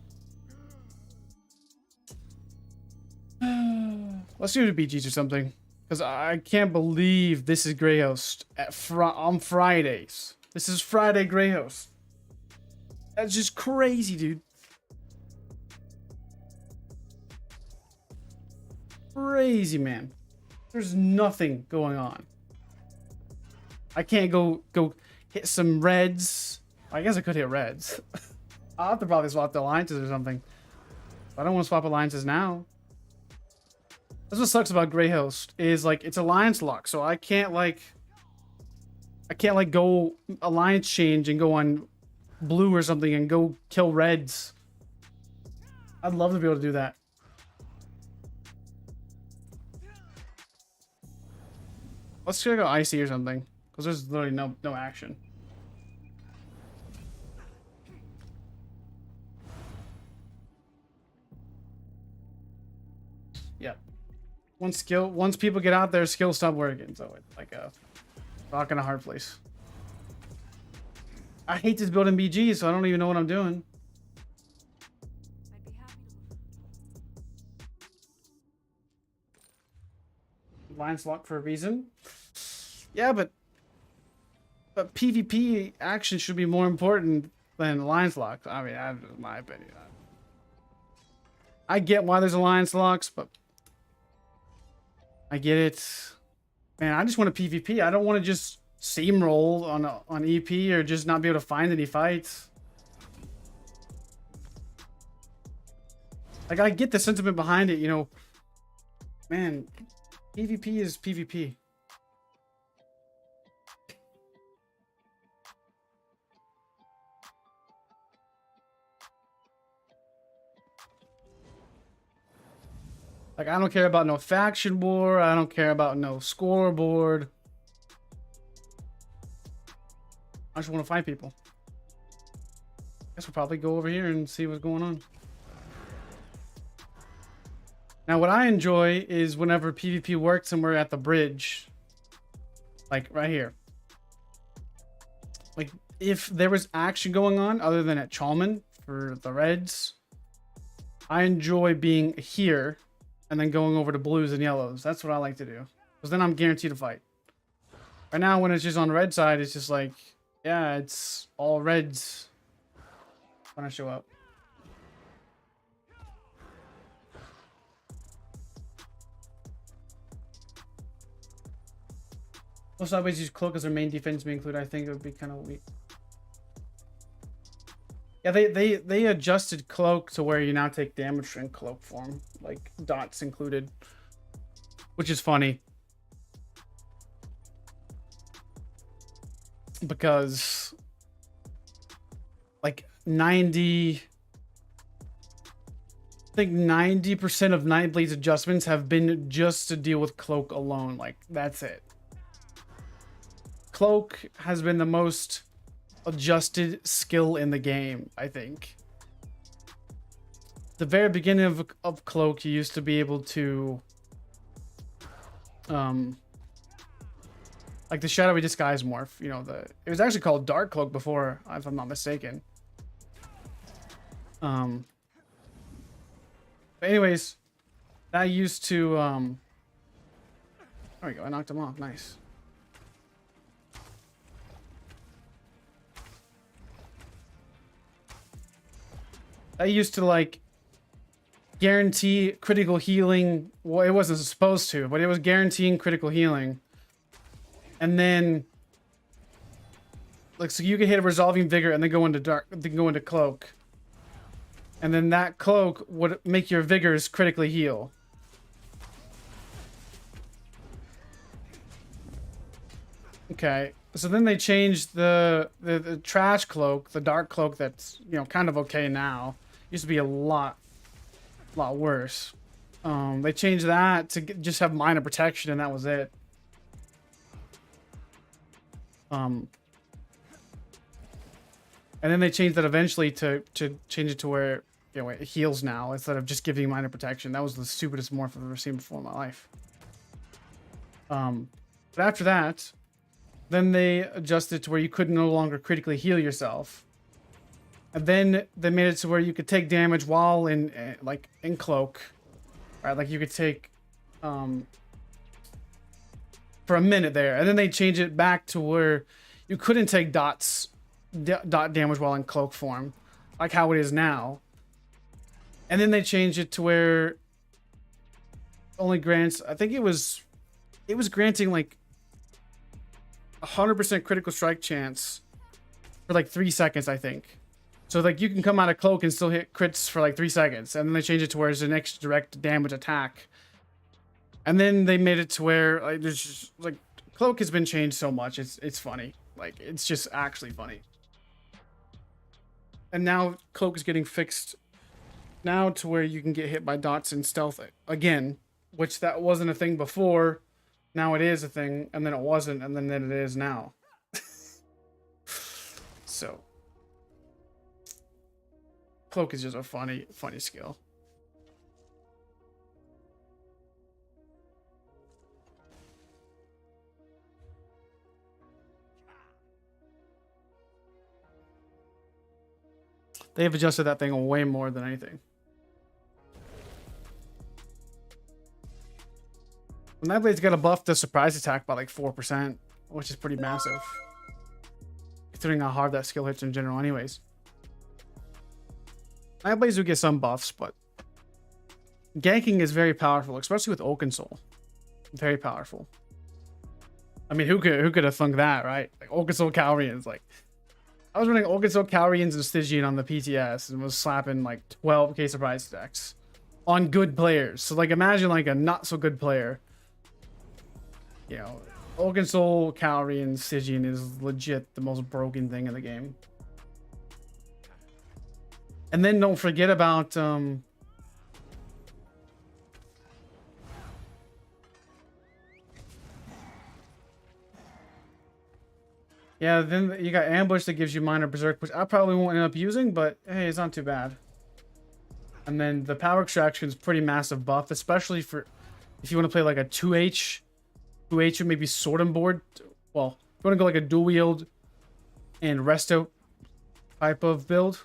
Let's do the BGs or something. Because I can't believe this is Grey Host on Fridays. This is Friday Grey Host. That's just crazy, dude. Crazy, man. There's nothing going on. I can't go hit some reds. I guess I could hit reds. I'll have to probably swap the alliances or something. But I don't want to swap alliances now. That's what sucks about Grey Host is like it's alliance lock, so I can't like go alliance change and go on blue or something and go kill reds. I'd love to be able to do that. Let's try to go icy or something, because there's literally no action. Yeah. Once people get out there, skills stop working. So it's like a rock and a hard place. I hate this build in BG, so I don't even know what I'm doing. Alliance lock for a reason. Yeah, but PvP action should be more important than alliance lock. I mean, that's my opinion. I get why there's alliance locks, but I get it. Man, I just want a PvP. I don't want to just steamroll on EP or just not be able to find any fights. Like, I get the sentiment behind it, you know. Man, PvP is PvP. Like, I don't care about no faction war. I don't care about no scoreboard. I just want to fight people. Guess we'll probably go over here and see what's going on. Now, what I enjoy is whenever PvP works and we're at the bridge. Like, right here. Like, if there was action going on other than at Chalman for the Reds, I enjoy being here and then going over to blues and yellows. That's what I like to do. Because then I'm guaranteed to fight. Right now, when it's just on the red side, it's just like, yeah, it's all reds when I show up. Most always use cloak as their main defense may include. I think it would be kind of weak. Yeah, they adjusted cloak to where you now take damage in cloak form, like dots included, which is funny because like 90% of Nightblade's adjustments have been just to deal with cloak alone. Like, that's it. Cloak has been the most adjusted skill in the game, I think. The very beginning of cloak, you used to be able to like the shadowy disguise morph, you know, it was actually called dark cloak before, if I'm not mistaken. But anyways, that used to there we go, I knocked him off. Nice. I used to like guarantee critical healing. Well, it wasn't supposed to, but it was guaranteeing critical healing. And then like, so you could hit a resolving vigor and then go into dark, then go into cloak. And then that cloak would make your vigors critically heal. Okay, so then they changed the trash cloak, the dark cloak that's, you know, kind of okay now. Used to be a lot worse. They changed that to just have minor protection, and that was it. And then they changed that eventually to change it to where, you know, it heals now instead of just giving you minor protection. That was the stupidest morph I've ever seen before in my life. But after that, then they adjusted to where you could no longer critically heal yourself. And then they made it to where you could take damage while in cloak. Right, like you could take for a minute there. And then they changed it back to where you couldn't take dot damage while in cloak form, like how it is now. And then they changed it to where only grants, I think it was granting like 100% critical strike chance for like 3 seconds, I think. So like you can come out of cloak and still hit crits for like 3 seconds, and then they change it to where it's the next direct damage attack. And then they made it to where like there's just like cloak has been changed so much, it's funny. Like it's just actually funny. And now cloak is getting fixed now to where you can get hit by dots in stealth again, which that wasn't a thing before. Now it is a thing, and then it wasn't, and then it is now. So cloak is just a funny skill. They have adjusted that thing way more than anything. Nightblade's got a buff to surprise attack by like 4%, which is pretty massive, considering how hard that skill hits in general anyways. Nightblades do get some buffs, but ganking is very powerful, especially with Oaken Soul. Very powerful. I mean, who could have thunk that, right? Like Oaken Soul Calrians. Like, I was running Oaken Soul Calrians and Stygian on the PTS and was slapping like 12k surprise attacks on good players. So like, imagine like a not so good player. You know, Oaken Soul Calrian Stygian is legit the most broken thing in the game. And then don't forget about yeah, then you got Ambush that gives you minor berserk, which I probably won't end up using, but hey, it's not too bad. And then the power extraction is pretty massive buff, especially for if you want to play like a 2H or maybe sword and board. Well, if you want to go like a dual wield and resto type of build.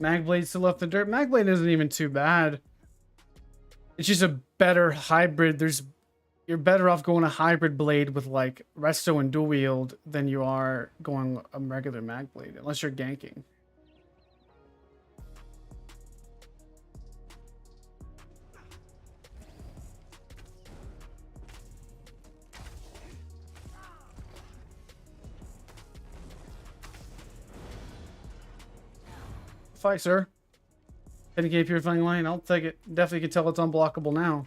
Magblade still left the dirt. Magblade isn't even too bad. It's just a better hybrid. You're better off going a hybrid blade with like resto and dual wield than you are going a regular Magblade, unless you're ganking. Fight, sir. 10k purifying line. I'll take it. Definitely can tell it's unblockable now.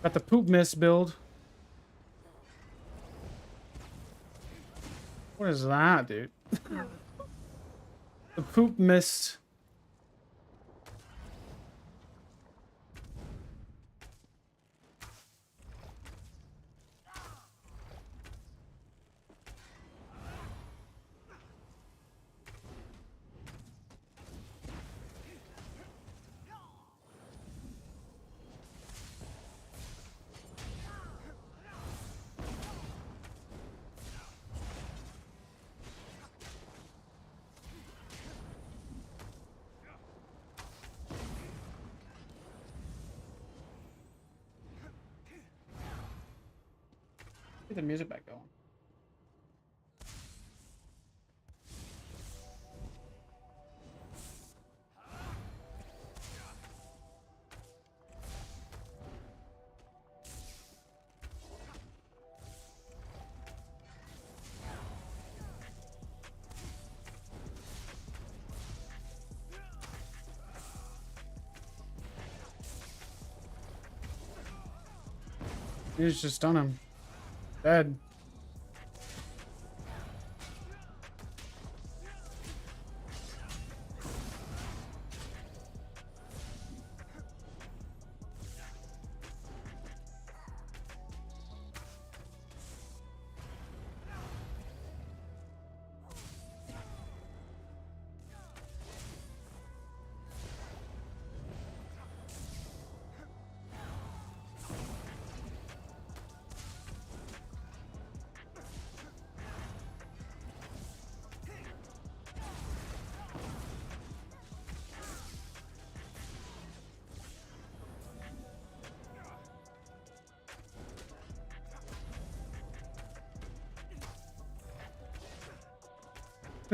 Got the poop mist build. What is that, dude? The poop mist. Get the music back going. He's just done him. Dead.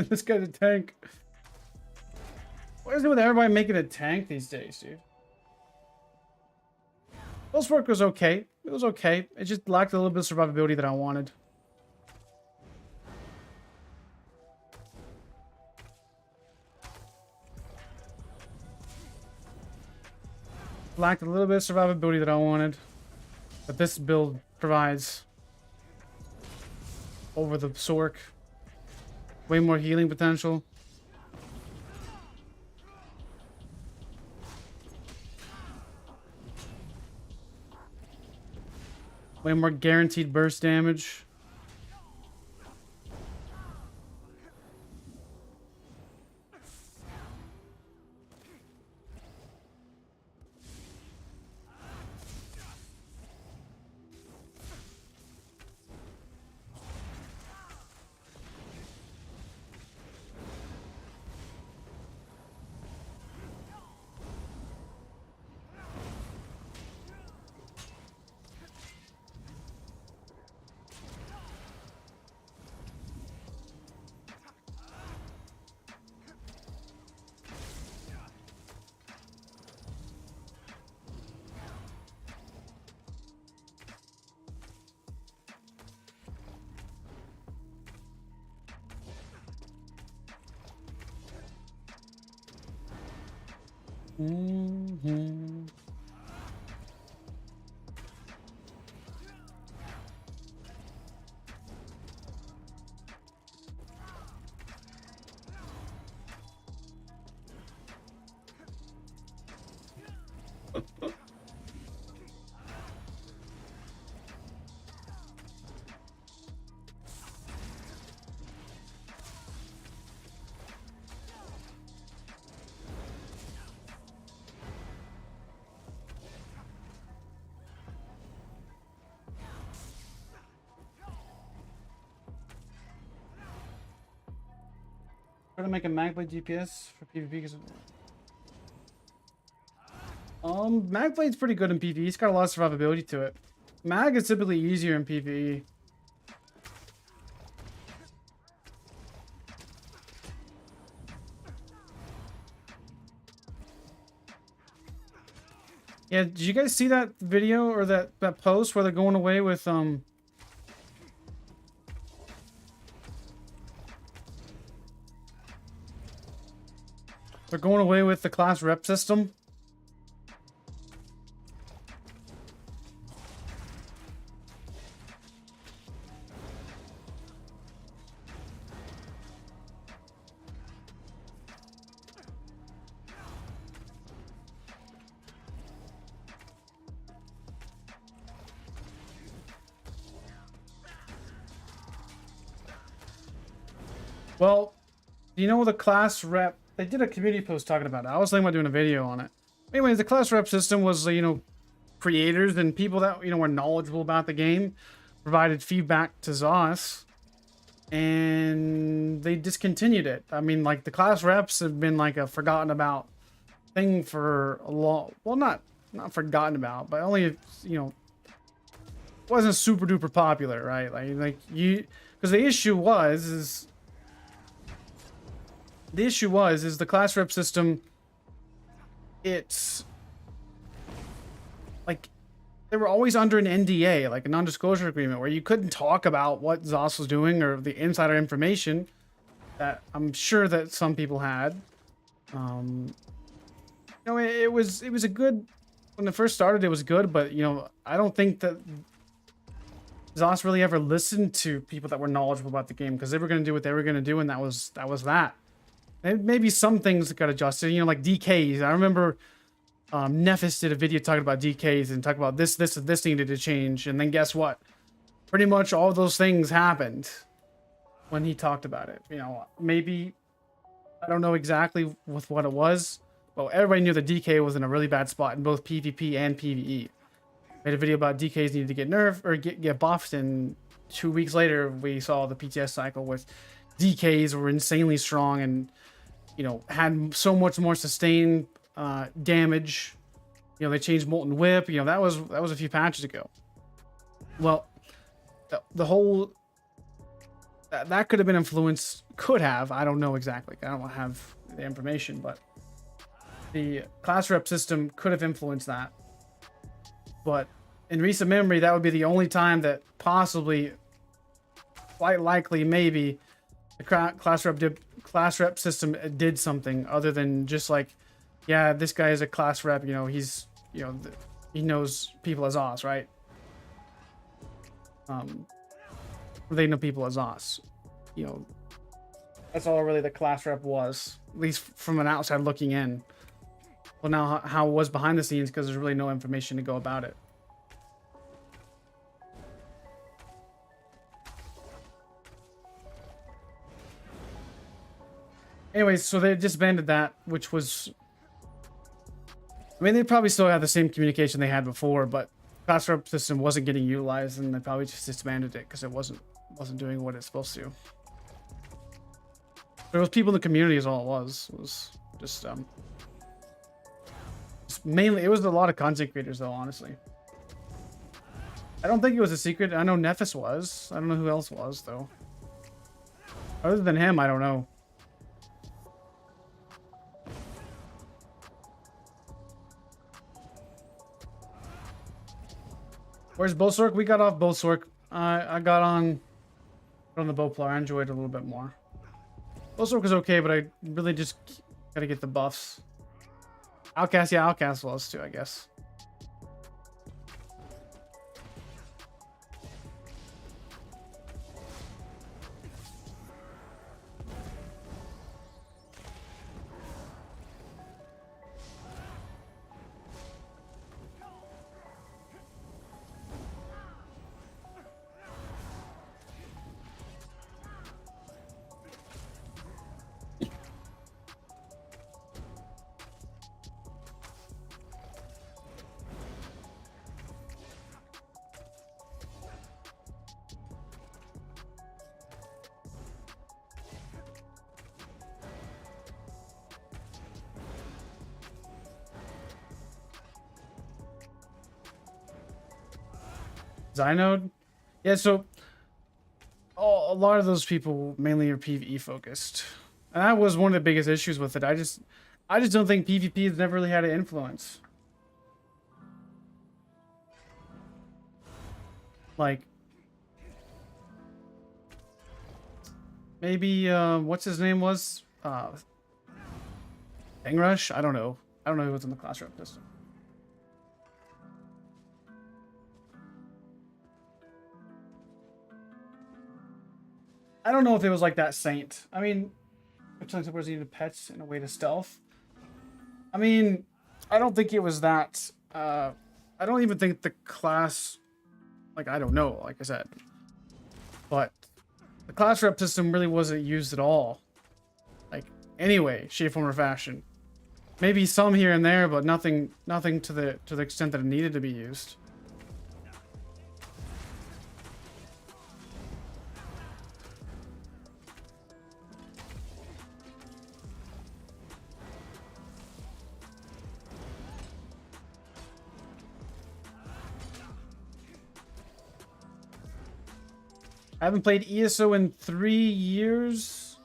This guy's a tank. What is it with everybody making a tank these days, dude? Bowsorc was okay. It was okay. It just lacked a little bit of survivability that I wanted. Lacked a little bit of survivability that I wanted. But this build provides over the Sorc. Way more healing potential. Way more guaranteed burst damage. Mm-hmm. Try to make a Magblade GPS for PvP because Magblade's pretty good in PvE. It's got a lot of survivability to it. Mag is typically easier in PvE. Yeah, did you guys see that video or that post where they're going away with they're going away with the class rep system? Well, you know the class rep, they did a community post talking about it. I was thinking about doing a video on it. Anyways, the class rep system was, you know, creators and people that, you know, were knowledgeable about the game provided feedback to ZOS, and they discontinued it. I mean, like, the class reps have been like a forgotten about thing for a long, well, not forgotten about, but only, you know, wasn't super duper popular, right? Like you, because the issue was the class rep system, it's like they were always under an NDA, like a non-disclosure agreement, where you couldn't talk about what ZOS was doing or the insider information that I'm sure that some people had. You know, it was a good, when it first started, it was good, but you know, I don't think that ZOS really ever listened to people that were knowledgeable about the game, because they were going to do what they were going to do, and that was that. Maybe some things got adjusted, you know, like DKs. I remember Nephis did a video talking about DKs and talking about this needed to change, and then guess what? Pretty much all of those things happened when he talked about it. You know, maybe, I don't know exactly with what it was, but everybody knew that DK was in a really bad spot in both PvP and PvE. Made a video about DKs needed to get nerfed or get buffed, and 2 weeks later we saw the PTS cycle with DKs were insanely strong and, you know, had so much more sustained damage. You know, they changed Molten Whip. You know, that was a few patches ago. Well, the whole that could have been influenced. Could have. I don't know exactly. I don't have the information, but the class rep system could have influenced that. But in recent memory, that would be the only time that possibly, quite likely, maybe the class rep system did something other than just like, yeah, this guy is a class rep. You know, he's, you know, he knows people as ZOS, right? They know people as ZOS. You know, that's all really the class rep was, at least from an outside looking in. Well, now how it was behind the scenes, because there's really no information to go about it. Anyways, so they disbanded that, which was, I mean, they probably still had the same communication they had before, but class rep system wasn't getting utilized, and they probably just disbanded it because it wasn't doing what it's supposed to. There was people in the community is all it was. It was just mainly, it was a lot of content creators though, honestly. I don't think it was a secret. I know Nephis was. I don't know who else was though. Other than him, I don't know. Where's bowsorc? We got off bowsorc. I got on the bowplow. I enjoyed it a little bit more. Bowsorc was okay, but I really just gotta get the buffs. Outcast, yeah, Outcast was too, I guess. Zynode? Yeah, so a lot of those people mainly are PvE focused. And that was one of the biggest issues with it. I just don't think PvP has never really had an influence. Like, maybe what's his name was? Rush? I don't know. I don't know who was in the class rep system. I don't know if it was like that Saint. I mean, some supporters needed pets in a way to stealth. I mean, I don't think it was that. I don't even think the class, like, I don't know, like I said. But class rep system really wasn't used at all. Like, anyway, shape, form, or fashion. Maybe some here and there, but nothing to the extent that it needed to be used. I haven't played ESO in 3 years.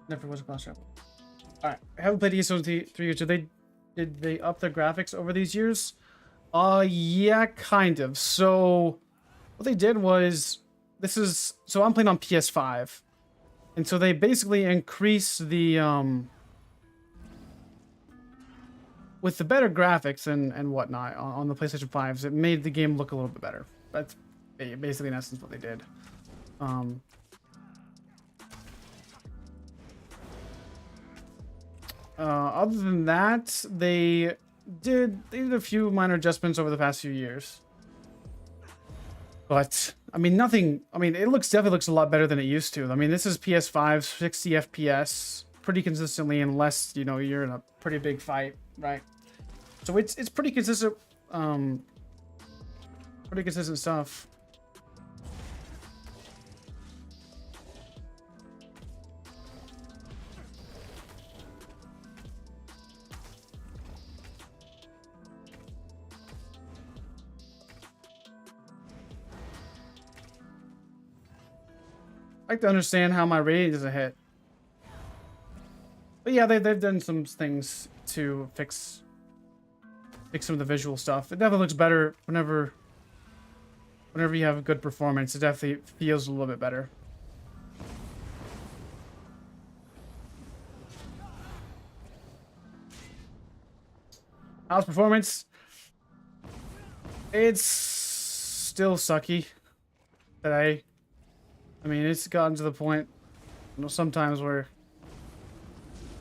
Never was a class rep. Alright, I haven't played ESO in 3 years. Did they up the graphics over these years? Yeah, kind of. So what they did was, so I'm playing on PS5. And so they basically increased the with the better graphics and whatnot on the PlayStation 5s, it made the game look a little bit better. That's basically in essence what they did. Other than that, they did a few minor adjustments over the past few years. But I mean, nothing. I mean, it definitely looks a lot better than it used to. I mean, this is PS5, 60 FPS, pretty consistently, unless you're in a pretty big fight, right? So it's pretty consistent. Pretty consistent stuff. I like to understand how my rating doesn't hit. But yeah, they've done some things to fix some of the visual stuff. It definitely looks better whenever you have a good performance. It definitely feels a little bit better. How's performance? It's still sucky today. I mean, it's gotten to the point, sometimes where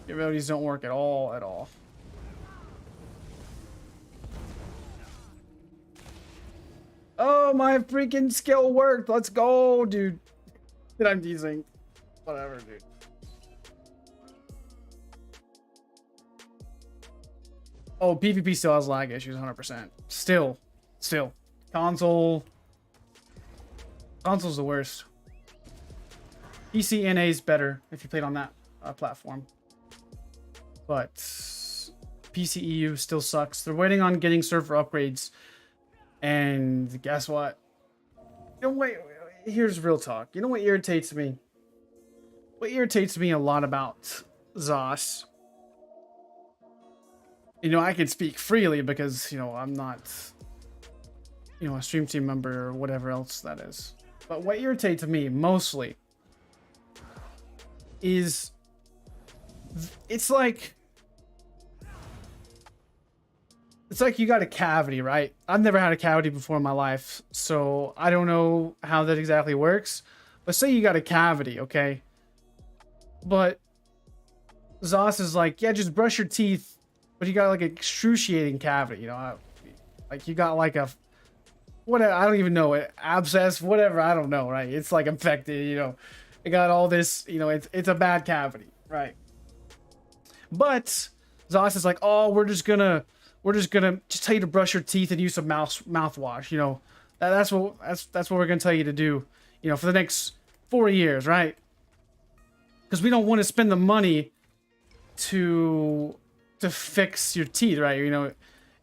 the abilities don't work at all. Oh, my freaking skill worked. Let's go, dude. Dude, I'm teasing. Whatever, dude. Oh, PvP still has lag issues, 100%. Still. Console's the worst. PC NA is better if you played on that platform. But PCEU still sucks. They're waiting on getting server upgrades. And guess what? Wait, here's real talk. You know what irritates me? What irritates me a lot about ZOS? I can speak freely because, I'm not, a stream team member or whatever else that is. But what irritates me mostly is it's like you got a cavity, right? I've never had a cavity before in my life, so I don't know how that exactly works. But say you got a cavity, okay? But ZOS is like, yeah, just brush your teeth, but you got like an excruciating cavity, like you got like a whatever, I don't even know, it abscess, whatever, I don't know, right? It's like infected, it got all this, it's a bad cavity, right? But ZOS is like, oh, we're just gonna tell you to brush your teeth and use some mouthwash, that's what we're gonna tell you to do, for the next 4 years, right? Because we don't want to spend the money to fix your teeth, right? You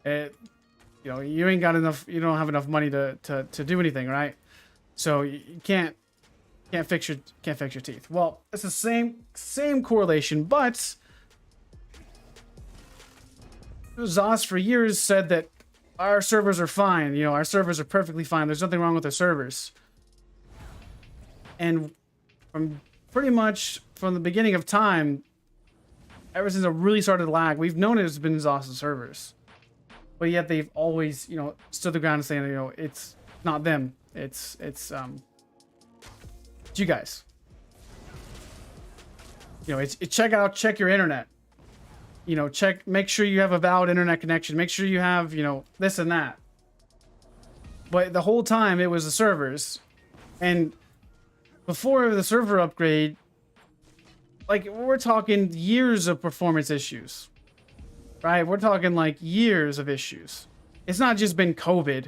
ain't got enough, you don't have enough money to do anything, right? So you can't fix your teeth. Well, it's the same correlation, but ZOS for years said that our servers are fine. Our servers are perfectly fine. There's nothing wrong with our servers. And pretty much from the beginning of time, ever since it really started to lag, we've known it's been ZOS's servers. But yet they've always, stood the ground and saying, it's not them. It's you guys. Check your internet. you know, make sure you have a valid internet connection, make sure you have, you know, this and that. But the whole time it was the servers. And before the server upgrade, like, we're talking years of performance issues, right? We're talking like years of issues. It's not just been COVID.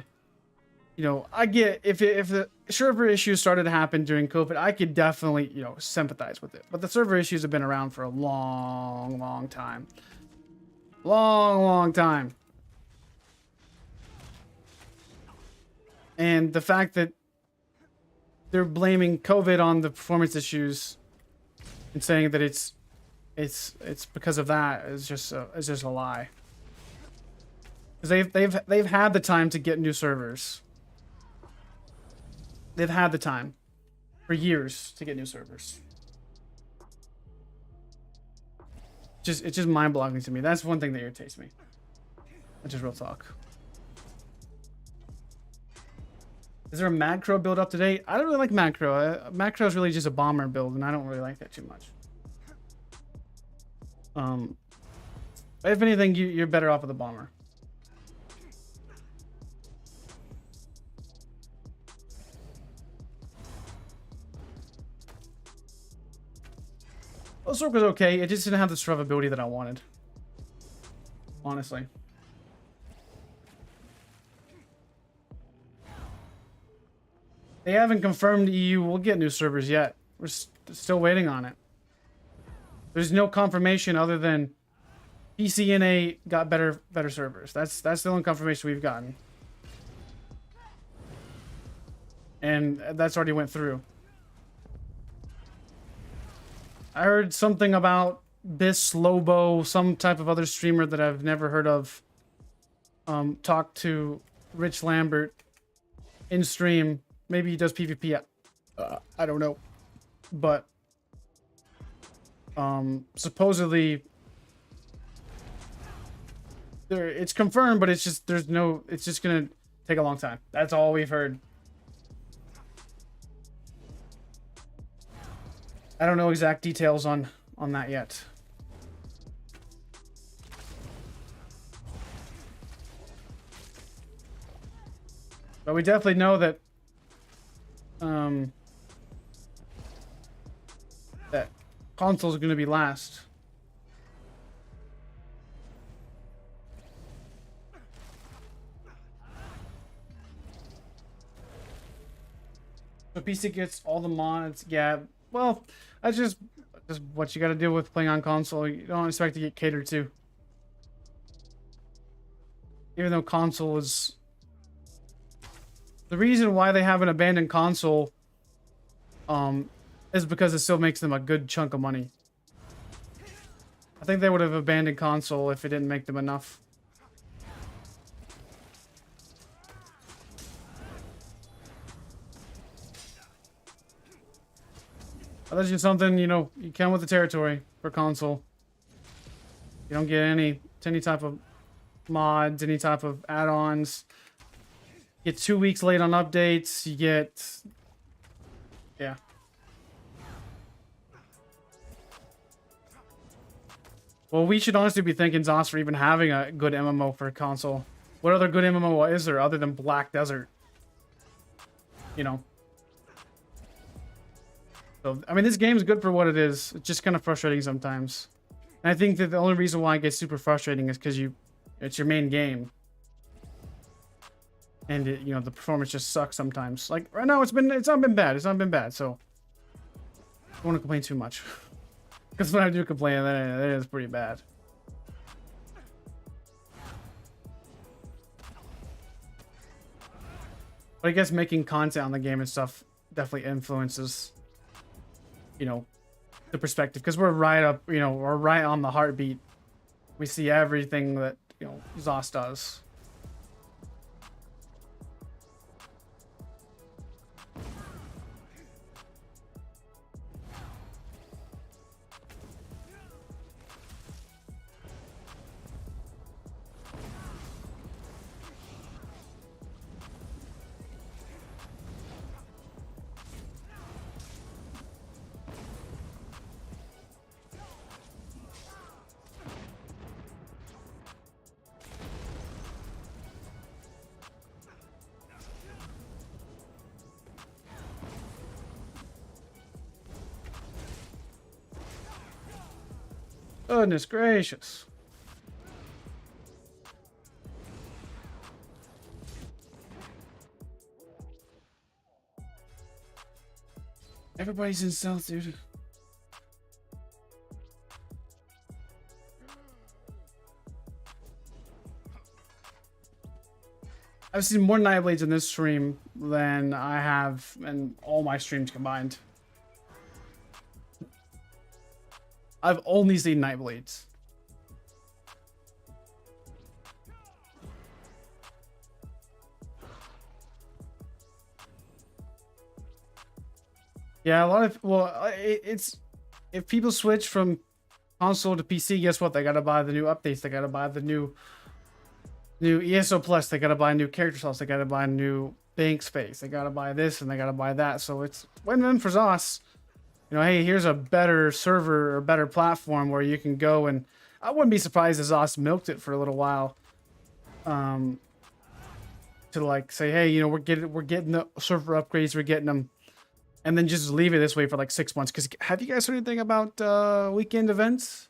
You know, I get if the server issues started to happen during COVID, I could definitely, you know, sympathize with it. But the server issues have been around for a long time. Long time. And the fact that they're blaming COVID on the performance issues and saying that it's because of that is just a lie. Because they've had the time to get new servers. They've had the time for years to get new servers. It's just mind-boggling to me. That's one thing that irritates me. Which is real talk. Is there a macro build up to date? I don't really like macro. Macro is really just a bomber build, and I don't really like that too much. If anything, you're better off with a bomber. bowsorc was okay. It just didn't have the survivability that I wanted. Honestly. They haven't confirmed EU will get new servers yet. We're still waiting on it. There's no confirmation other than PCNA got better servers. That's the only confirmation we've gotten. And that's already went through. I heard something about Biss Lobo, some type of other streamer that I've never heard of, talk to Rich Lambert in stream. Maybe he does PvP. I don't know. But supposedly it's confirmed, but it's just it's just gonna take a long time. That's all we've heard. I don't know exact details on that yet. But we definitely know that that consoles are going to be last. So PC gets all the mods. Yeah, well, that's just what you got to deal with playing on console. You don't expect to get catered to. Even though console is... The reason why they haven't abandoned console is because it still makes them a good chunk of money. I think they would have abandoned console if it didn't make them enough. But that's just something, you know, you come with the territory for console. You don't get any type of mods, any type of add-ons. You get 2 weeks late on updates. You get... Yeah. Well, we should honestly be thanking ZOS for even having a good MMO for console. What other good MMO is there other than Black Desert? You know. So, I mean, this game is good for what it is. It's just kind of frustrating sometimes. And I think that the only reason why it gets super frustrating is because it's your main game. And you know, the performance just sucks sometimes. Like right now, it's not been bad. It's not been bad. So I don't want to complain too much. Because when I do complain, that is pretty bad. But I guess making content on the game and stuff definitely influences, you know, the perspective. Because we're right up, you know, we're right on the heartbeat. We see everything that, you know, ZOS does. Goodness gracious. Everybody's in stealth, dude. I've seen more Nightblades in this stream than I have in all my streams combined. I've only seen Nightblades. Yeah, a lot of, well, it's, if people switch from console to PC, guess what? They gotta buy the new updates. They gotta buy the new ESO Plus. They gotta buy new character slots. They gotta buy new bank space. They gotta buy this and they gotta buy that. So it's win-win for ZOS. You know, hey, here's a better server or better platform where you can go, and I wouldn't be surprised if ZOS milked it for a little while. To like say, hey, you know, we're getting the server upgrades, we're getting them, and then just leave it this way for like 6 months. Because have you guys heard anything about weekend events?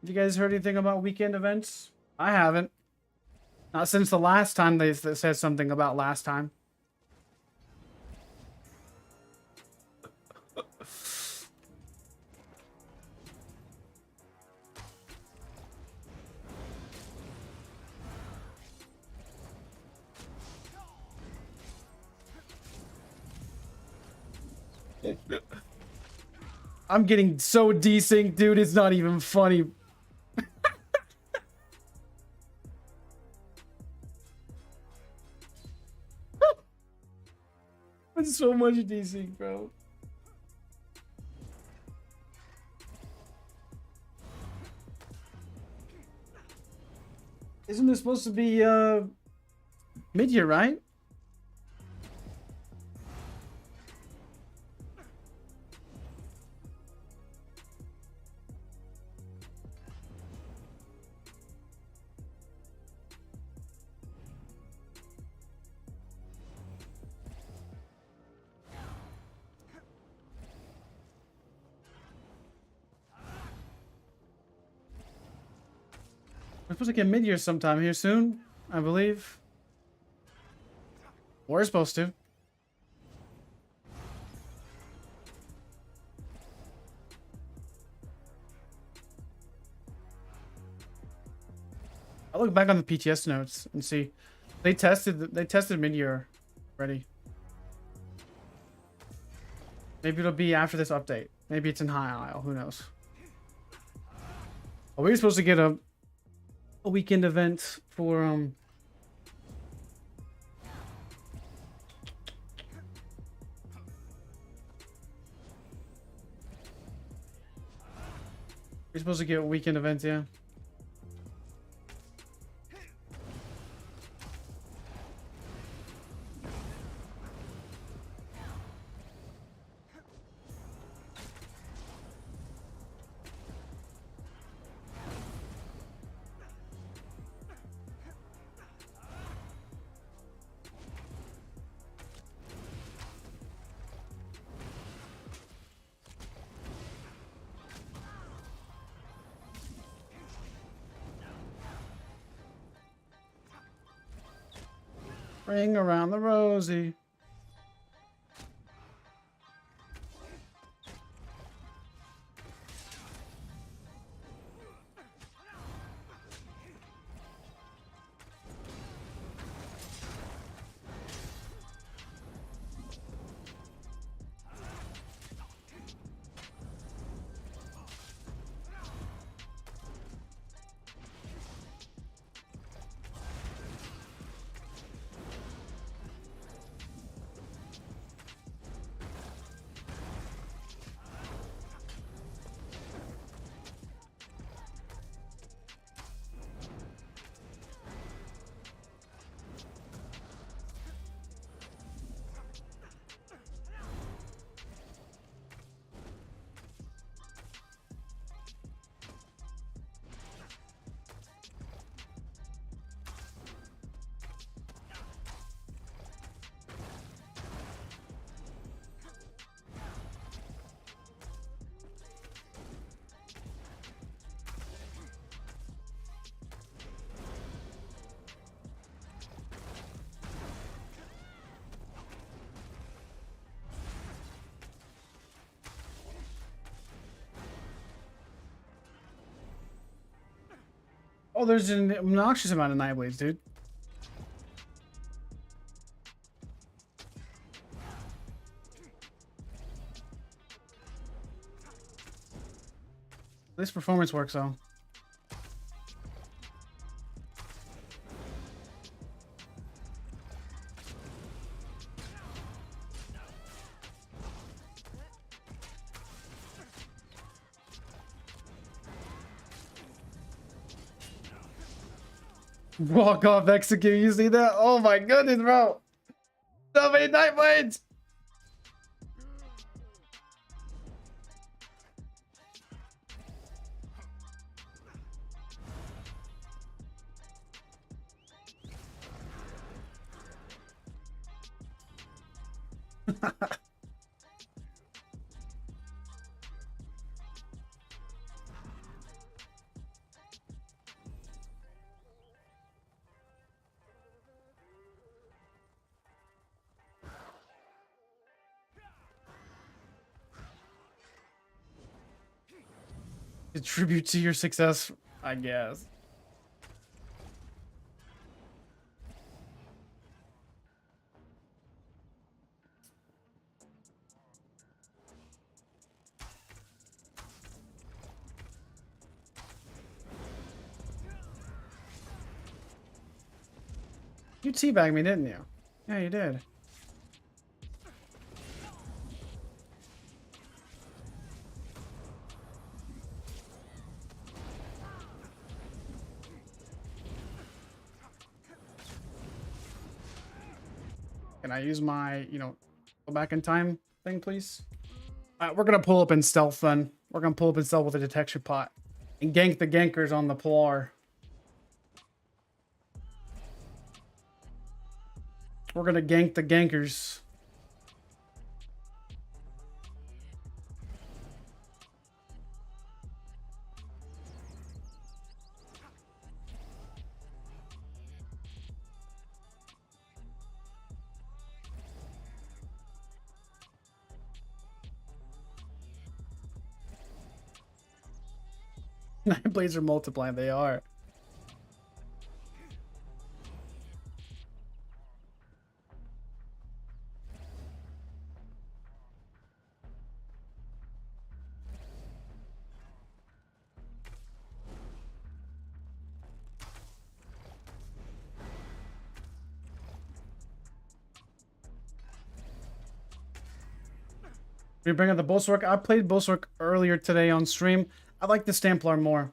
Have you guys heard anything about weekend events? I haven't. Not since the last time they said something about last time. I'm getting so desynced, dude. It's not even funny. It's so much desync, bro. Isn't this supposed to be mid-year, right? We're supposed to get mid-year sometime here soon, I believe. We're supposed to. I look back on the PTS notes and see they tested mid-year already. Maybe it'll be after this update. Maybe it's in High Isle. Who knows? Are we supposed to get a weekend event for we're supposed to get a weekend event, yeah. Ring around the rosy. Oh, there's an obnoxious amount of night blades, dude. This performance works though. Walk off execute, you see that? Oh my goodness, bro. So many night blades. Contribute to your success, I guess. You teabagged me, didn't you? Yeah, you did. Can I use my, go back in time thing, please? We're gonna pull up in stealth then. We're gonna pull up in stealth with a detection pot and gank the gankers on the Pilar. We're gonna gank the gankers. Night blades are multiplying, they are. We bring up the bowsorc. I played bowsorc earlier today on stream. I like the Stamplar more.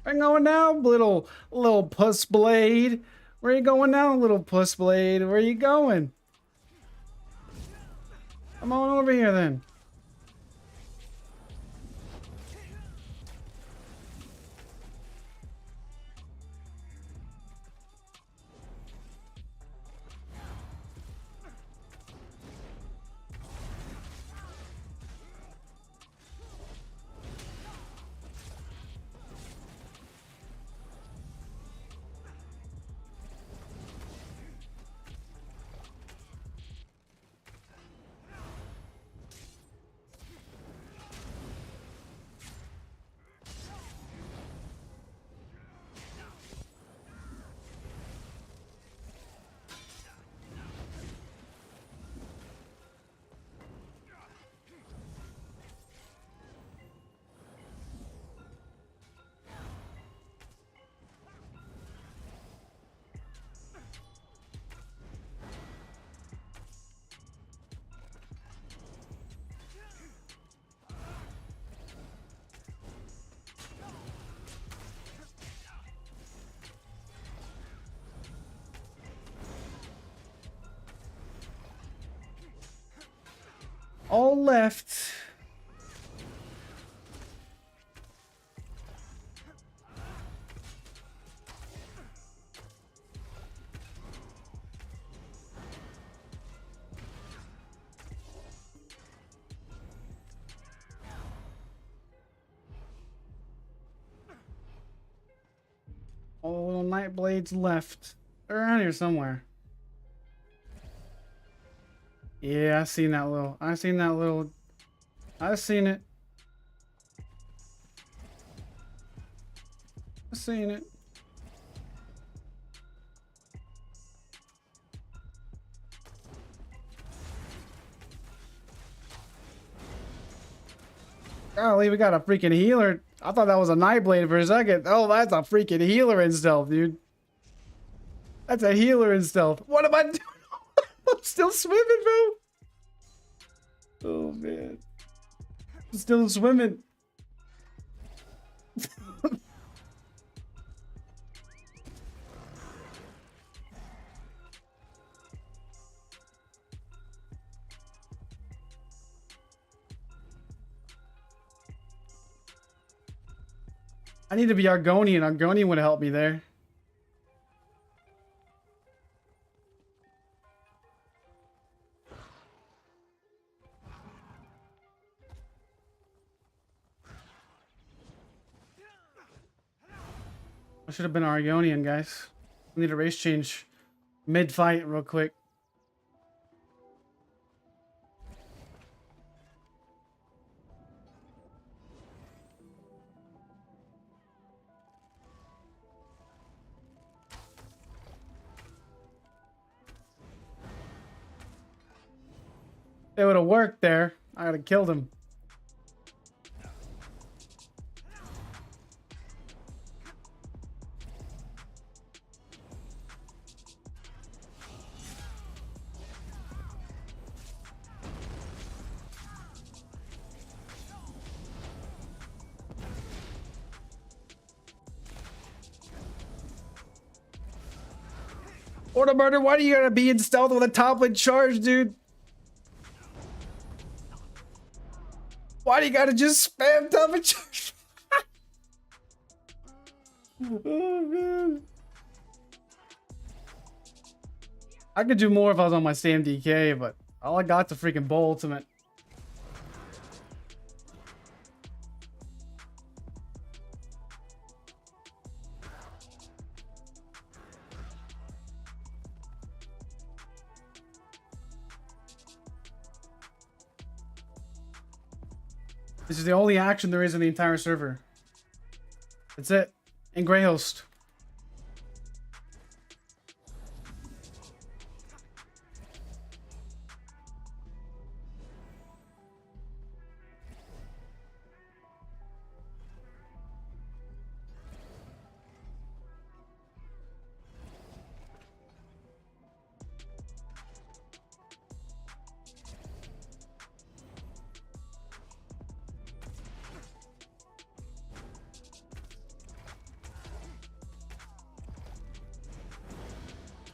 Where you going now, little puss blade? Where you going now, little puss blade? Where you going? Come on over here then. All left. night blades left. They're around here somewhere. Yeah, I seen that little. I seen that little. I seen it. I seen it. Golly, we got a freaking healer. I thought that was a Nightblade for a second. Oh, that's a freaking healer in stealth, dude. That's a healer in stealth. What am I doing? I'm still swimming, bro. Oh, man. I'm still swimming. I need to be Argonian. Argonian would help me there. I should have been Argonian, guys. I need a race change mid-fight real quick. It would have worked there. I would have killed him. Order murder, why do you gotta be in stealth with a top-lit charge, dude? Why do you gotta just spam top-lit charge? Oh, man. I could do more if I was on my Sam DK, but all I got's a freaking bow ultimate. This is the only action there is in the entire server. That's it. And Greyhost.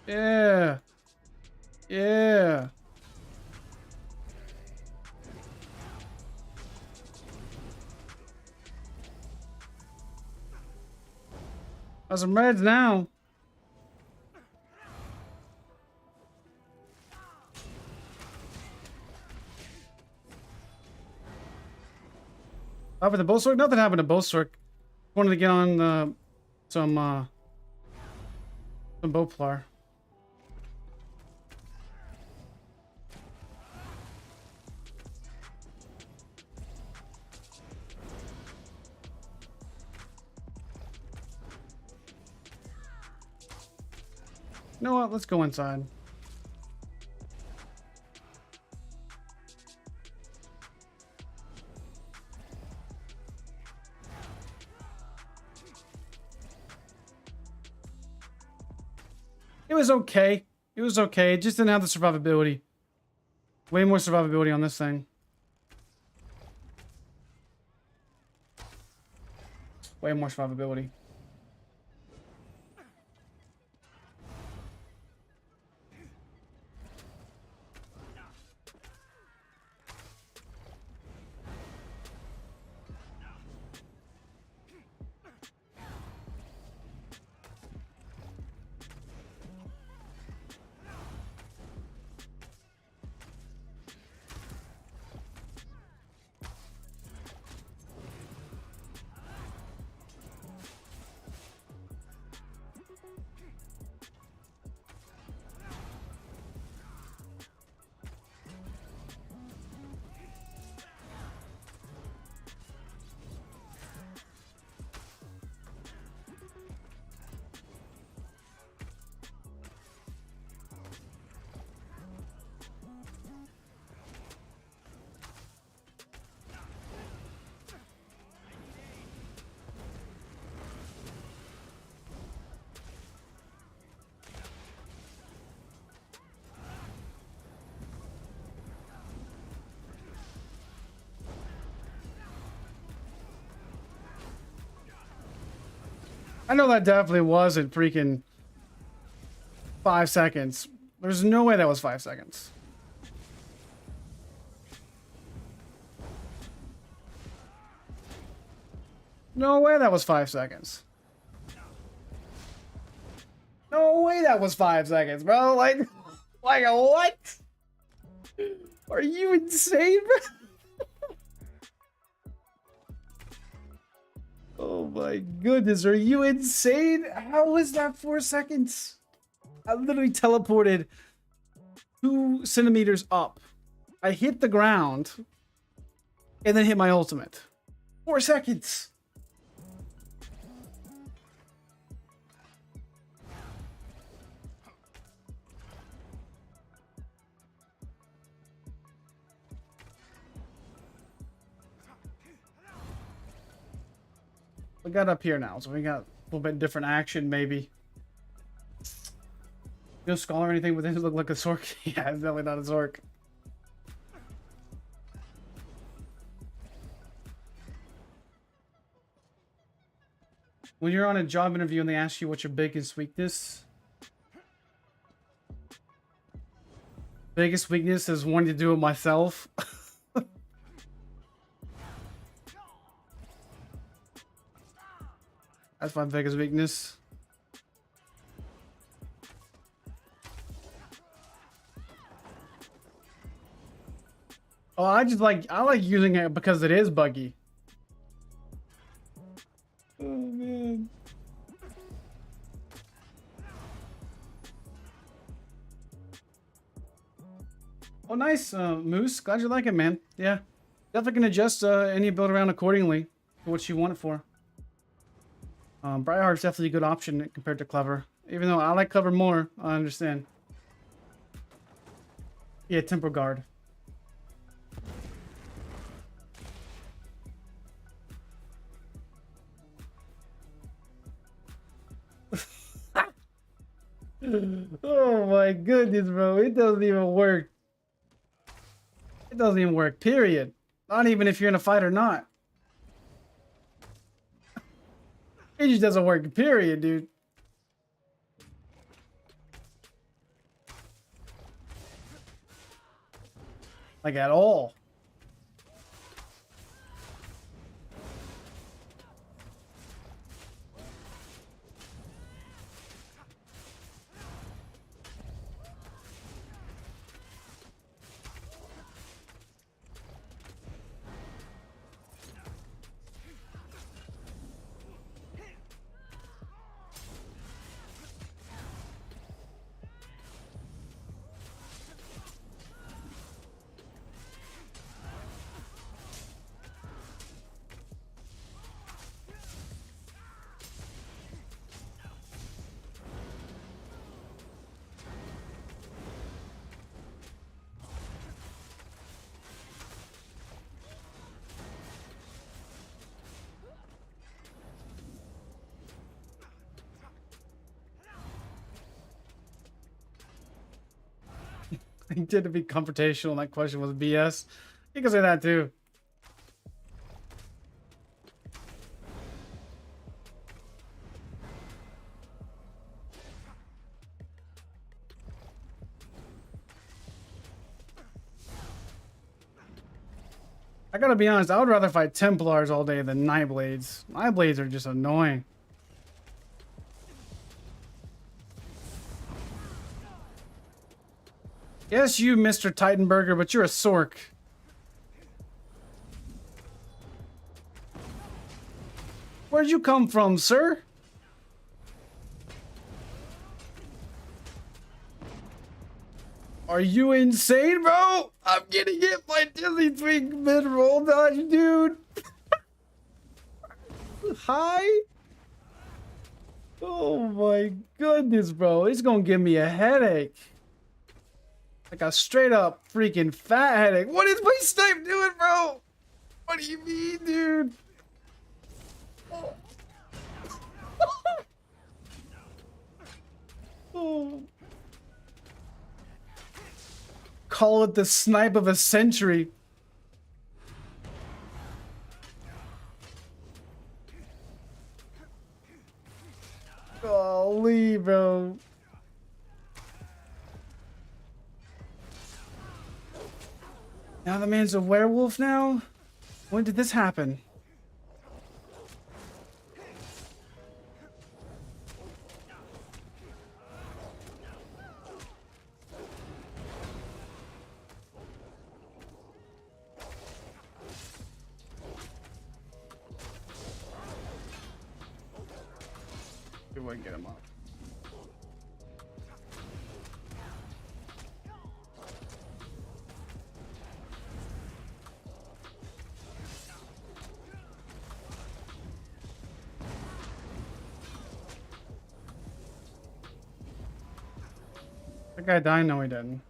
Yeah. Yeah. Got some reds now. Happened to bowsorc? Nothing happened to bowsorc. Wanted to get on some bowplar. You know what? Let's go inside. It was okay. It was okay. It just didn't have the survivability. Way more survivability on this thing. Way more survivability. I know that definitely wasn't freaking 5 seconds. There's no way that was 5 seconds. No way that was 5 seconds. No way that was 5 seconds, bro. Like what? Are you insane, bro? Oh my goodness, are you insane? How is that 4 seconds? I literally teleported 2 centimeters up. I hit the ground and then hit my ultimate. 4 seconds. We got up here now, so we got a little bit different action, maybe. No skull or anything, but this look like a Zork. Yeah, it's definitely not a Zork. When you're on a job interview and they ask you what's your biggest weakness, biggest weakness is wanting to do it myself. That's my biggest weakness. Oh, I like using it because it is buggy. Oh man. Oh nice, Moose. Glad you like it, man. Yeah. Definitely can adjust any build around accordingly to what you want it for. Briarheart's definitely a good option compared to Clever. Even though I like Clever more, I understand. Yeah, Tempo Guard. Oh my goodness, bro. It doesn't even work. It doesn't even work, period. Not even if you're in a fight or not. It just doesn't work, period, dude. Like, at all. He did to be confrontational. That question was BS. You can say that too. I gotta be honest, I would rather fight Templars all day than Nightblades. Nightblades are just annoying. Yes, you, Mr. Titanburger, but you're a Sorc. Where'd you come from, sir? Are you insane, bro? I'm getting hit by Disney Twink mid-roll dodge, dude. Hi? Oh my goodness, bro. It's gonna give me a headache. Like a straight up freaking fat headache. What is my snipe doing, bro? What do you mean, dude? Oh. Oh. Call it the snipe of a century. Now the man's a werewolf now? When did this happen? See if I can get him up. That guy died? No, he didn't.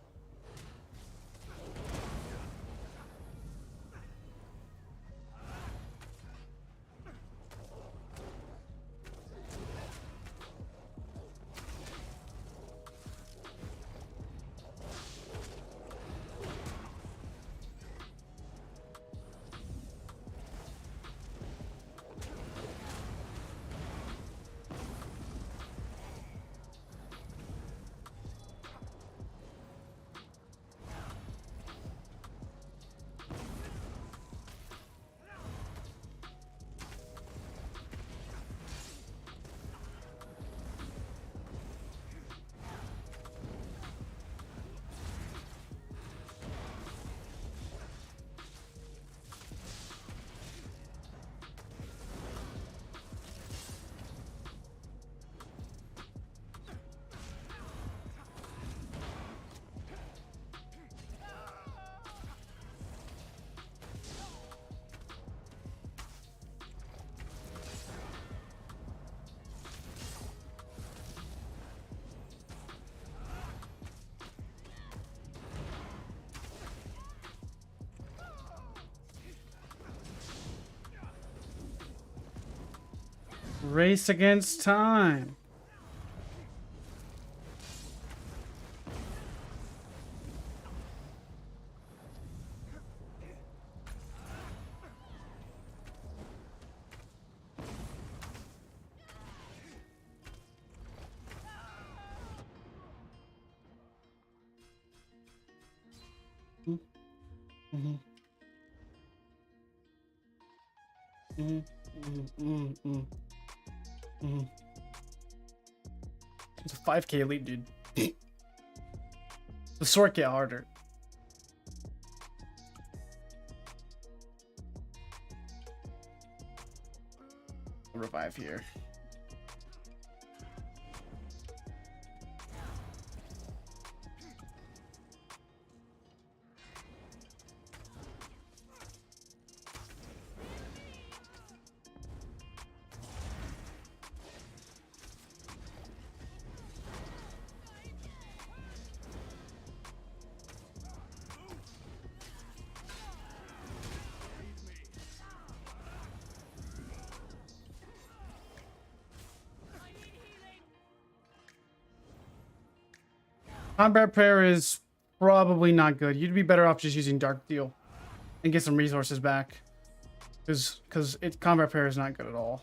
Race against time. It's a 5k elite, dude. The sword get harder. Revive here. Combat prayer is probably not good. You'd be better off just using Dark Deal and get some resources back, because combat prayer is not good at all.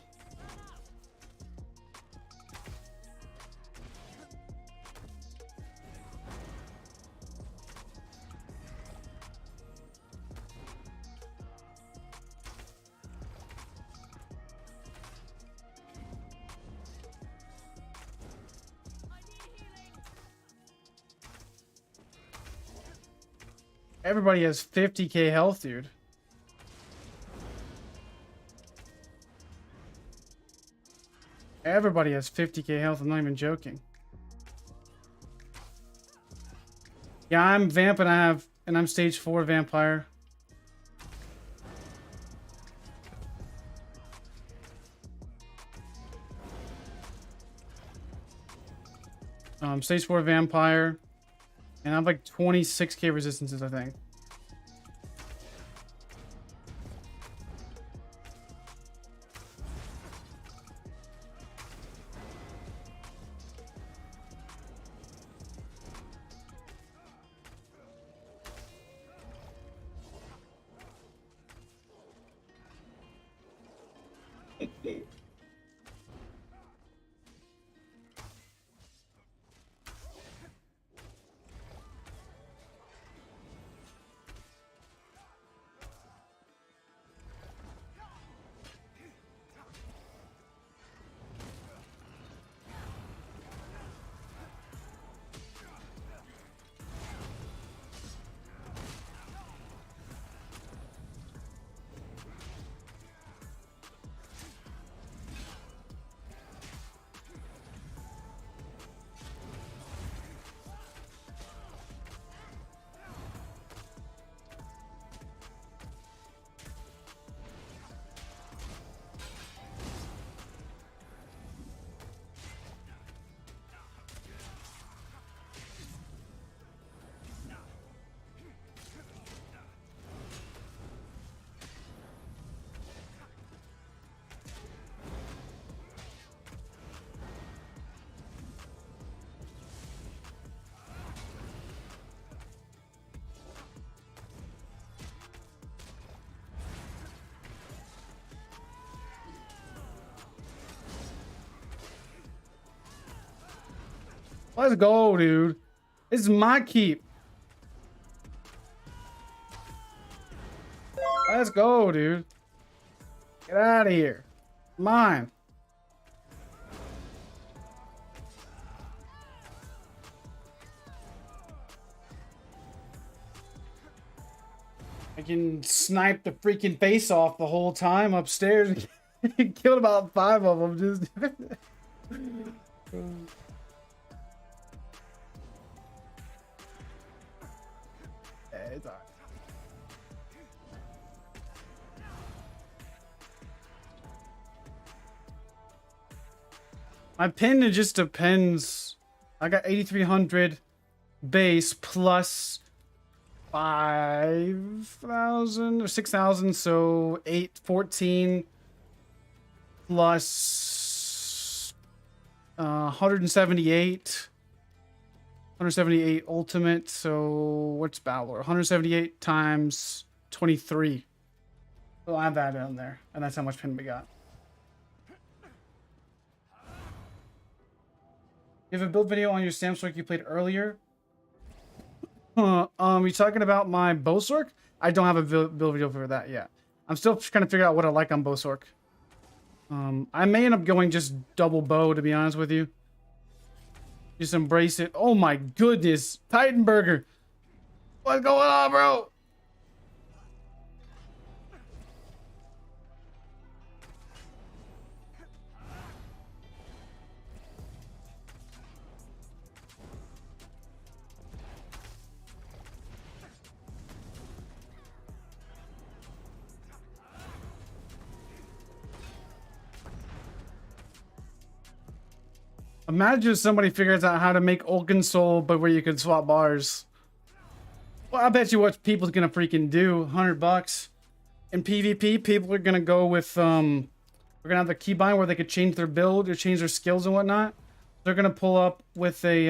Everybody has 50k health, dude. Everybody has 50k health. I'm not even joking. Yeah, I'm vamp and I'm stage 4 vampire. Stage 4 vampire. And I have like 26k resistances, I think. Let's go, dude. This is my keep. Let's go, dude. Get out of here. Mine. I can snipe the freaking face off the whole time upstairs. Killed about 5 of them. Just. It's all right. My pin, it just depends. I got 8,300 base plus 5,000 or 6,000, so 814 plus 178 ultimate. So what's Valor? 178 times 23. So I have that down there, and that's how much pin we got. You have a build video on your Samsung you played earlier. You talking about my bowsorc? I don't have a build video for that yet. I'm still trying to figure out what I like on bowsorc. I may end up going just double bow, to be honest with you. Just embrace it. Oh my goodness, Titan Burger. What's going on, bro? Imagine if somebody figures out how to make Soul, but where you can swap bars. Well, I bet you what people's gonna freaking do. $100 in PvP. People are gonna go with we're gonna have the keybind where they could change their build or change their skills and whatnot. They're gonna pull up with a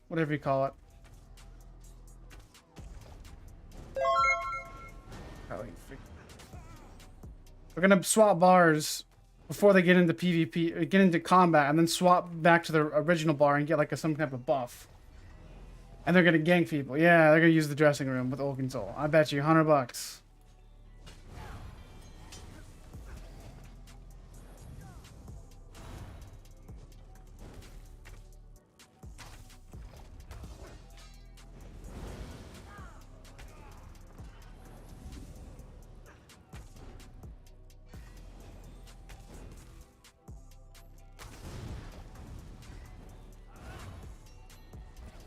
whatever you call it. We're gonna swap bars before they get into PvP, get into combat, and then swap back to their original bar and get like some type of buff. And they're gonna gank people. Yeah, they're gonna use the dressing room with Soul. I bet you $100.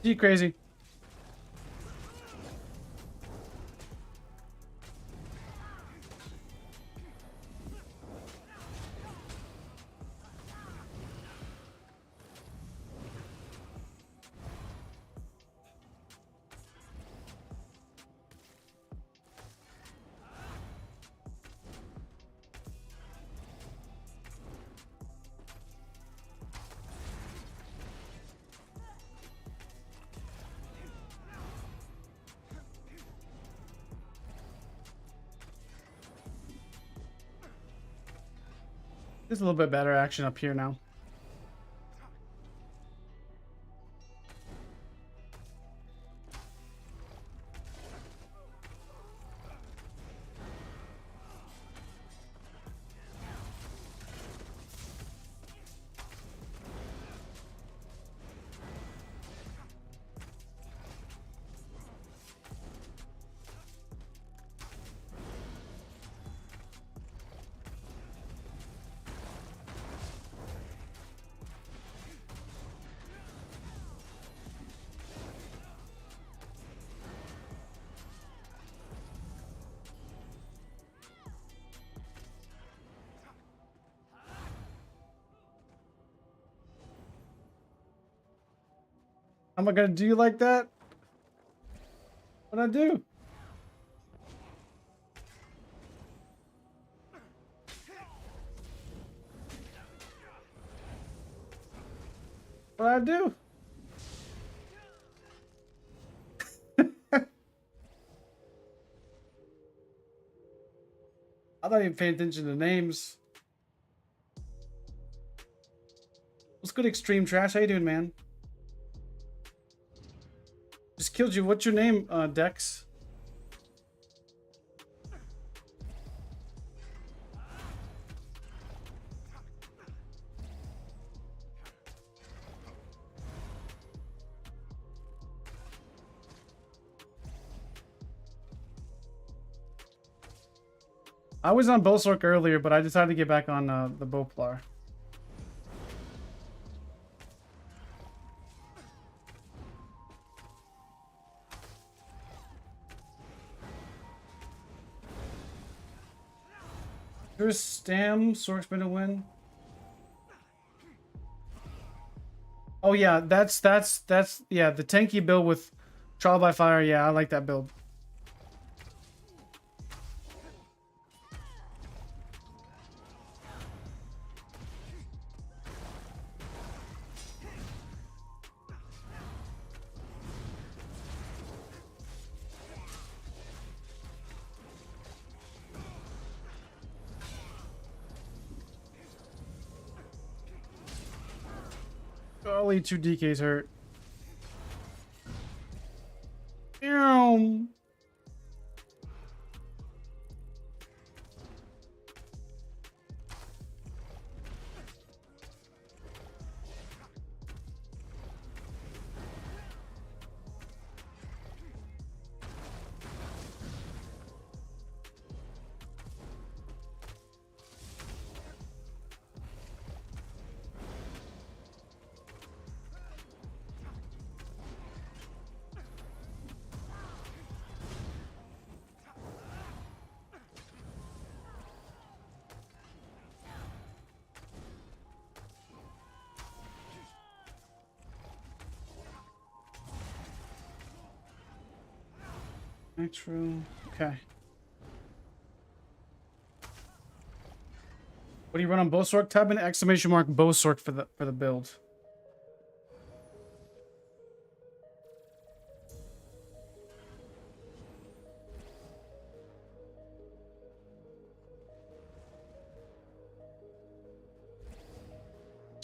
You crazy. There's a little bit better action up here now. Am I gonna do you like that? What'd I do? What'd I do? I'm not even paying attention to names. good, Extreme Trash? How you doing, man? Just killed you. What's your name, Dex? I was on bowsorc earlier, but I decided to get back on the bowplar. There's Stam, Sorc's been a win. Oh yeah, that's yeah, the tanky build with Trial by Fire. Yeah, I like that build. Golly, 2 DKs hurt. Ew. ASTRO. Okay. What do you run on bowsorc? Type in exclamation mark bowsorc for the build.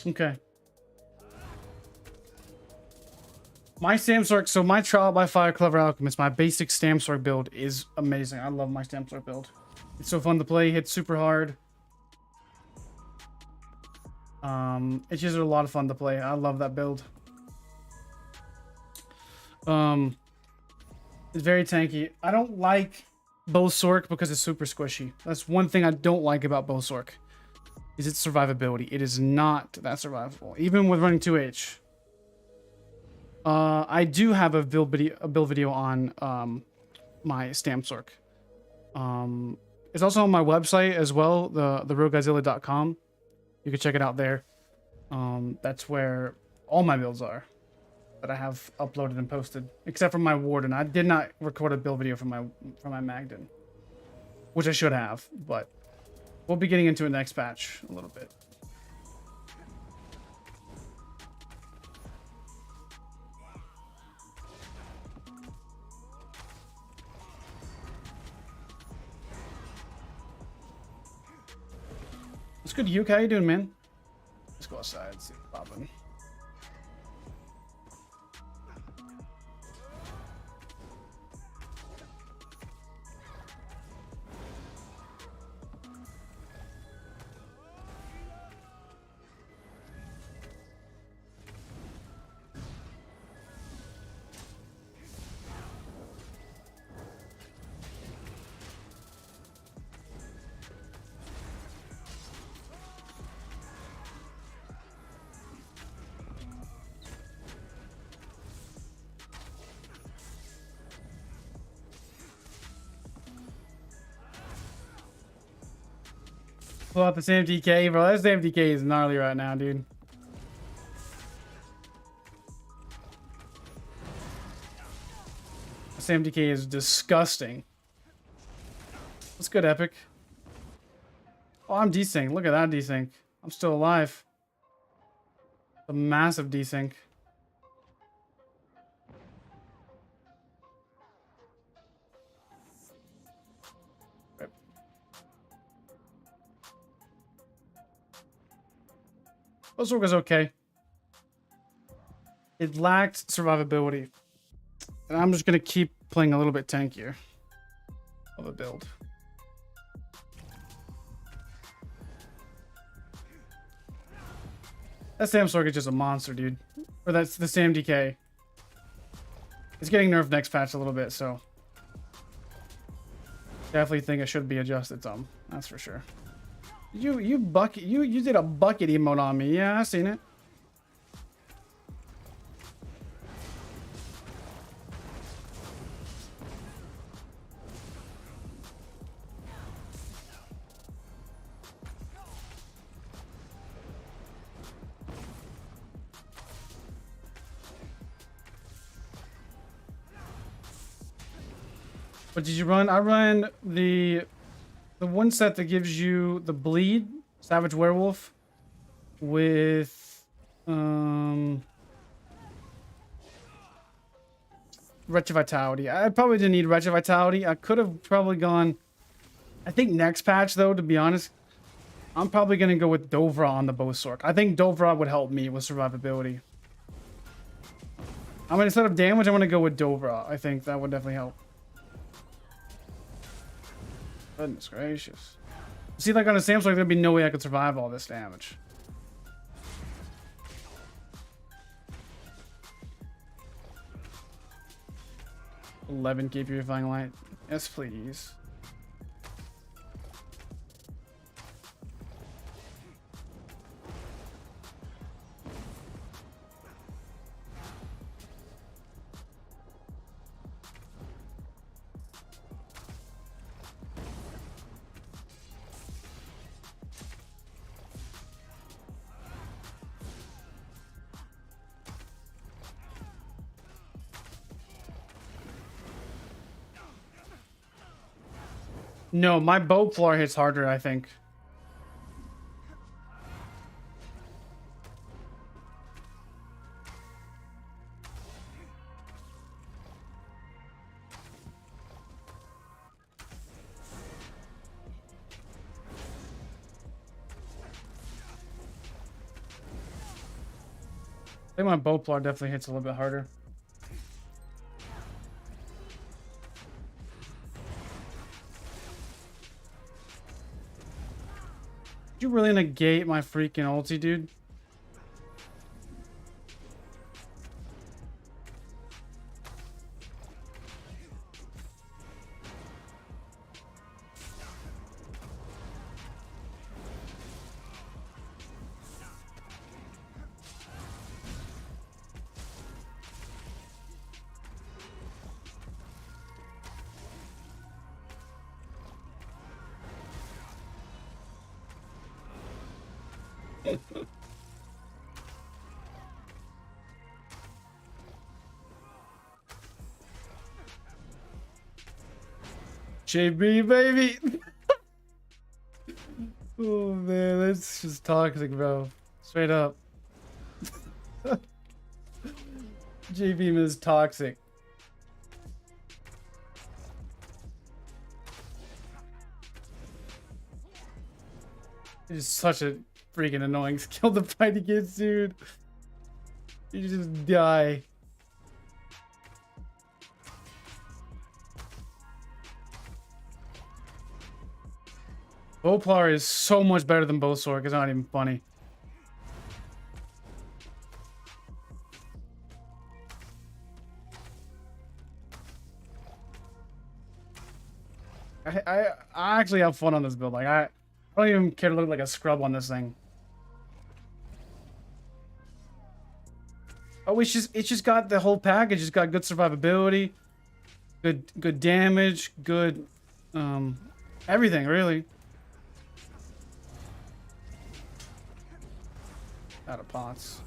Okay. My Stamsorc, so my Trial by Fire Clever Alchemist, my basic Stamsorc build is amazing. I love my Stamsorc build. It's so fun to play, hits super hard. It's just a lot of fun to play. I love that build. It's very tanky. I don't like bowsorc because it's super squishy. That's one thing I don't like about bowsorc. Is its survivability. It is not that survivable. Even with running 2H. I do have a build video on my Stamsorc. It's also on my website as well, therealgodzilla.com. You can check it out there. That's where all my builds are that I have uploaded and posted, except for my Warden. I did not record a build video for my Magden, which I should have, but we'll be getting into it next patch a little bit. What's good, Yuke? How you doing, man? Let's go outside, see what's popping. Pull out the same DK, bro. That same DK is gnarly right now, dude. The same DK is disgusting. What's good, Epic? Oh, I'm desync. Look at that desync. I'm still alive. A massive desync. bowsorc is okay. It lacked survivability. And I'm just going to keep playing a little bit tankier of a build. That Samsorg is just a monster, dude. Or that's the SamDK. It's getting nerfed next patch a little bit, so definitely think it should be adjusted some. That's for sure. You did a bucket emote on me. Yeah, I seen it. What did you run? I run the one set that gives you the bleed, Savage Werewolf, with Wretched Vitality. I probably didn't need Wretched Vitality. I could have probably gone, I think next patch though, to be honest, I'm probably gonna go with Dovra on the bowsorc. I think Dovra would help me with survivability. I mean, instead of damage, I'm gonna go with Dovra. I think that would definitely help. Goodness gracious. See, like on a Samsung, there'd be no way I could survive all this damage. $11K purifying light. Yes, please. No, my bow floor hits harder, I think. I think my bow floor definitely hits a little bit harder. Did you really negate my freaking ulti, dude? JB, baby. Oh man, that's just toxic, bro. Straight up. JB is toxic. It's such a freaking annoying skill to fight against, dude. You just die. Bowplar is so much better than bowsorc. It's not even funny. I actually have fun on this build. Like I don't even care to look like a scrub on this thing. Oh, it's just got the whole package. It's got good survivability, good damage, good everything really. Out of pots.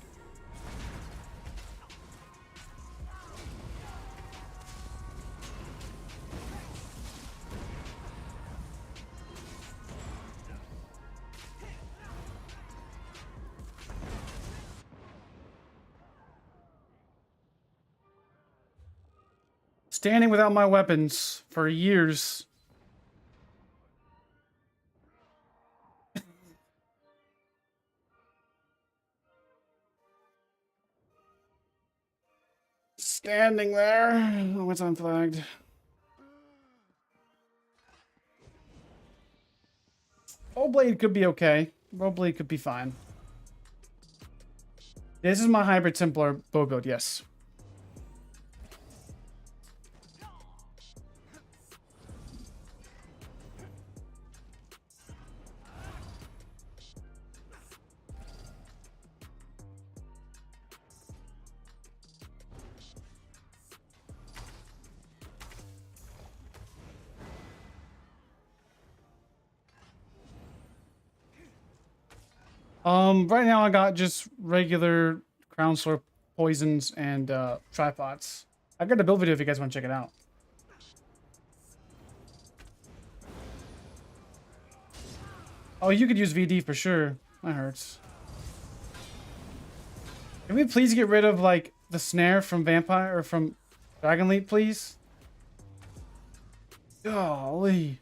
Standing without my weapons for years. standing there. Oh, it's unflagged. Blade could be okay. Blade could be fine. This is my hybrid Templar bow build, yes. Right now I got just regular Crown Slurp poisons and tripods. I got a build video if you guys want to check it out. Oh, you could use VD for sure. That hurts. Can we please get rid of like the snare from Vampire or from Dragonleap, please? Golly.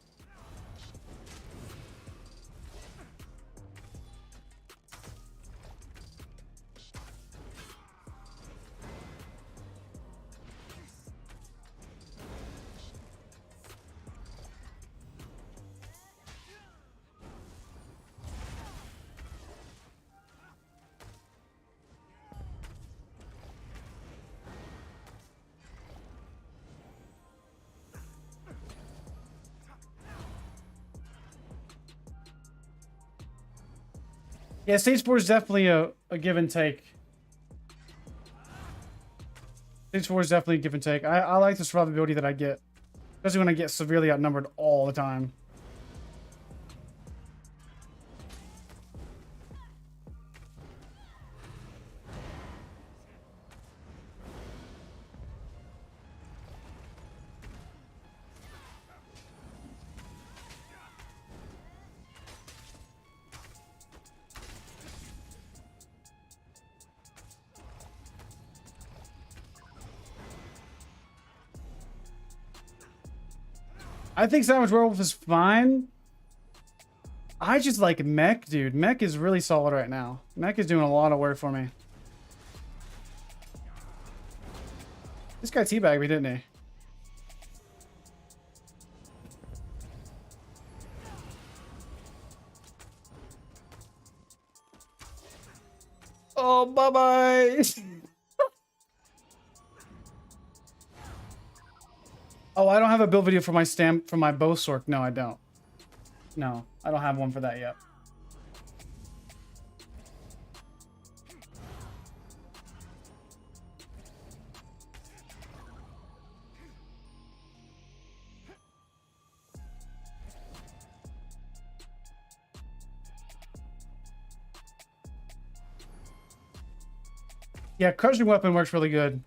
Yeah, stage 4 is definitely a give and take. Stage 4 is definitely a give and take. I like the survivability that I get. Especially when I get severely outnumbered all the time. I think Savage Werewolf is fine. I just like Mech, dude. Mech is really solid right now. Mech is doing a lot of work for me. This guy teabagged me, didn't he? Oh, bye-bye. Oh, I don't have a build video for my bowsorc. No, I don't. No, I don't have one for that yet. Yeah, crushing weapon works really good.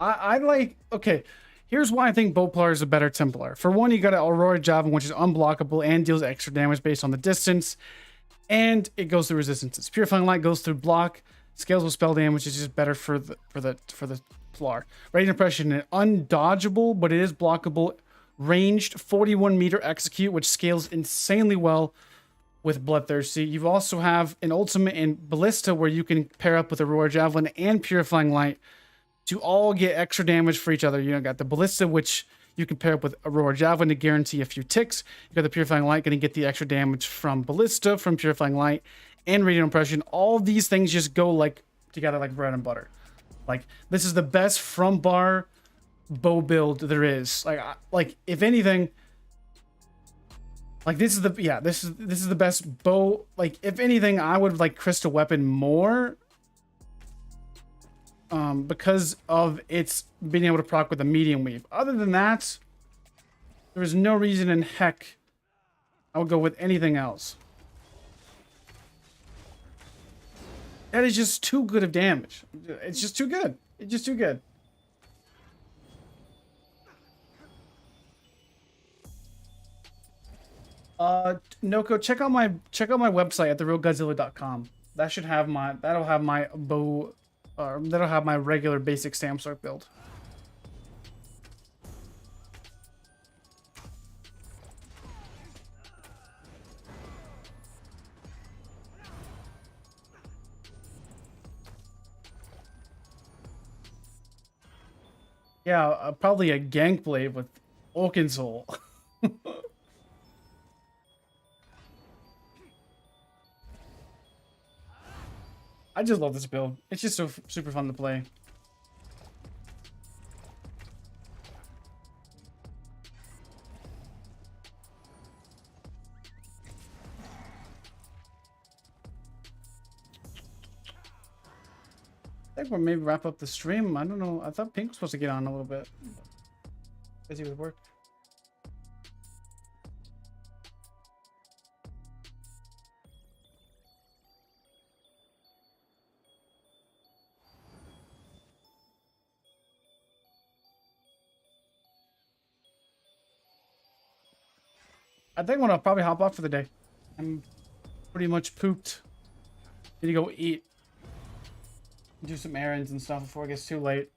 I like, okay, here's why I think Bowplar is a better Templar. For one, you got an Aurora Javelin, which is unblockable and deals extra damage based on the distance, and it goes through resistances. Purifying Light goes through block, scales with spell damage, is just better for the Plar. Radiant Impression, undodgeable, but it is blockable. Ranged 41-meter execute, which scales insanely well with Bloodthirsty. You also have an ultimate in Ballista where you can pair up with Aurora Javelin and Purifying Light to all get extra damage for each other. You know, got the Ballista, which you can pair up with Aurora Javelin to guarantee a few ticks. You got the Purifying Light, going to get the extra damage from Ballista, from Purifying Light, and Radiant Impression. All these things just go like together like bread and butter. Like, this is the best from bar bow build there is. Like if anything, like this is the best bow. Like, if anything, I would like Crystal Weapon more. Because of its being able to proc with a medium weave. Other than that, there is no reason in heck I would go with anything else. That is just too good of damage. It's just too good. It's just too good. Noko, check out my website at therealgodzilla.com. That'll have my bow. That'll have my regular basic Samsarc build. Yeah, probably a gank blade with Oaken Soul. I just love this build. It's just so super fun to play. I think we'll maybe wrap up the stream. I don't know. I thought Pink was supposed to get on a little bit. Busy with work. I think I'm gonna probably hop off for the day. I'm pretty much pooped. Need to go eat. Do some errands and stuff before it gets too late.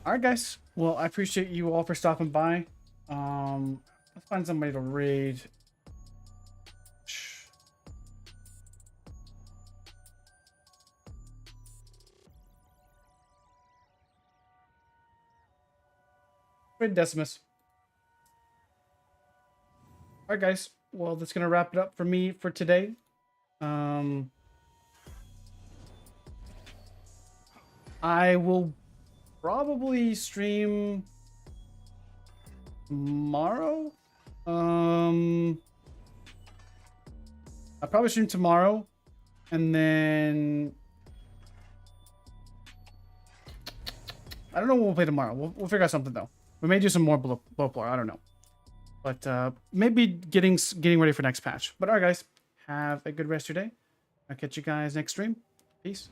Alright guys. Well, I appreciate you all for stopping by. Let's find somebody to raid. Raid Decimus. Alright guys. Well, that's gonna wrap it up for me for today. I will probably stream tomorrow. I'll probably stream tomorrow, and then I don't know what we'll play tomorrow. We'll figure out something though. We may do some more blow floor. I don't know, but maybe getting ready for next patch. But alright, guys, have a good rest of your day. I'll catch you guys next stream. Peace.